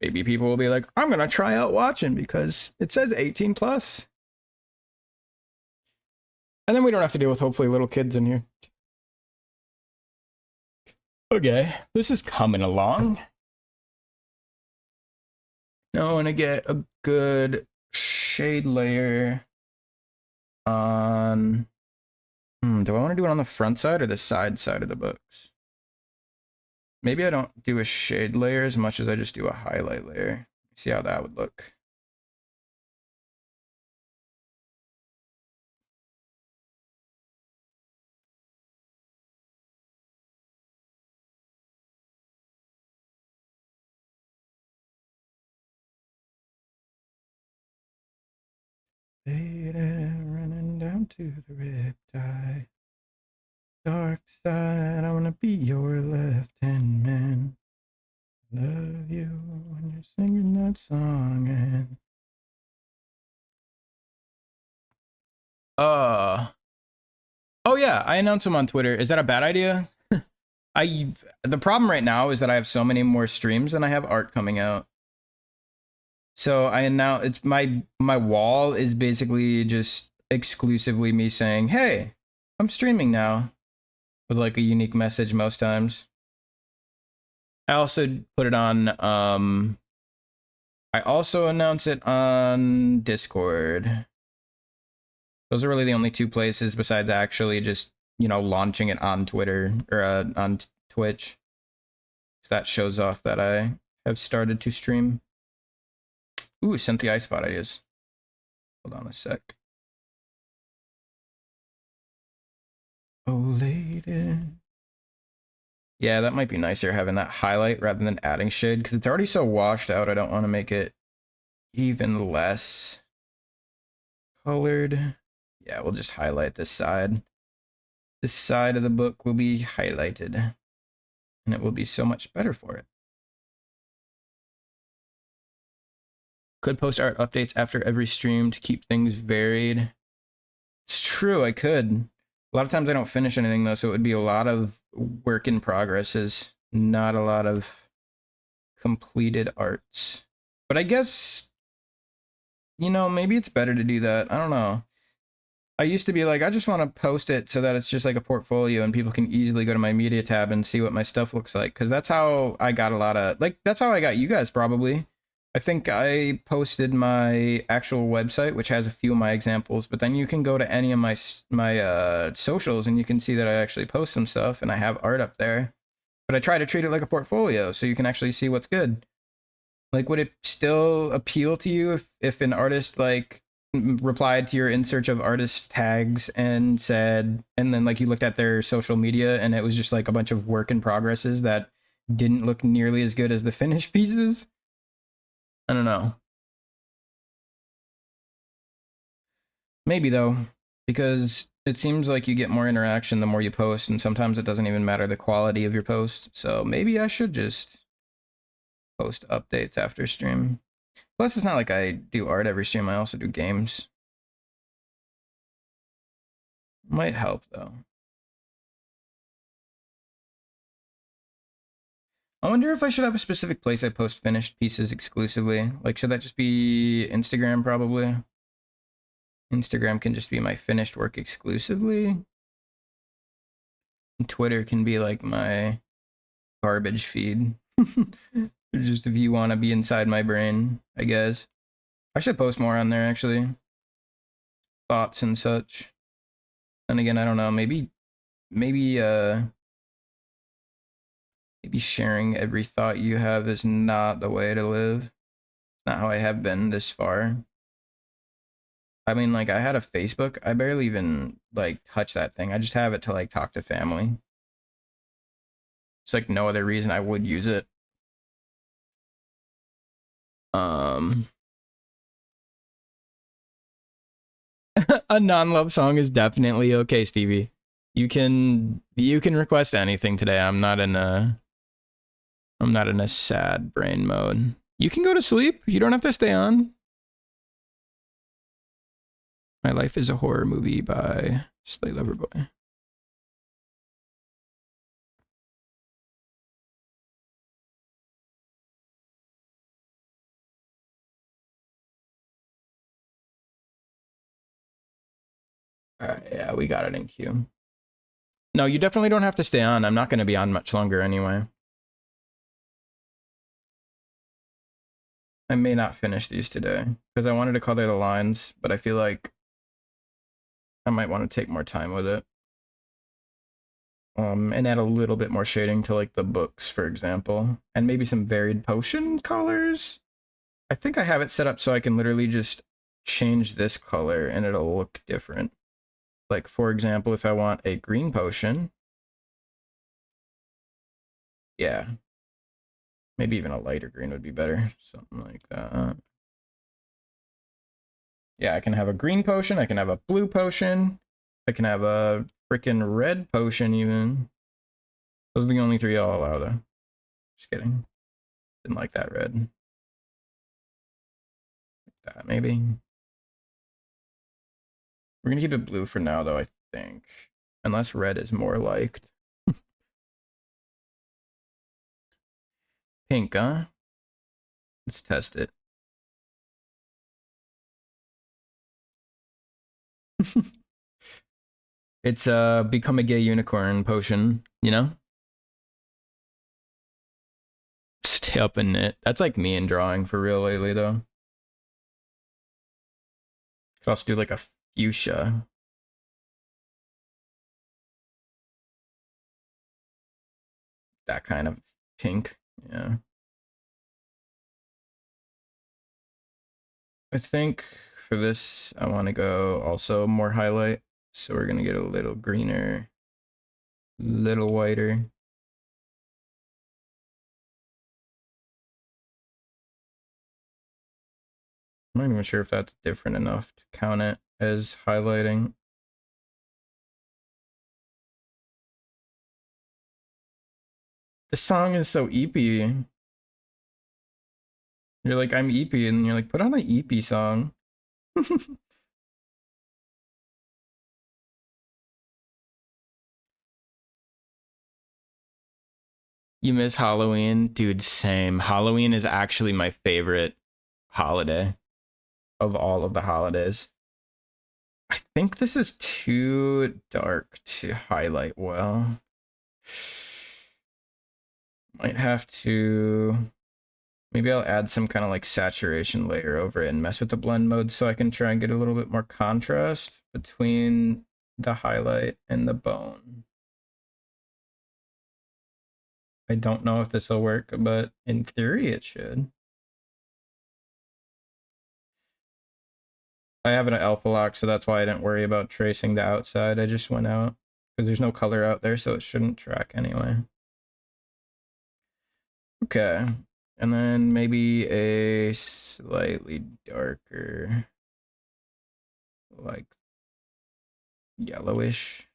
Speaker 1: maybe people will be like, I'm going to try out watching because it says 18 plus. And then we don't have to deal with hopefully little kids in here. Okay, this is coming along. Now I want to get a good shade layer on... do I want to do it on the front side or the side of the books? Maybe I don't do a shade layer as much as I just do a highlight layer. See how that would look. Lady running down to the riptide. Dark side, I wanna be your left-hand man. Love you when you're singing that song and... Oh yeah, I announced him on Twitter. Is that a bad idea? The problem right now is that I have so many more streams than I have art coming out. So I now it's my wall is basically just exclusively me saying, "Hey, I'm streaming now," with like a unique message most times. I also put it on I also announce it on Discord. Those are really the only two places besides actually just, you know, launching it on Twitter or on Twitch. So that shows off that I have started to stream. Ooh, sent the ice spot ideas. Hold on a sec. Oh, lady. Yeah, that might be nicer having that highlight rather than adding shade because it's already so washed out. I don't want to make it even less colored. Yeah, we'll just highlight this side. This side of the book will be highlighted and it will be so much better for it. Could post art updates after every stream to keep things varied. It's true, I could. A lot of times I don't finish anything though, so it would be a lot of work in progresses, not a lot of completed arts. But I guess, you know, maybe it's better to do that. I don't know. I used to be like, I just want to post it so that it's just like a portfolio and people can easily go to my media tab and see what my stuff looks like. Because that's how I got a lot of, like, that's how I got you guys probably. I think I posted my actual website, which has a few of my examples, but then you can go to any of my socials and you can see that I actually post some stuff and I have art up there. But I try to treat it like a portfolio so you can actually see what's good. Like, would it still appeal to you if an artist like replied to your in search of artist tags and said, and then like you looked at their social media and it was just like a bunch of work in progresses that didn't look nearly as good as the finished pieces? I don't know. Maybe though, because it seems like you get more interaction the more you post, and sometimes it doesn't even matter the quality of your post. So maybe I should just post updates after stream. Plus, it's not like I do art every stream. I also do games. Might help though. I wonder if I should have a specific place I post finished pieces exclusively. Like, should that just be Instagram probably? Instagram can just be my finished work exclusively. And Twitter can be like my garbage feed. Just if you want to be inside my brain, I guess. I should post more on there actually. Thoughts and such. And again, I don't know, maybe maybe sharing every thought you have is not the way to live. Not how I have been this far. I mean, like, I had a Facebook. I barely even, like, touch that thing. I just have it to, like, talk to family. It's, like, no other reason I would use it. A non-love song is definitely okay, Stevie. You can request anything today. I'm not in a sad brain mode. You can go to sleep. You don't have to stay on. My Life is a Horror Movie by Slay Loverboy. Alright, yeah, we got it in queue. No, you definitely don't have to stay on. I'm not going to be on much longer anyway. I may not finish these today because I wanted to color the lines, but I feel like I might want to take more time with it. And add a little bit more shading to like the books, for example, and maybe some varied potion colors. I think I have it set up so I can literally just change this color and it'll look different. Like, for example, if I want a green potion, yeah, maybe even a lighter green would be better, something like that. Yeah, I can have a green potion, I can have a blue potion, I can have a freaking red potion even. Those are the only three I'll allow though. Just kidding. Didn't like that red. Like that maybe. We're gonna keep it blue for now though, I think. Unless red is more liked. Pink, huh? Let's test it. It's become a gay unicorn potion, you know? Stay up in it. That's like me in drawing for real lately though. Could also do like a fuchsia. That kind of pink, yeah. I think for this, I want to go also more highlight. So we're going to get a little greener, little whiter. I'm not even sure if that's different enough to count it as highlighting. The song is so eepy. You're like, I'm EP, and you're like, put on an EP song. You miss Halloween? Dude, same. Halloween is actually my favorite holiday of all of the holidays. I think this is too dark to highlight well. Might have to... Maybe I'll add some kind of like saturation layer over it and mess with the blend mode so I can try and get a little bit more contrast between the highlight and the bone. I don't know if this will work, but in theory it should. I have an alpha lock, so that's why I didn't worry about tracing the outside. I just went out because there's no color out there, so it shouldn't track anyway. Okay, and then maybe a slightly darker, like yellowish.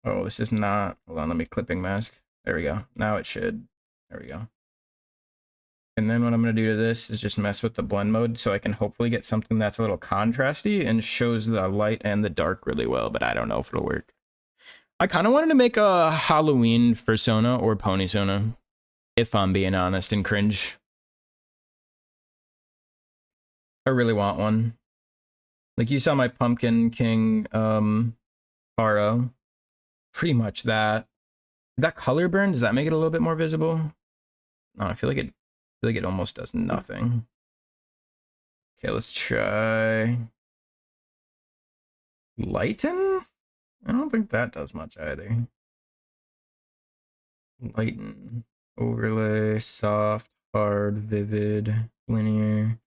Speaker 1: Oh, this is not. Hold on, let me clipping mask. There we go. Now it should. There we go. And then what I'm going to do to this is just mess with the blend mode so I can hopefully get something that's a little contrasty and shows the light and the dark really well, but I don't know if it'll work. I kind of wanted to make a Halloween fursona or pony-sona, if I'm being honest, and cringe. I really want one. Like, you saw my Pumpkin King Paro. Pretty much that. That color burn, does that make it a little bit more visible? No, I feel like it almost does nothing. Okay, let's try lighten. I don't think that does much either. Lighten, overlay, soft, hard, vivid, linear.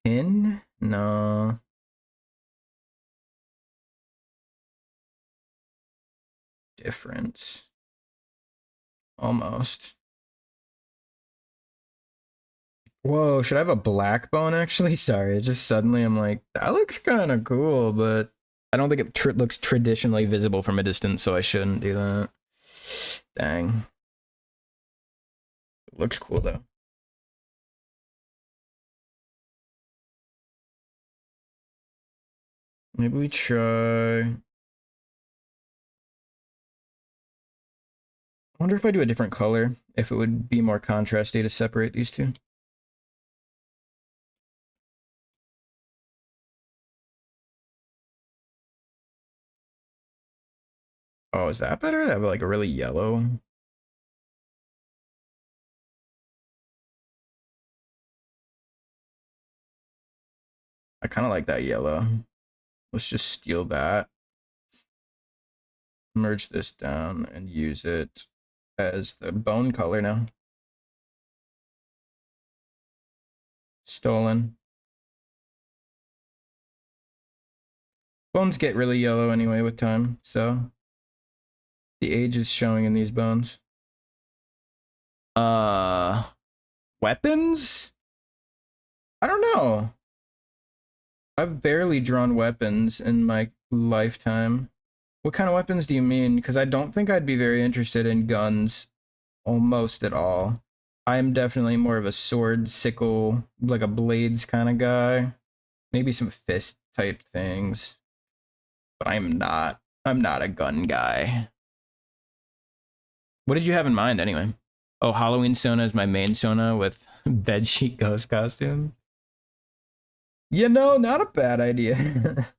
Speaker 1: Pin? No. Different. Almost. Whoa, should I have a black bone actually? Sorry, it just suddenly I'm like, that looks kind of cool, but I don't think it looks traditionally visible from a distance, so I shouldn't do that. Dang. It looks cool though. Maybe we try... I wonder if I do a different color, if it would be more contrasty to separate these two. Oh, is that better? To have like a really yellow? I kind of like that yellow. Let's just steal that. Merge this down and use it as the bone color now. Stolen. Bones get really yellow anyway with time, so the age is showing in these bones. Weapons? I don't know. I've barely drawn weapons in my lifetime. What kind of weapons do you mean? Because I don't think I'd be very interested in guns almost at all. I am definitely more of a sword, sickle, like a blades kind of guy. Maybe some fist type things. But I'm not a gun guy. What did you have in mind anyway? Oh, Halloween Sona is my main Sona with bedsheet ghost costume. You know, not a bad idea.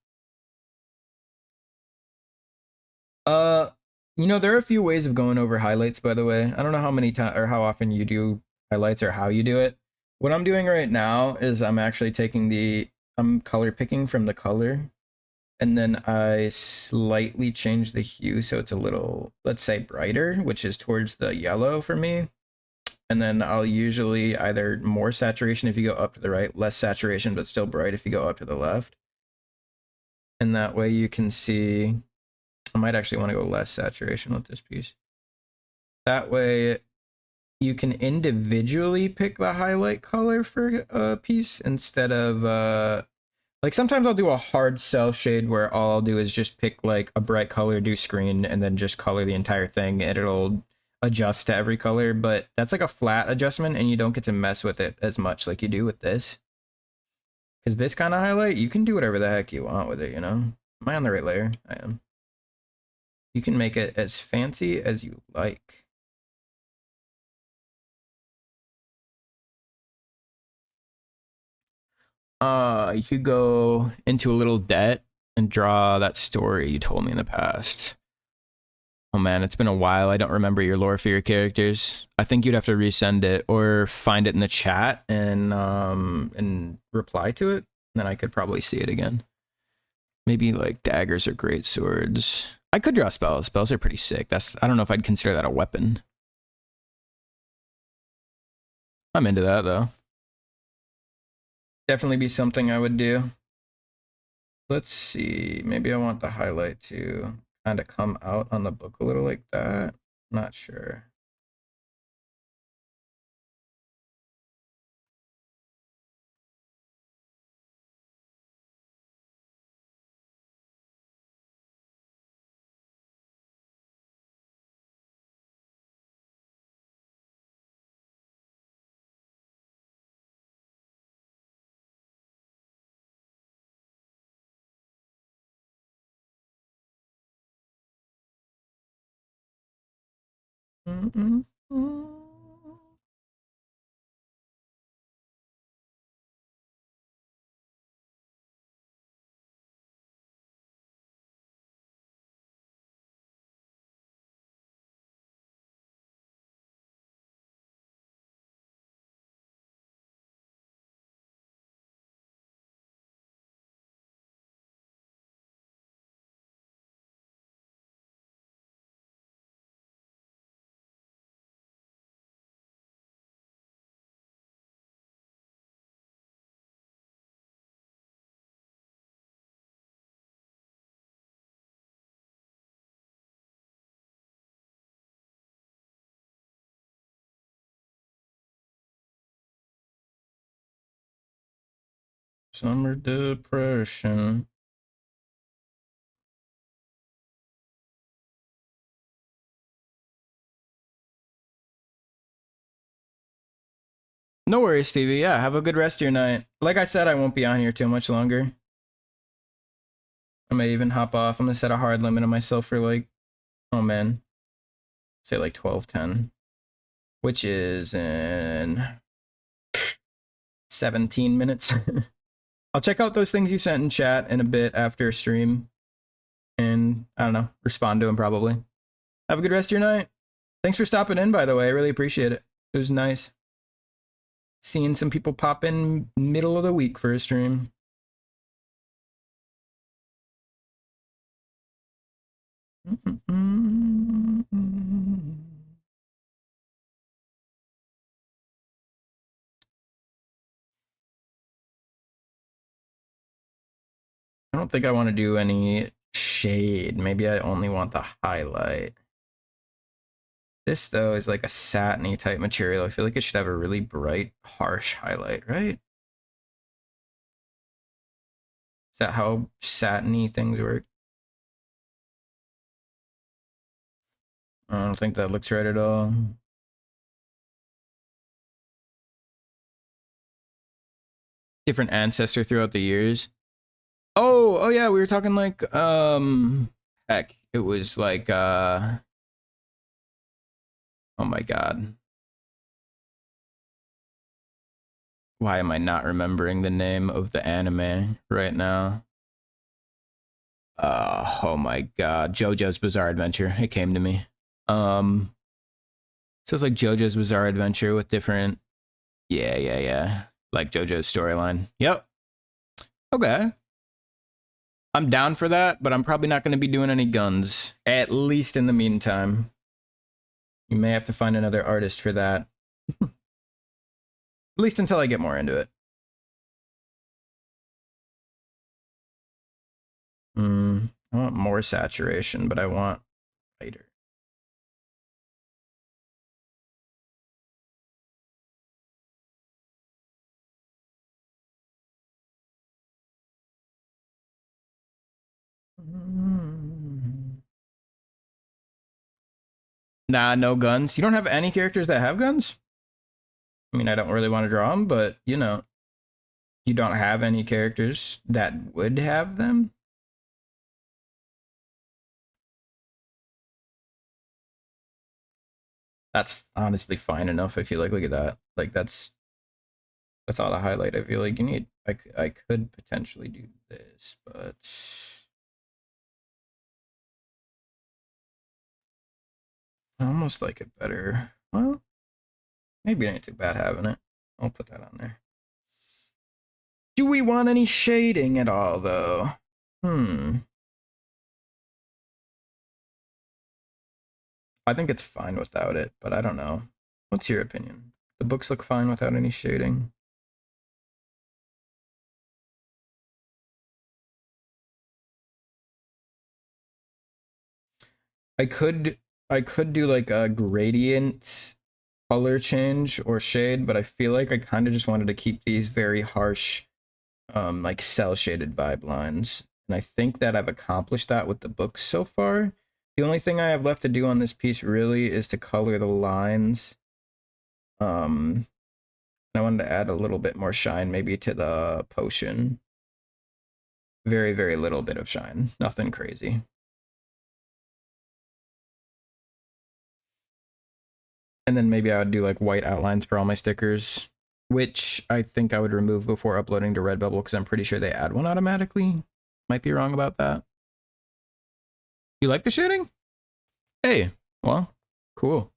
Speaker 1: You know, there are a few ways of going over highlights, by the way. I don't know how many times or how often you do highlights or how you do it. What I'm doing right now is I'm actually taking I'm color picking from the color, and then I slightly change the hue so it's a little, let's say, brighter, which is towards the yellow for me. And then I'll usually either more saturation if you go up to the right, less saturation but still bright if you go up to the left. And that way you can see, I might actually want to go less saturation with this piece. That way you can individually pick the highlight color for a piece instead of like sometimes I'll do a hard cell shade where all I'll do is just pick like a bright color, do screen, and then just color the entire thing, and adjust to every color, but that's like a flat adjustment and you don't get to mess with it as much like you do with this. Because this kind of highlight, you can do whatever the heck you want with it, you know? Am I on the right layer? I am. You can make it as fancy as you like. You could go into a little debt and draw that story you told me in the past. Oh man, it's been a while. I don't remember your lore for your characters. I think you'd have to resend it or find it in the chat and reply to it. Then I could probably see it again. Maybe like daggers or great swords. I could draw spells. Spells are pretty sick. I don't know if I'd consider that a weapon. I'm into that though. Definitely be something I would do. Let's see. Maybe I want the highlight to kind of come out on the book a little like that. Not sure. Mm-mm. Summer depression. No worries, Stevie. Yeah, have a good rest of your night. Like I said, I won't be on here too much longer. I may even hop off. I'm gonna set a hard limit on myself for like, oh man, say like 12:10, which is in 17 minutes. I'll check out those things you sent in chat in a bit after stream, and I don't know, respond to them probably. Have a good rest of your night. Thanks for stopping in, by the way. I really appreciate it. It was nice seeing some people pop in middle of the week for a stream. I don't think I want to do any shade. Maybe I only want the highlight. This, though, is like a satiny type material. I feel like it should have a really bright, harsh highlight, right? Is that how satiny things work? I don't think that looks right at all. Different ancestor throughout the years. Oh yeah, we were talking like heck, it was like oh my god. Why am I not remembering the name of the anime right now? Oh my god, JoJo's Bizarre Adventure. It came to me. So it's like JoJo's Bizarre Adventure with different yeah. Like JoJo's storyline. Yep. Okay. I'm down for that, but I'm probably not going to be doing any guns, at least in the meantime. You may have to find another artist for that. At least until I get more into it. I want more saturation, but I want lighter. Nah, no guns. You don't have any characters that have guns? I mean, I don't really want to draw them, but, you know, you don't have any characters that would have them? That's honestly fine enough, I feel like. Look at that. Like, that's all the highlight I feel like you need. I could potentially do this, but I almost like it better. Well, maybe it ain't too bad having it. I'll put that on there. Do we want any shading at all, though? I think it's fine without it, but I don't know. What's your opinion? The books look fine without any shading. I could do like a gradient color change or shade, but I feel like I kind of just wanted to keep these very harsh like cell shaded vibe lines. And I think that I've accomplished that with the books so far. The only thing I have left to do on this piece really is to color the lines. I wanted to add a little bit more shine maybe to the potion. Very, very little bit of shine. Nothing crazy. And then maybe I would do like white outlines for all my stickers, which I think I would remove before uploading to Redbubble because I'm pretty sure they add one automatically. Might be wrong about that. You like the shading? Hey, well, cool.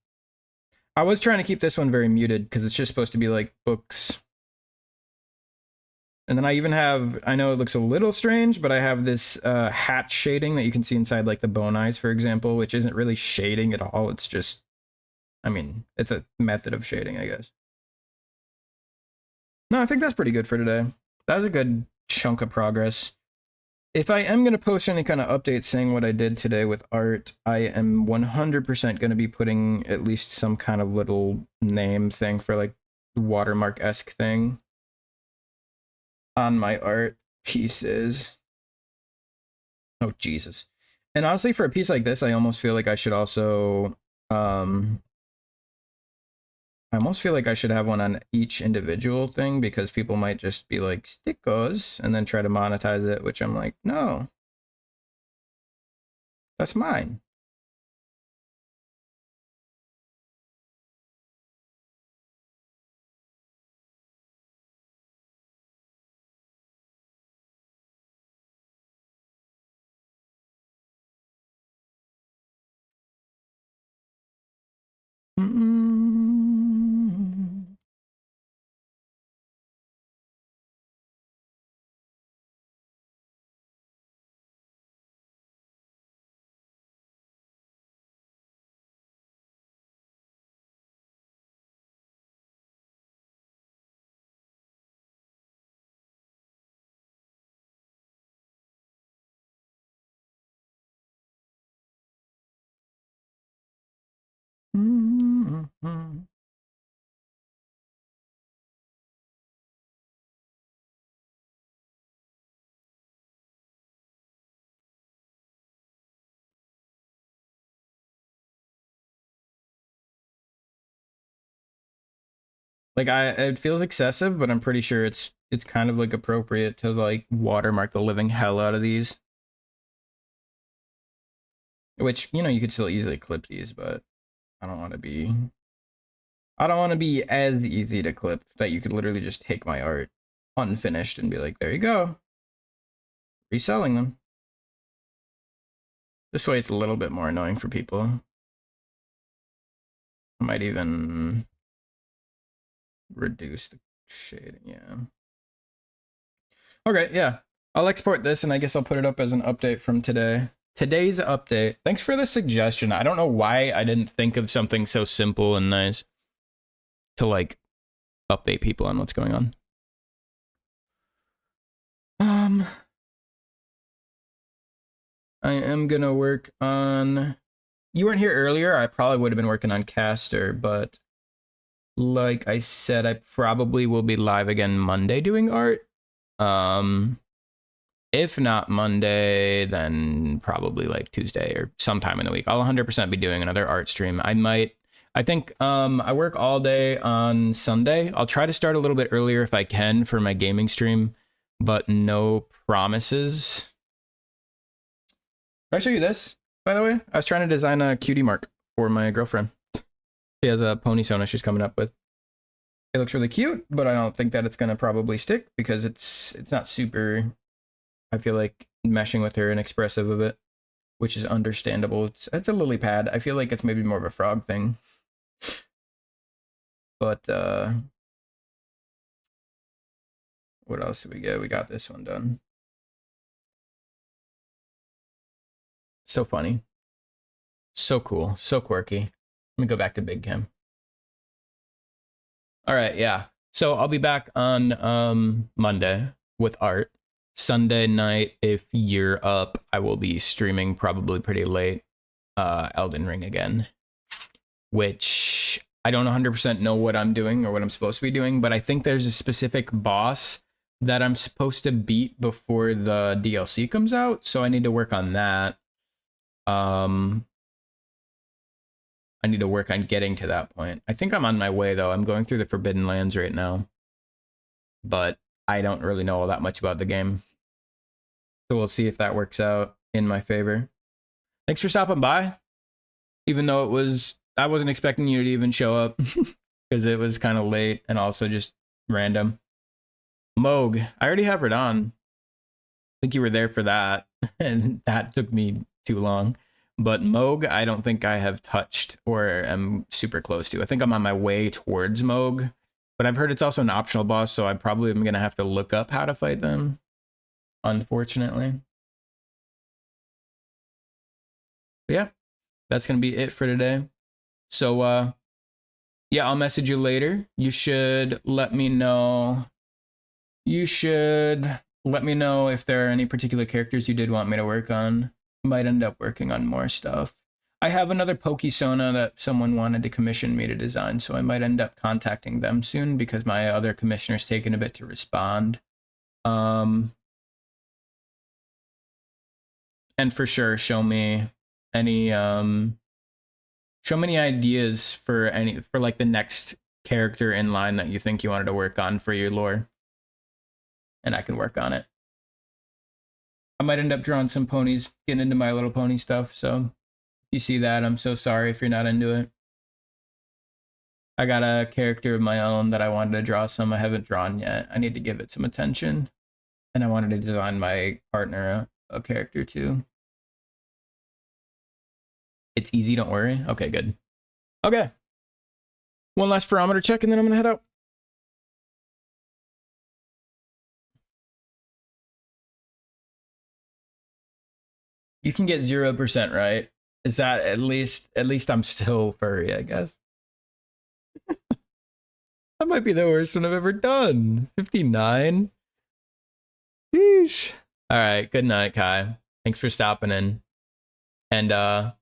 Speaker 1: I was trying to keep this one very muted because it's just supposed to be like books. And then I even have, I know it looks a little strange, but I have this hatch shading that you can see inside like the bone eyes, for example, which isn't really shading at all. It's just, I mean, it's a method of shading, I guess. No, I think that's pretty good for today. That was a good chunk of progress. If I am going to post any kind of update saying what I did today with art, I am 100% going to be putting at least some kind of little name thing for like watermark-esque thing on my art pieces. Oh, Jesus. And honestly, for a piece like this, I almost feel like I should also, I almost feel like I should have one on each individual thing because people might just be like, stickers, and then try to monetize it, which I'm like, no. That's mine. Like it feels excessive, but I'm pretty sure it's kind of like appropriate to like watermark the living hell out of these. Which, you know, you could still easily clip these, but I don't want to be as easy to clip that you could literally just take my art unfinished and be like, there you go. Reselling them. This way it's a little bit more annoying for people. I might even reduce the shading, yeah. Okay, yeah. I'll export this and I guess I'll put it up as an update from today. Today's update. Thanks for the suggestion. I don't know why I didn't think of something so simple and nice to like update people on what's going on. I am gonna work on, you weren't here earlier, I probably would have been working on Caster, but like I said, I probably will be live again Monday doing art. If not Monday, then probably like Tuesday or sometime in the week. I'll 100% be doing another art stream. I think I work all day on Sunday. I'll try to start a little bit earlier if I can for my gaming stream, but no promises. Can I show you this, by the way? I was trying to design a cutie mark for my girlfriend. She has a pony sona she's coming up with. It looks really cute, but I don't think that it's gonna probably stick because it's not super, I feel like, meshing with her and expressive of it, which is understandable. It's a lily pad. I feel like it's maybe more of a frog thing. But what else did we get? We got this one done. So funny. So cool. So quirky. Let me go back to Big Cam. All right, yeah. So I'll be back on Monday with art. Sunday night, if you're up, I will be streaming probably pretty late Elden Ring again, which I don't 100% know what I'm doing or what I'm supposed to be doing, but I think there's a specific boss that I'm supposed to beat before the DLC comes out, so I need to work on that. I need to work on getting to that point. I think I'm on my way, though. I'm going through the Forbidden Lands right now, but I don't really know all that much about the game. So we'll see if that works out in my favor. Thanks for stopping by, even though I wasn't expecting you to even show up because it was kind of late and also just random. Moog, I already have it on. I think you were there for that, and that took me too long. But Moog, I don't think I have touched or am super close to. I think I'm on my way towards Moog, but I've heard it's also an optional boss, so I probably am going to have to look up how to fight them, unfortunately. But yeah, that's going to be it for today. So, yeah, I'll message you later. You should let me know. You should let me know if there are any particular characters you did want me to work on. Might end up working on more stuff. I have another Pokesona that someone wanted to commission me to design, so I might end up contacting them soon because my other commissioner's taken a bit to respond. And for sure, show me any ideas for like the next character in line that you think you wanted to work on for your lore, and I can work on it. I might end up drawing some ponies, getting into My Little Pony stuff, so if you see that, I'm so sorry if you're not into it. I got a character of my own that I wanted to draw some I haven't drawn yet. I need to give it some attention, and I wanted to design my partner a character too. It's easy, don't worry. Okay, good. Okay. One last barometer check, and then I'm gonna head out. You can get 0% right. Is that at least I'm still furry, I guess. That might be the worst one I've ever done. 59. Sheesh. All right, good night, Kai. Thanks for stopping in. And